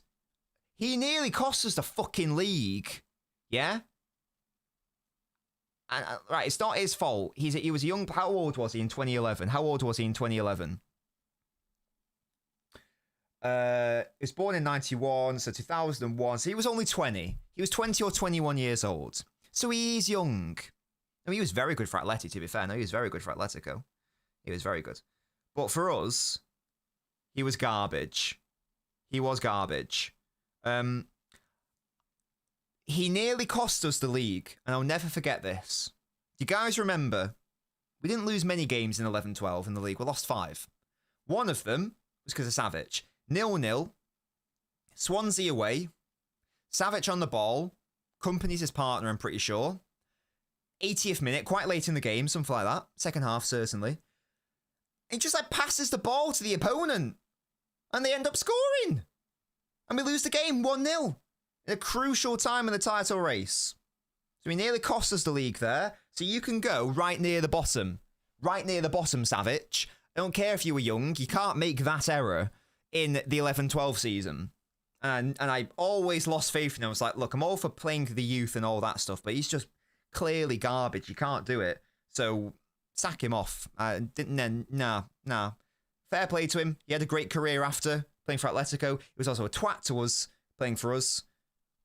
[SPEAKER 2] He nearly cost us the fucking league. Yeah? And, right, it's not his fault. He was young. How old was he in 2011? He was born in 91, so 2001. So he was only 20. He was 20 or 21 years old. So he's young. I mean, he was very good for Atleti, to be fair. No, he was very good for Atletico. He was very good. But for us, he was garbage. He was garbage. He nearly cost us the league, and I'll never forget this. Do you guys remember? We didn't lose many games in 11-12 in the league. We lost 5. One of them was because of Savic. 0-0. Swansea away. Savic on the ball. Company's his partner, I'm pretty sure. 80th minute, quite late in the game, something like that. Second half, certainly. He just like passes the ball to the opponent. And they end up scoring. And we lose the game 1-0. In a crucial time in the title race. So he nearly cost us the league there. So you can go right near the bottom. Right near the bottom, Savic. I don't care if you were young. You can't make that error in the 11-12 season. And I always lost faith in him. I was like, look, I'm all for playing the youth and all that stuff, but he's just clearly garbage. You can't do it. So sack him off. Nah. Fair play to him. He had a great career after playing for Atletico. He was also a twat to us playing for us.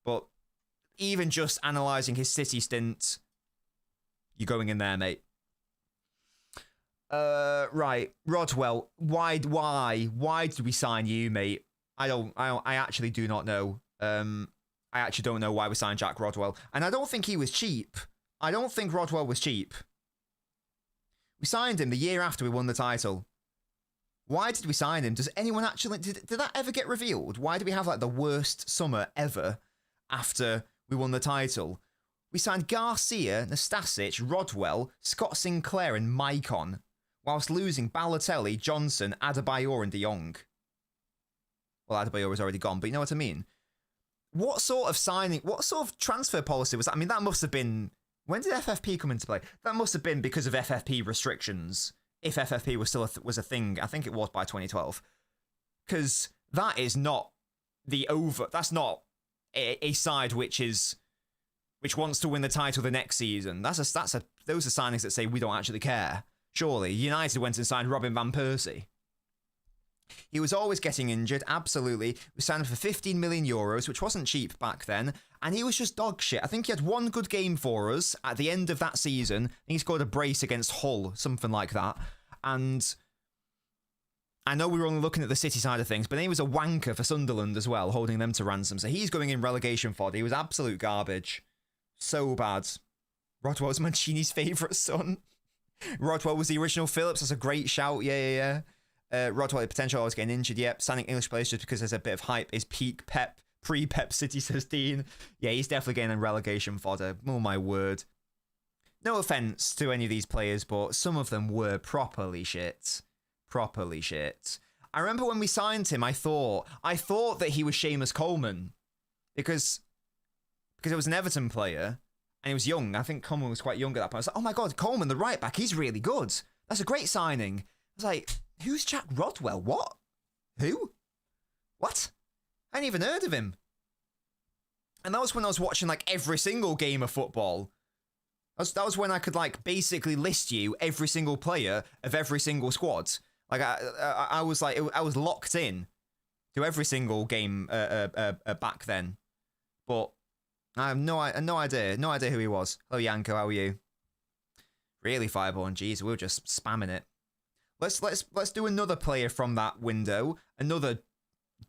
[SPEAKER 2] But even just analysing his City stint, you're going in there, mate. Right, Rodwell. Why did we sign you, mate? I actually do not know. I actually don't know why we signed Jack Rodwell. And I don't think he was cheap. I don't think Rodwell was cheap. We signed him the year after we won the title. Why did we sign him? Does anyone actually... Did that ever get revealed? Why do we have like the worst summer ever after we won the title? We signed Garcia, Nastasic, Rodwell, Scott Sinclair, and Maicon, whilst losing Balotelli, Johnson, Adebayor, and De Jong. Well, Adebayor was already gone, but you know what I mean? What sort of transfer policy was that? I mean, that must have been... When did FFP come into play? That must have been because of FFP restrictions. If FFP was still was a thing, I think it was by 2012. Because that is not that's not a side which wants to win the title the next season. Those are signings that say we don't actually care. Surely, United went and signed Robin van Persie. He was always getting injured, absolutely. We signed him for 15 million euros, which wasn't cheap back then, and he was just dog shit. I think he had one good game for us at the end of that season, and he scored a brace against Hull, something like that. And I know we were only looking at the City side of things, but then he was a wanker for Sunderland as well, holding them to ransom. So he's going in relegation fodder. He was absolute garbage. So bad. Rodwell was Mancini's favourite son. Rodwell was the original Phillips. That's a great shout. Yeah. Rodwell, potential always getting injured. Yep. Signing English players just because there's a bit of hype is peak Pep, pre-Pep City, says Dean. Yeah, he's definitely getting in relegation fodder. Oh, my word. No offence to any of these players, but some of them were properly shit. Properly shit. I remember when we signed him, I thought that he was Seamus Coleman. Because it was an Everton player, and he was young. I think Coleman was quite young at that point. I was like, oh my god, Coleman, the right back, he's really good. That's a great signing. I was like, who's Jack Rodwell? What? Who? What? I hadn't even heard of him. And that was when I was watching like every single game of football. That was when I could like basically list you every single player of every single squad. Like I was like, I was locked in to every single game back then. But I have no idea who he was. Hello, Yanko, how are you? Really, Fireborn, jeez, we were just spamming it. Let's do another player from that window. Another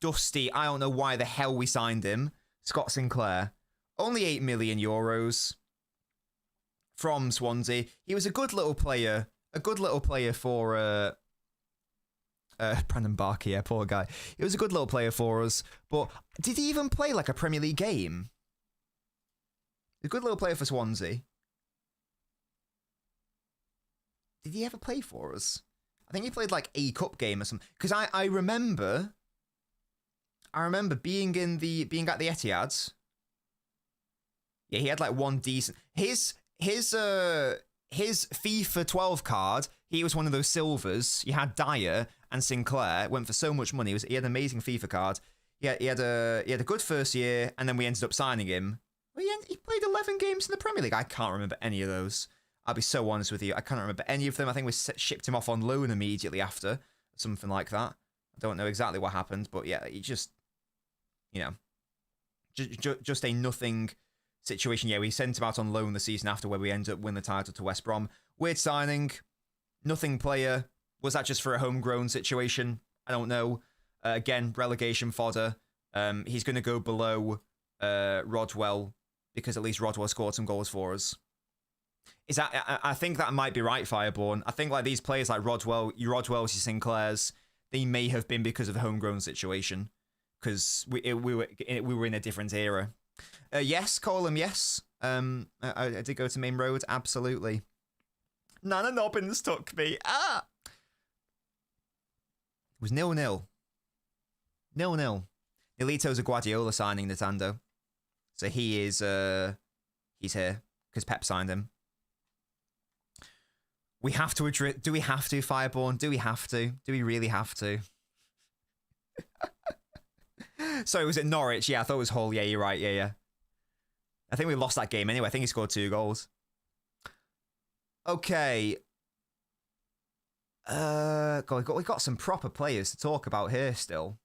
[SPEAKER 2] dusty, I don't know why the hell we signed him. Scott Sinclair. Only 8 million euros from Swansea. He was a good little player. A good little player for Brandon Barker, yeah, poor guy. He was a good little player for us. But did he even play like a Premier League game? A good little player for Swansea. Did he ever play for us? I think he played like a cup game or something. Because I remember being at the Etihad. Yeah, he had like one decent. His FIFA 12 card. He was one of those silvers. You had Dyer and Sinclair. Went for so much money. He had an amazing FIFA card. He had a good first year, and then we ended up signing him. Well, he played 11 games in the Premier League. I can't remember any of those. I'll be so honest with you. I can't remember any of them. I think we shipped him off on loan immediately after. Something like that. I don't know exactly what happened, but yeah, he just, just a nothing situation. Yeah, we sent him out on loan the season after where we ended up winning the title to West Brom. Weird signing. Nothing player. Was that just for a homegrown situation? I don't know. Again, relegation fodder. He's going to go below Rodwell because at least Rodwell scored some goals for us. I think that might be right, Fireborn. I think like these players like Rodwell, your Rodwells, your Sinclairs, they may have been because of the homegrown situation because we were in a different era. Yes, Colum, yes. I did go to Main Road, absolutely. Nana Nobbins took me. It was 0-0. 0-0. Nolito's a Guardiola signing, Nintendo. So he's here because Pep signed him. We have to address. Do we have to, Fireborn? Do we have to? Do we really have to? Sorry, was it Norwich? Yeah, I thought it was Hull. Yeah, you're right. Yeah. I think we lost that game anyway. I think he scored 2 goals. Okay. God, we got some proper players to talk about here still.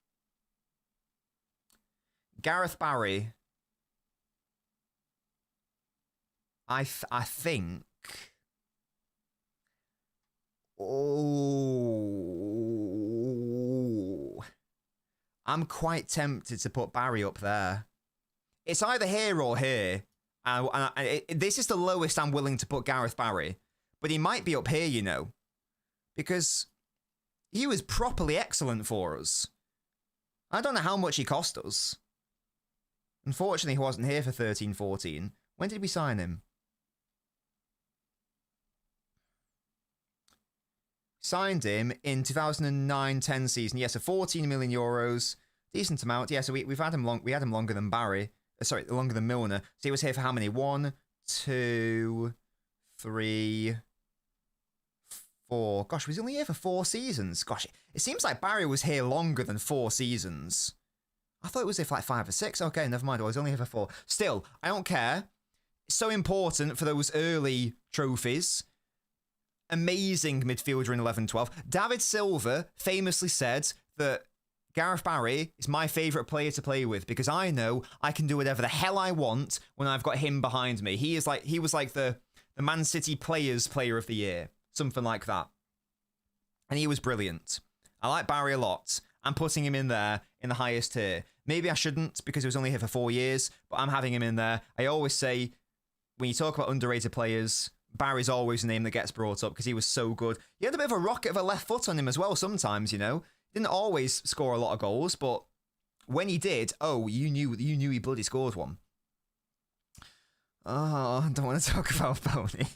[SPEAKER 2] Gareth Barry. I think. Oh, I'm quite tempted to put Barry up there. It's either here or here. This is the lowest I'm willing to put Gareth Barry, but he might be up here, because he was properly excellent for us. I don't know how much he cost us. Unfortunately, he wasn't here for 13-14. When did we sign him? Signed him in 2009-10 season. Yeah, so 14 million euros. Decent amount. Yeah, so we've had him long. We had him longer than Barry. Sorry, longer than Milner. So he was here for how many? 1, 2, 3, 4. Gosh, was he only here for 4 seasons? Gosh, it seems like Barry was here longer than 4 seasons. I thought it was here for like 5 or 6. Okay, never mind. I was only here for 4. Still, I don't care. It's so important for those early trophies. Amazing midfielder in 11-12. David Silva famously said that Gareth Barry is my favourite player to play with because I know I can do whatever the hell I want when I've got him behind me. He was like the Man City Players Player of the Year, something like that. And he was brilliant. I like Barry a lot. I'm putting him in there in the highest tier. Maybe I shouldn't because he was only here for 4 years, but I'm having him in there. I always say, when you talk about underrated players, Barry's always the name that gets brought up because he was so good. He had a bit of a rocket of a left foot on him as well sometimes, you know. Didn't always score a lot of goals, but when he did, oh, you knew he bloody scored one. Oh, I don't want to talk about Boney.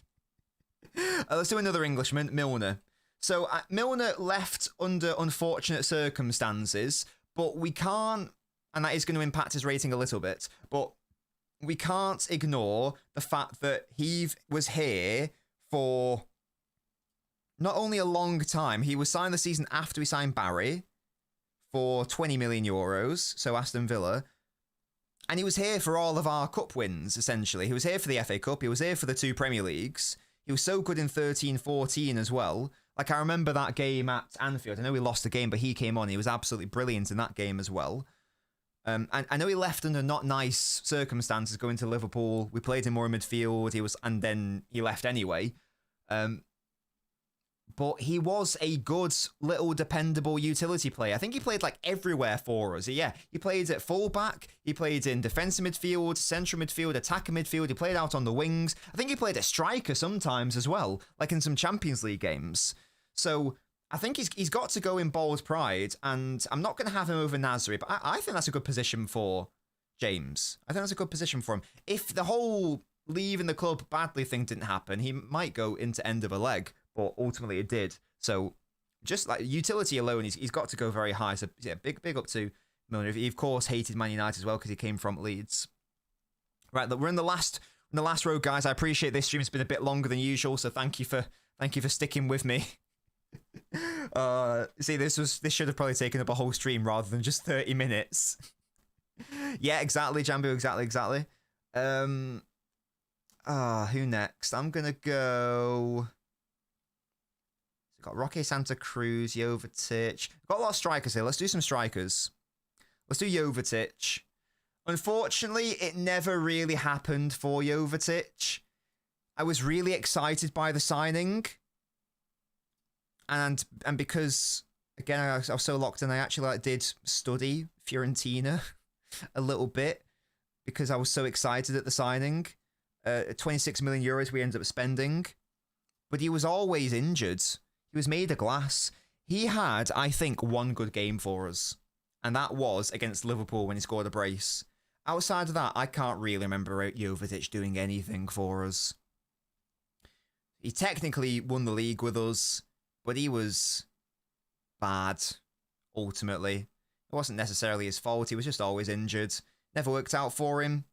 [SPEAKER 2] Let's do another Englishman, Milner. So Milner left under unfortunate circumstances, but we can't, and that is going to impact his rating a little bit, but we can't ignore the fact that he was here for not only a long time, he was signed the season after we signed Barry for 20 million euros, so Aston Villa, and he was here for all of our cup wins, essentially. He was here for the FA Cup, he was here for the 2 Premier Leagues, he was so good in 13-14 as well. Like, I remember that game at Anfield. I know we lost the game, but he came on. He was absolutely brilliant in that game as well. And I know he left under not nice circumstances going to Liverpool. We played him more in midfield. And then he left anyway. But he was a good little dependable utility player. I think he played like everywhere for us. Yeah, he played at fullback. He played in defensive midfield, central midfield, attacker midfield. He played out on the wings. I think he played a striker sometimes as well, like in some Champions League games. So I think he's got to go in bold pride, and I'm not going to have him over Nasri, but I think that's a good position for James. I think that's a good position for him. If the whole leaving the club badly thing didn't happen, he might go into end of a leg, but ultimately it did. So just like utility alone, he's got to go very high. So yeah, big up to Milner. He of course hated Man United as well because he came from Leeds. Right, we're in the last row, guys. I appreciate this stream's been a bit longer than usual, so thank you for sticking with me. See, this should have probably taken up a whole stream rather than just 30 minutes. Yeah, exactly, Jambu, exactly. Who next? I'm gonna go. We've got Roque Santa Cruz, Jovetic. We've got a lot of strikers here. Let's do some strikers. Let's do Jovetic. Unfortunately, it never really happened for Jovetic. I was really excited by the signing. And because, again, I was so locked in, I actually did study Fiorentina a little bit because I was so excited at the signing. 26 million euros we ended up spending. But he was always injured. He was made of glass. He had, I think, one good game for us. And that was against Liverpool when he scored a brace. Outside of that, I can't really remember Jovetic doing anything for us. He technically won the league with us, but he was bad, ultimately. It wasn't necessarily his fault. He was just always injured. Never worked out for him.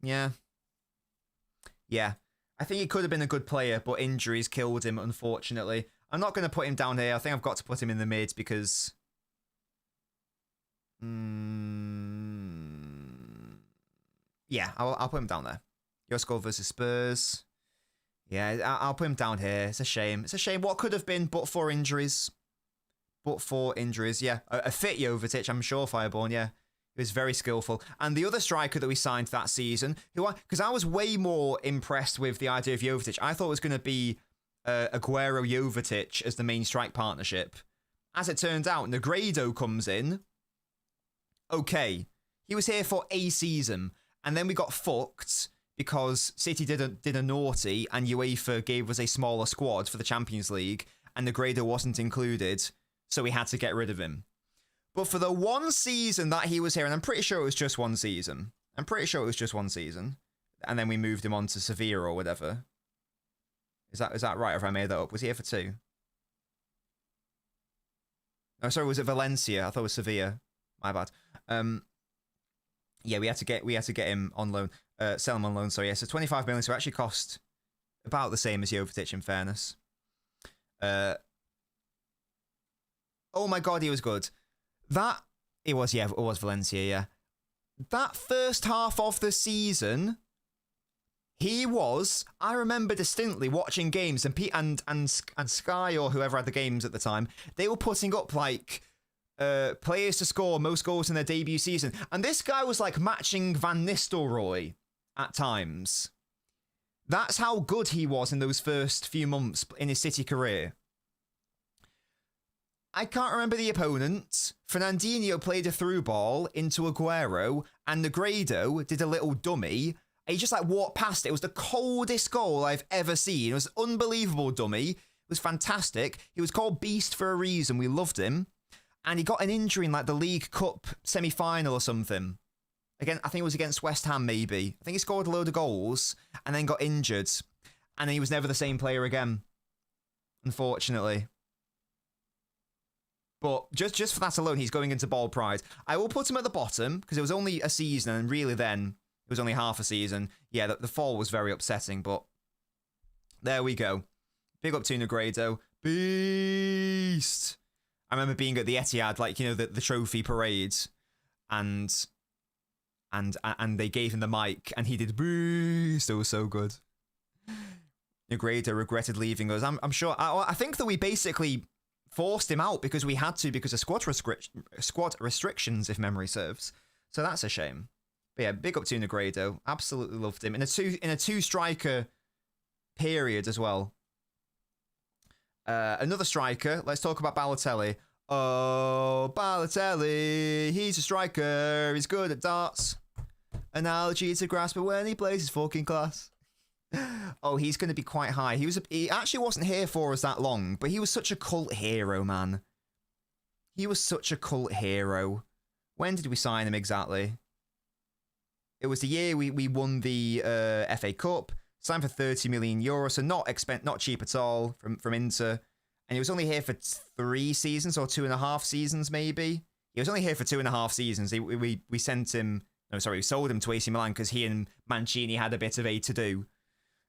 [SPEAKER 2] Yeah. I think he could have been a good player, but injuries killed him, unfortunately. I'm not going to put him down here. I think I've got to put him in the mid because... Yeah, I'll put him down there. Your score versus Spurs. Yeah, I'll put him down here. It's a shame. It's a shame. What could have been but for injuries? Yeah. A fit Jovetic, I'm sure, Fireborn, yeah. He was very skillful. And the other striker that we signed that season, because I was way more impressed with the idea of Jovetic. I thought it was going to be Aguero-Jovetic as the main strike partnership. As it turned out, Negredo comes in. Okay. He was here for a season. And then we got fucked because City did a naughty and UEFA gave us a smaller squad for the Champions League and Negredo wasn't included, so we had to get rid of him. But for the one season that he was here, and I'm pretty sure it was just one season. and then we moved him on to Sevilla or whatever. Is that right? Or have I made that up? Was he here for 2? No, sorry, was it Valencia? I thought it was Sevilla. My bad. Yeah, we had to get him on loan. Sell him on loan. So yeah, so 25 million. So it actually cost about the same as Jovetic, in fairness. Oh my god, he was good. It was Valencia. Yeah, that first half of the season. I remember distinctly watching games and Sky or whoever had the games at the time, they were putting up like players to score most goals in their debut season. And this guy was like matching Van Nistelrooy at times. That's how good he was in those first few months in his City career. I can't remember the opponent. Fernandinho played a through ball into Aguero and Negredo did a little dummy. He just like walked past it. It was the coldest goal I've ever seen. It was an unbelievable dummy. It was fantastic. He was called Beast for a reason. We loved him. And he got an injury in like the League Cup semi-final or something. Again, I think it was against West Ham maybe. I think he scored a load of goals and then got injured. And then he was never the same player again. Unfortunately. But just for that alone, he's going into bald pride. I will put him at the bottom because it was only a season and really then... It was only half a season. Yeah, the fall was very upsetting, but there we go. Big up to Negredo. Beast! I remember being at the Etihad, like, you know, the trophy parades, and they gave him the mic, and he did Beast. It was so good. Negredo regretted leaving us. I'm sure. I think that we basically forced him out because we had to because of squad restrictions, if memory serves. So that's a shame. But yeah, big up to Negredo. Absolutely loved him. In a two striker period as well. Another striker. Let's talk about Balotelli. Oh, Balotelli. He's a striker. He's good at darts. Analogy to grasp, but when he plays, he's fucking class. Oh, he's going to be quite high. He actually wasn't here for us that long, but he was such a cult hero, man. He was such a cult hero. When did we sign him exactly? It was the year we won the FA Cup, signed for €30 million, so not cheap at all from Inter. And he was only here for 3 seasons or 2.5 seasons, maybe. He was only here for 2.5 seasons. We sent him, we sold him to AC Milan because he and Mancini had a bit of a to-do.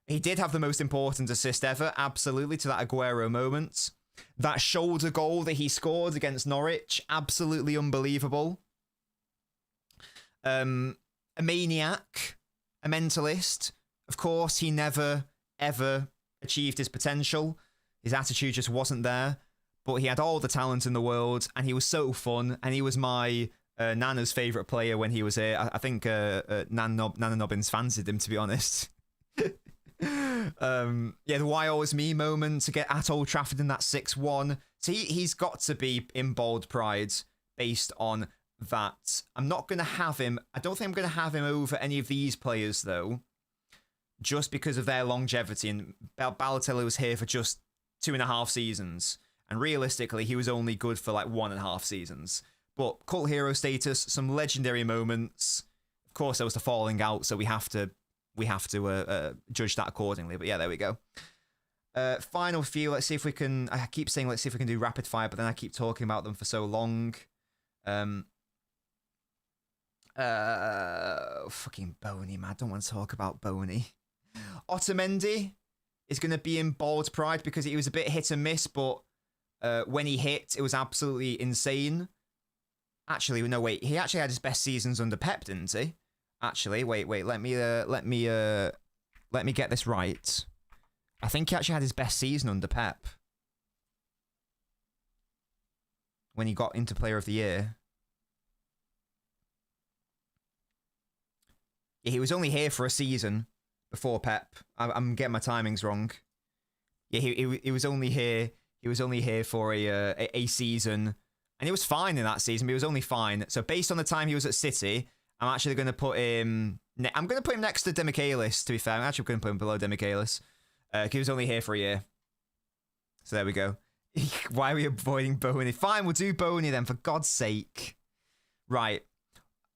[SPEAKER 2] He did have the most important assist ever, absolutely, to that Aguero moment. That shoulder goal that he scored against Norwich, absolutely unbelievable. A maniac, a mentalist. Of course, he never, ever achieved his potential. His attitude just wasn't there. But he had all the talent in the world, and he was so fun. And he was my Nana's favourite player when he was here. I think Nana Nobbins fancied him, to be honest. Yeah, the why always me moment to get at Old Trafford in that 6-1. So he's got to be in bold pride based on that. I'm not going to have him. I don't think I'm going to have him over any of these players, though, just because of their longevity. And Balotelli was here for just 2.5 seasons. And realistically, he was only good for like 1.5 seasons. But cult hero status, some legendary moments. Of course, there was the falling out, so we have to judge that accordingly. But yeah, there we go. Final few. Let's see if we can. I keep saying let's see if we can do rapid fire, but then I keep talking about them for so long. Fucking Boney, man. I don't want to talk about Boney. Otamendi is going to be in bold pride because he was a bit hit and miss, but when he hit, it was absolutely insane. Actually, no, wait. He actually had his best seasons under Pep, didn't he? Actually, wait. Let me get this right. I think he actually had his best season under Pep when he got into Player of the Year. Yeah, he was only here for a season before Pep. I'm getting my timings wrong. Yeah, he was only here. He was only here for a season, and he was fine in that season. But he was only fine. So based on the time he was at City, I'm actually going to put him. I'm going to put him next to Demichelis. To be fair, I'm actually going to put him below Demichelis. He was only here for a year. So there we go. Why are we avoiding Boney? Fine, we'll do Boney then, for God's sake. Right.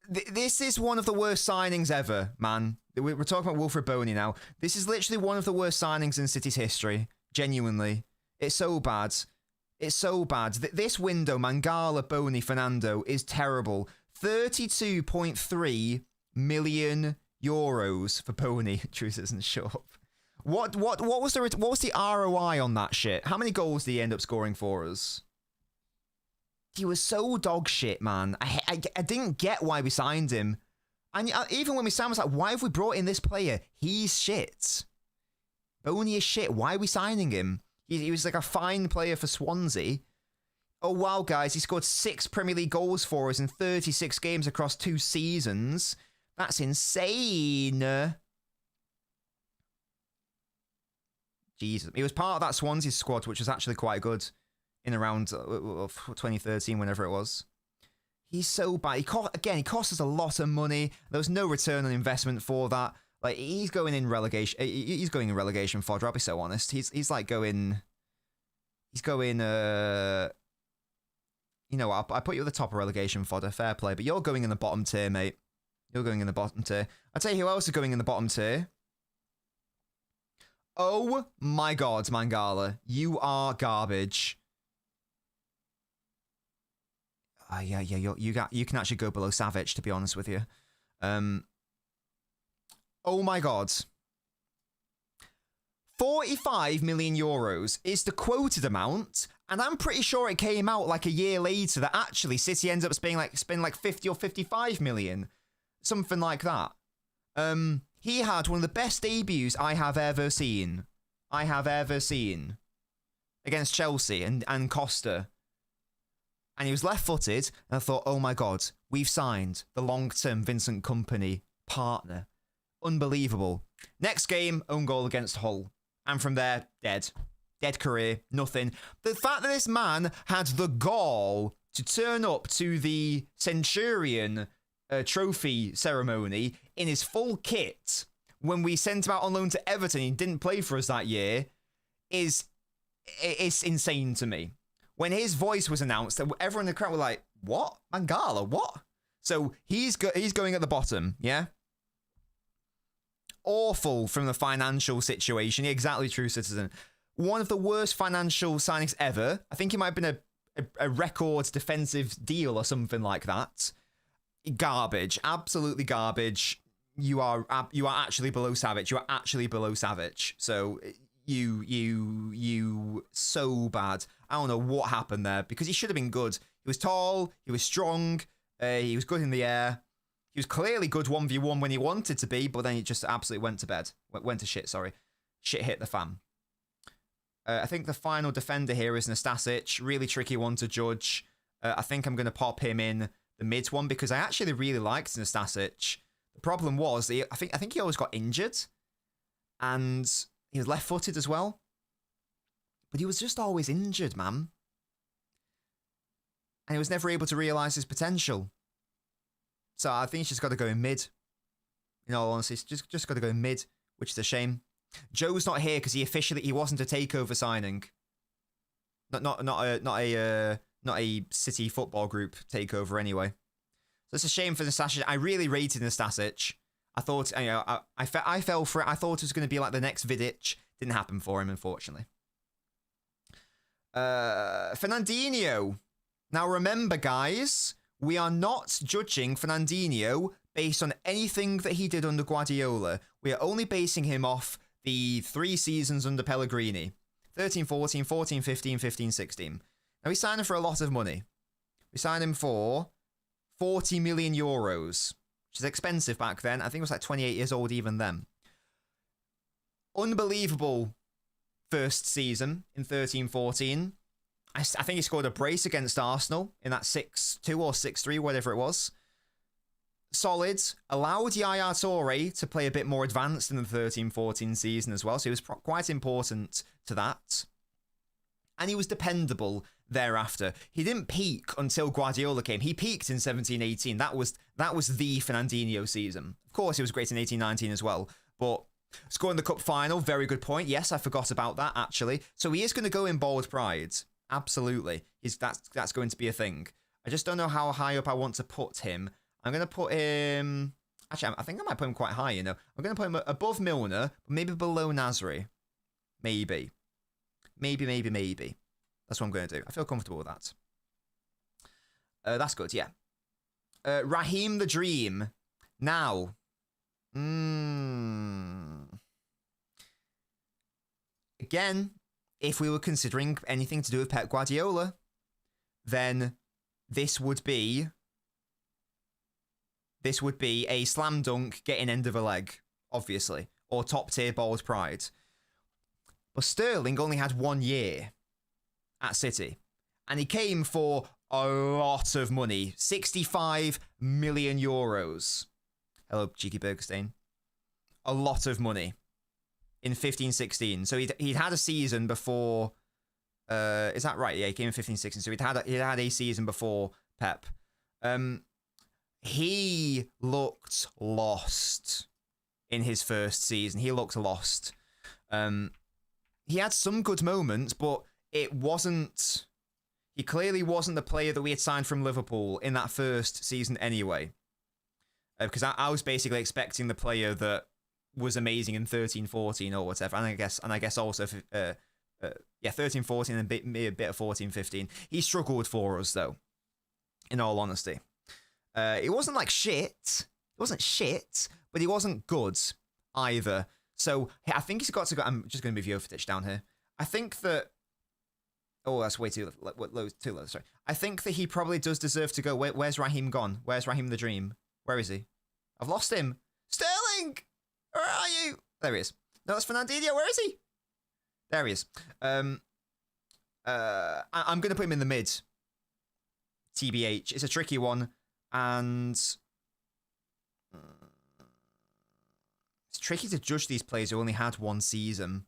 [SPEAKER 2] This is one of the worst signings ever, man. We're talking about Wilfred Boney now. This is literally one of the worst signings in City's history. Genuinely. It's so bad. It's so bad. This window, Mangala, Boney, Fernando, is terrible. 32.3 million euros for Boney. Truth isn't sure. What was the ROI on that shit? How many goals did he end up scoring for us? He was so dog shit, man. I didn't get why we signed him. And even when we signed him, I was like, why have we brought in this player? He's shit. Boney is shit. Why are we signing him? He was like a fine player for Swansea. Oh, wow, guys. He scored 6 Premier League goals for us in 36 games across 2 seasons. That's insane. Jesus. He was part of that Swansea squad, which was actually quite good in around 2013, whenever it was. He's so bad. He cost us a lot of money. There was no return on investment for that. Like, he's going in relegation. He's going in relegation fodder. I'll be so honest. He's like going. He's going. You know, I put you at the top of relegation fodder. Fair play, but you're going in the bottom tier, mate. You're going in the bottom tier. I'll tell you who else is going in the bottom tier. Oh my God, Mangala, you are garbage. Yeah. You can actually go below Savage, to be honest with you. Oh my God. 45 million euros is the quoted amount, and I'm pretty sure it came out like a year later that actually City ends up spending like 50 or 55 million. Something like that. He had one of the best debuts I have ever seen. Against Chelsea and Costa. And he was left-footed, and I thought, oh my God, we've signed the long-term Vincent Kompany partner. Unbelievable. Next game, own goal against Hull. And from there, dead. Dead career, nothing. The fact that this man had the gall to turn up to the Centurion trophy ceremony in his full kit when we sent him out on loan to Everton, he didn't play for us that year, it's insane to me. When his voice was announced, everyone in the crowd were like, what? Mangala, what? So he's going at the bottom, yeah? Awful from the financial situation. Exactly, true citizen. One of the worst financial signings ever. I think it might have been a record defensive deal or something like that. Garbage. Absolutely garbage. You are actually below Savage. You are actually below Savage. So you so bad. I don't know what happened there because he should have been good. He was tall. He was strong. He was good in the air. He was clearly good 1v1 when he wanted to be, but then he just absolutely went to bed. Went to shit, sorry. Shit hit the fan. I think the final defender here is Nastasic. Really tricky one to judge. I think I'm going to pop him in the mid one because I actually really liked Nastasic. The problem was, I think he always got injured. And he was left-footed as well. But he was just always injured, man. And he was never able to realise his potential. So I think he's just got to go in mid. In all honesty, he's just got to go in mid, which is a shame. Joe's not here because he wasn't a takeover signing. Not a City football group takeover anyway. So it's a shame for Nastasic. I really rated Nastasic. I thought, I fell for it. I thought it was going to be like the next Vidic. Didn't happen for him, unfortunately. Fernandinho. Now remember, guys, we are not judging Fernandinho based on anything that he did under Guardiola. We are only basing him off the 3 seasons under Pellegrini. 13-14, 14-15, 15-16. Now we signed him for a lot of money. We signed him for 40 million euros, which is expensive back then. I think it was like 28 years old even then. Unbelievable first season in 13-14. I think he scored a brace against Arsenal in that 6-2 or 6-3, whatever it was. Solid. Allowed Yaya Toure to play a bit more advanced in the 13-14 season as well, so he was quite important to that. And he was dependable thereafter. He didn't peak until Guardiola came. He peaked in 17-18. That was the Fernandinho season. Of course, he was great in 18-19 as well, but scoring the cup final, very good point. Yes, I forgot about that, actually. So he is going to go in bold pride. Absolutely. That's going to be a thing. I just don't know how high up I want to put him. I'm going to put him... Actually, I think I might put him quite high, you know. I'm going to put him above Milner, maybe below Nasri. Maybe. Maybe. That's what I'm going to do. I feel comfortable with that. That's good, yeah. Raheem the Dream. Now. Again, if we were considering anything to do with Pep Guardiola, then this would be a slam dunk getting end of a leg, obviously, or top tier bald pride. But Sterling only had 1 year at City, and he came for a lot of money, 65 million euros. Hello, cheeky Bergstein. A lot of money in 15-16. So he'd had a season before. Is that right? Yeah, he came in 15-16. So he'd had a season before Pep. He looked lost in his first season. He looked lost. He had some good moments, but it wasn't. He clearly wasn't the player that we had signed from Liverpool in that first season anyway. Because I was basically expecting the player that was amazing in 13-14 or whatever, and I guess also 13-14 and a bit of 14-15. He struggled for us though, in all honesty. It wasn't like shit. It wasn't shit, but he wasn't good either. So I think he's got to go. I'm just going to move Jovetic down here. I think that. Oh, that's way too low. Sorry. I think that he probably does deserve to go. Where's Raheem gone? Where's Raheem the Dream? Where is he? I've lost him. Sterling! Where are you? There he is. No, that's Fernandinho. Where is he? There he is. I'm going to put him in the mid. TBH. It's a tricky one. And it's tricky to judge these players who only had 1 season.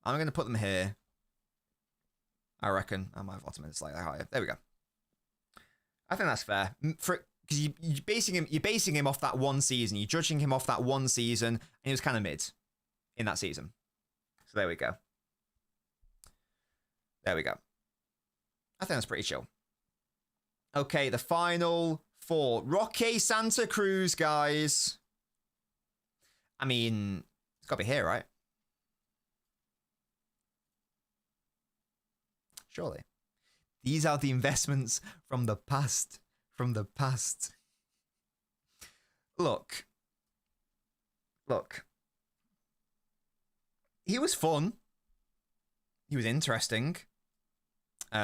[SPEAKER 2] I'm going to put them here. I reckon. I might have bottomed it slightly higher. There we go. I think that's fair. Because you're basing him off that 1 season. You're judging him off that 1 season, and he was kind of mid in that season. So there we go. There we go. I think that's pretty chill. Okay, the final 4. Roque Santa Cruz, guys. I mean, it's got to be here, right? Surely. These are the investments from the past. From the past. Look. He was fun. He was interesting. He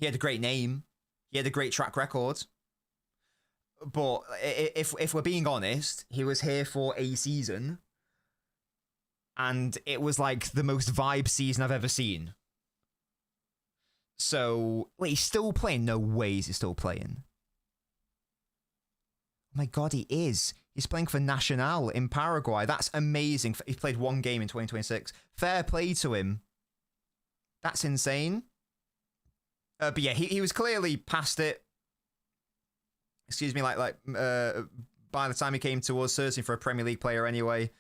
[SPEAKER 2] had a great name. He had a great track record. But if we're being honest, he was here for a season. And it was like the most vibe season I've ever seen. So, wait, he's still playing? No way he's still playing. Oh my God, he is. He's playing for Nacional in Paraguay. That's amazing. He played 1 game in 2026. Fair play to him. That's insane. But yeah, he was clearly past it. Excuse me, by the time he came to us, searching for a Premier League player anyway.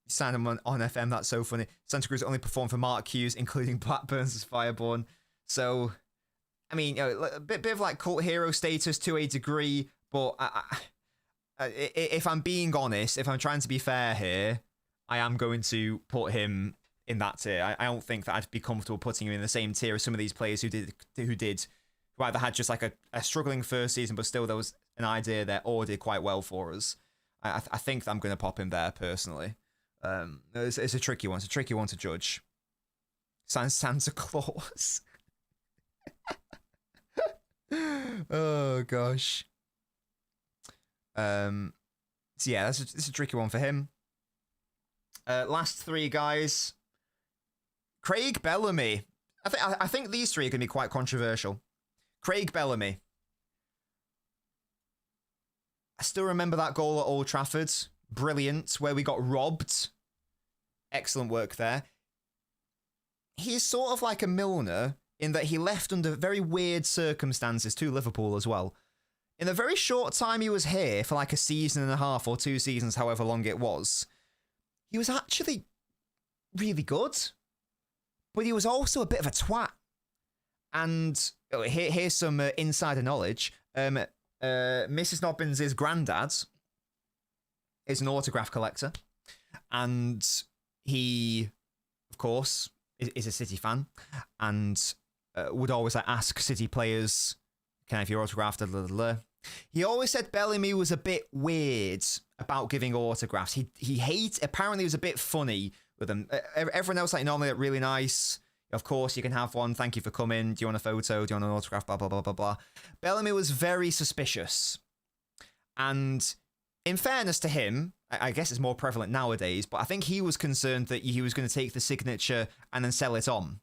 [SPEAKER 2] Signed him on FM. That's so funny. Santa Cruz only performed for Mark Hughes, including Blackburn's as Fireborn. So, I mean, a bit of like cult hero status to a degree. But if I'm being honest, if I'm trying to be fair here, I am going to put him in that tier. I don't think that I'd be comfortable putting him in the same tier as some of these players who either had just like a struggling first season, but still there was an idea there, or did quite well for us. I think that I'm going to pop him there personally. It's a tricky one. It's a tricky one to judge. Santa Claus. Oh gosh. So yeah, that's a tricky one for him. Last 3 guys. Craig Bellamy. I think these 3 are going to be quite controversial. Craig Bellamy. I still remember that goal at Old Trafford. Brilliant, where we got robbed. Excellent work there. He's sort of like a Milner in that he left under very weird circumstances to Liverpool as well. In the very short time he was here, for like a season and a half or 2 seasons, however long it was, he was actually really good. But he was also a bit of a twat. And here's some insider knowledge. Mrs. Nobbins' granddad is an autograph collector, and he, of course, is a City fan, and would always ask City players, "Can I have your autograph?" He always said Bellamy was a bit weird about giving autographs. He apparently was a bit funny with them. Everyone else normally really nice. Of course, you can have one. Thank you for coming. Do you want a photo? Do you want an autograph? Blah, blah, blah, blah, blah. Bellamy was very suspicious. And in fairness to him, I guess it's more prevalent nowadays, but I think he was concerned that he was going to take the signature and then sell it on.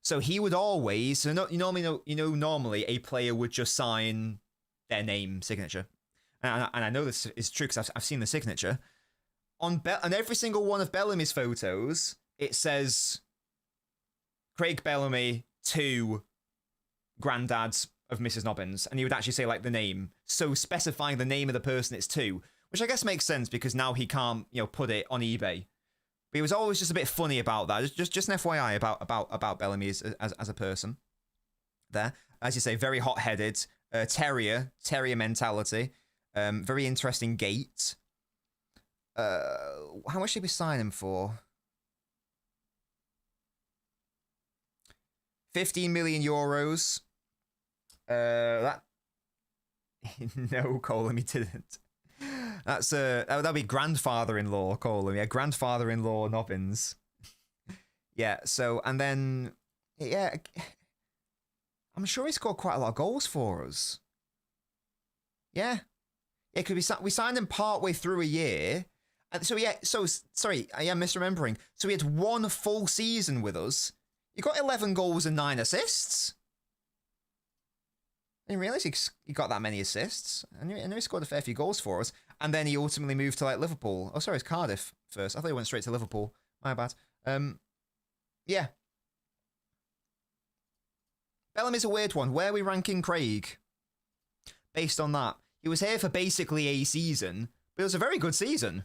[SPEAKER 2] So he would always, normally a player would just sign their name signature. And I know this is true because I've seen the signature. On every single one of Bellamy's photos, it says Craig Bellamy to granddad of Mrs. Nobbins, and he would actually say like the name, so specifying the name of the person it's to, which I guess makes sense because now he can't put it on eBay. But he was always just a bit funny about that. Just an FYI about Bellamy as a person. There, as you say, very hot-headed, terrier mentality, very interesting gait. How much did we sign him for? 15 million euros. That no, Colum, he didn't. That's that'd be grandfather-in-law Colum. Yeah, grandfather-in-law Nobbins. Yeah. So and then yeah, I'm sure he scored quite a lot of goals for us. Yeah, it could be. We signed him partway through a year. So yeah. So sorry, I am misremembering. So he had one full season with us. He got 11 goals and 9 assists. I didn't realise he got that many assists. I knew he scored a fair few goals for us. And then he ultimately moved to Liverpool. Oh, sorry, it's Cardiff first. I thought he went straight to Liverpool. My bad. Yeah. Bellamy's a weird one. Where are we ranking Craig? Based on that. He was here for basically a season, but it was a very good season.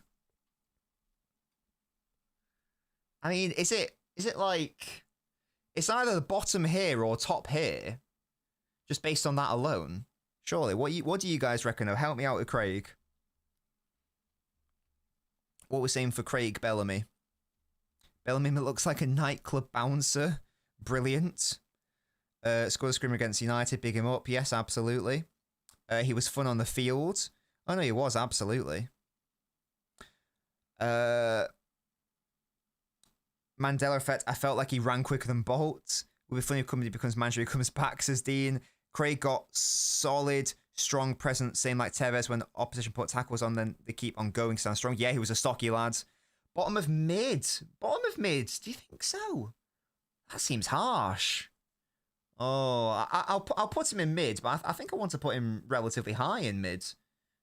[SPEAKER 2] I mean, is it like... It's either the bottom here or top here, just based on that alone. Surely, what do you guys reckon? Oh, help me out with Craig. What we're saying for Craig Bellamy. Bellamy looks like a nightclub bouncer. Brilliant. Scored a screamer against United. Big him up. Yes, absolutely. He was fun on the field. Oh no, he was absolutely. Mandela effect. I felt like he ran quicker than Bolt. It would be funny if he becomes manager. He comes back, says Dean. Craig got solid, strong presence, same like Tevez when opposition put tackles on, then they keep on going, stand strong. Yeah, he was a stocky lad. Bottom of mid. Bottom of mid. Do you think so? That seems harsh. Oh, I'll put him in mid, but I think I want to put him relatively high in mid,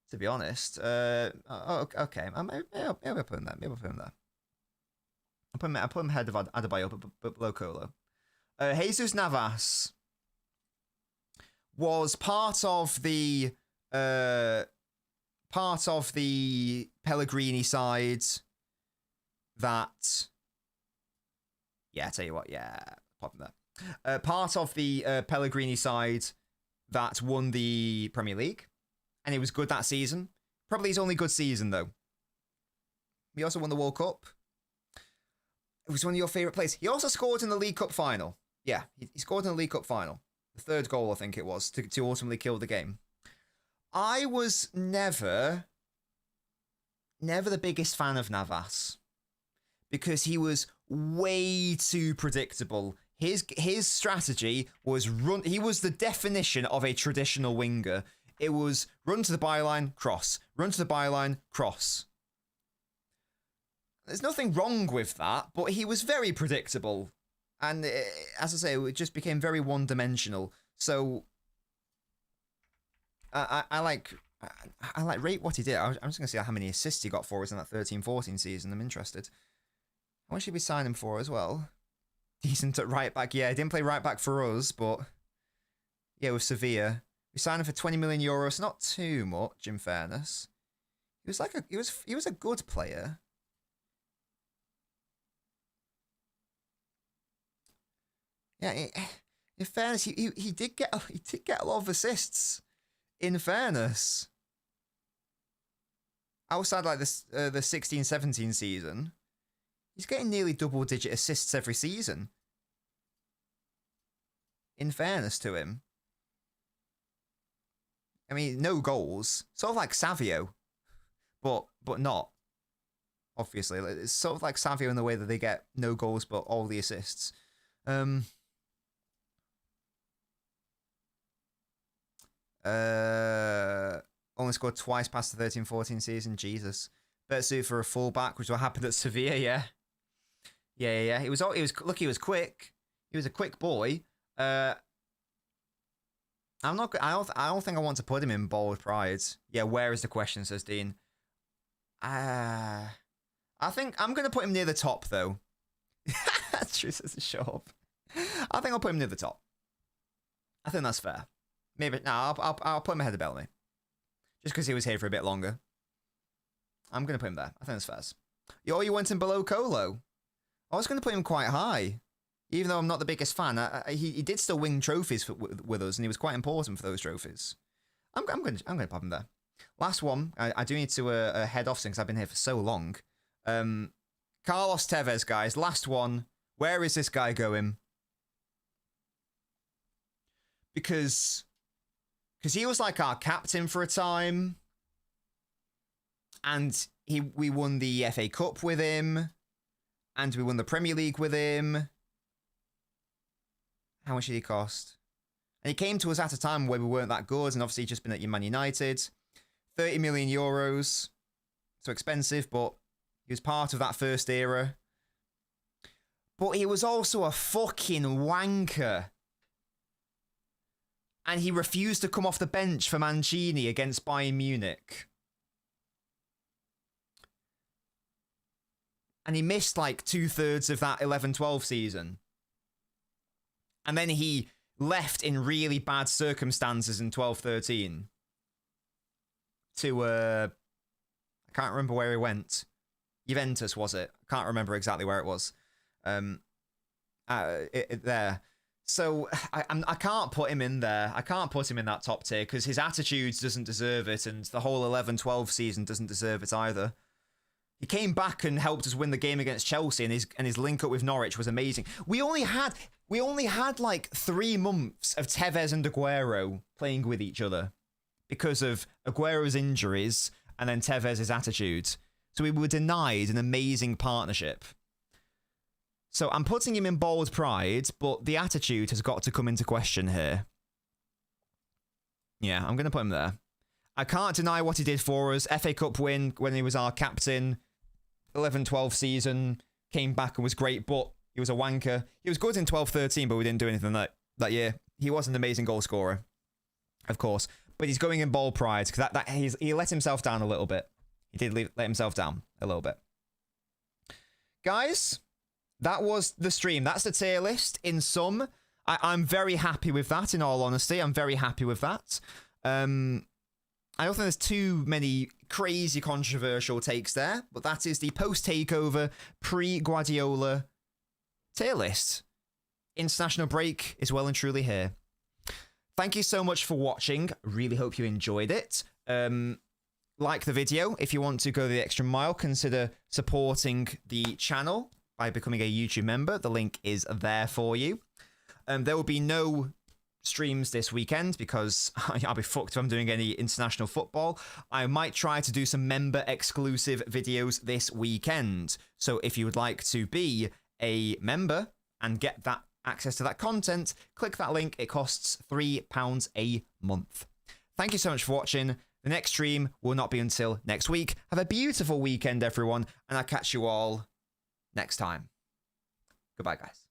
[SPEAKER 2] to be honest. Okay. Maybe I'll put him there. Maybe I'll put him there. I'll put him ahead of Adebayo, but below Colo. Jesus Navas was part of the Pellegrini side that... Yeah, I tell you what, yeah, pop him there. Part of the Pellegrini side that won the Premier League, and he was good that season. Probably his only good season, though. He also won the World Cup. It was one of your favourite players. He also scored in the League Cup final. Yeah, he scored in the League Cup final. The third goal, I think it was, to ultimately kill the game. I was never the biggest fan of Navas because he was way too predictable. His strategy was run. He was the definition of a traditional winger. It was run to the byline, cross. Run to the byline, cross. There's nothing wrong with that, but he was very predictable. And as I say, it just became very one-dimensional. So I like rate what he did. I'm just going to see how many assists he got for us in that 13-14 season. I'm interested. How much should we sign him for as well? Decent at right back. Yeah, he didn't play right back for us, but yeah, with Sevilla. We signed him for 20 million euros. Not too much, in fairness. He was a good player. Yeah, In fairness, he did get a lot of assists. In fairness, outside like this the 16-17 season, he's getting nearly double-digit assists every season. In fairness to him, I mean, no goals, sort of like Savio, but not. Obviously, it's sort of like Savio in the way that they get no goals but all the assists. Only scored twice past the 13-14 season. Jesus. Better suited for a fullback, which will happen at Sevilla. Yeah. He was look, he was quick. He was a quick boy. I don't think I want to put him in bold pride. Yeah, where is the question, says Dean. I think I'm going to put him near the top, though. That's true, says Sharp. I think I'll put him near the top. I think that's fair. Maybe, no, I'll put him ahead of Bellamy. Just because he was here for a bit longer. I'm going to put him there. I think that's fair. You went him below Colo. I was going to put him quite high. Even though I'm not the biggest fan, he did still win trophies with us, and he was quite important for those trophies. I'm going to pop him there. Last one. I do need to head off since I've been here for so long. Carlos Tevez, guys. Last one. Where is this guy going? Because he was like our captain for a time, and we won the FA Cup with him, and we won the Premier League with him. How much did he cost? And he came to us at a time where we weren't that good, and obviously just been at Man United. 30 million euros. So expensive, but he was part of that first era. But he was also a fucking wanker. And he refused to come off the bench for Mancini against Bayern Munich. And he missed like 2/3 of that 11-12 season. And then he left in really bad circumstances in 12-13. To, I can't remember where he went. Juventus, was it? I can't remember exactly where it was. There. So I can't put him in there. I can't put him in that top tier because his attitude doesn't deserve it, and the whole 11-12 season doesn't deserve it either. He came back and helped us win the game against Chelsea, and his link up with Norwich was amazing. We only had like 3 months of Tevez and Aguero playing with each other because of Aguero's injuries and then Tevez's attitude. So we were denied an amazing partnership. So I'm putting him in bold pride, but the attitude has got to come into question here. Yeah, I'm going to put him there. I can't deny what he did for us. FA Cup win when he was our captain. 11-12 season. Came back and was great, but he was a wanker. He was good in 12-13, but we didn't do anything that year. He was an amazing goal scorer, of course. But he's going in bold pride because he let himself down a little bit. He did let himself down a little bit. Guys, that was the stream. That's the tier list in sum. I'm very happy with that, in all honesty. I'm very happy with that. I don't think there's too many crazy controversial takes there, but that is the post-takeover, pre-Guardiola tier list. International break is well and truly here. Thank you so much for watching. Really hope you enjoyed it. Like the video. If you want to go the extra mile, consider supporting the channel by becoming a YouTube member. The link is there for you. There will be no streams this weekend because I'll be fucked if I'm doing any international football. I might try to do some member exclusive videos this weekend. So if you would like to be a member and get that access to that content, click that link. It costs £3 a month. Thank you so much for watching. The next stream will not be until next week. Have a beautiful weekend, everyone, and I'll catch you all next time. Goodbye, guys.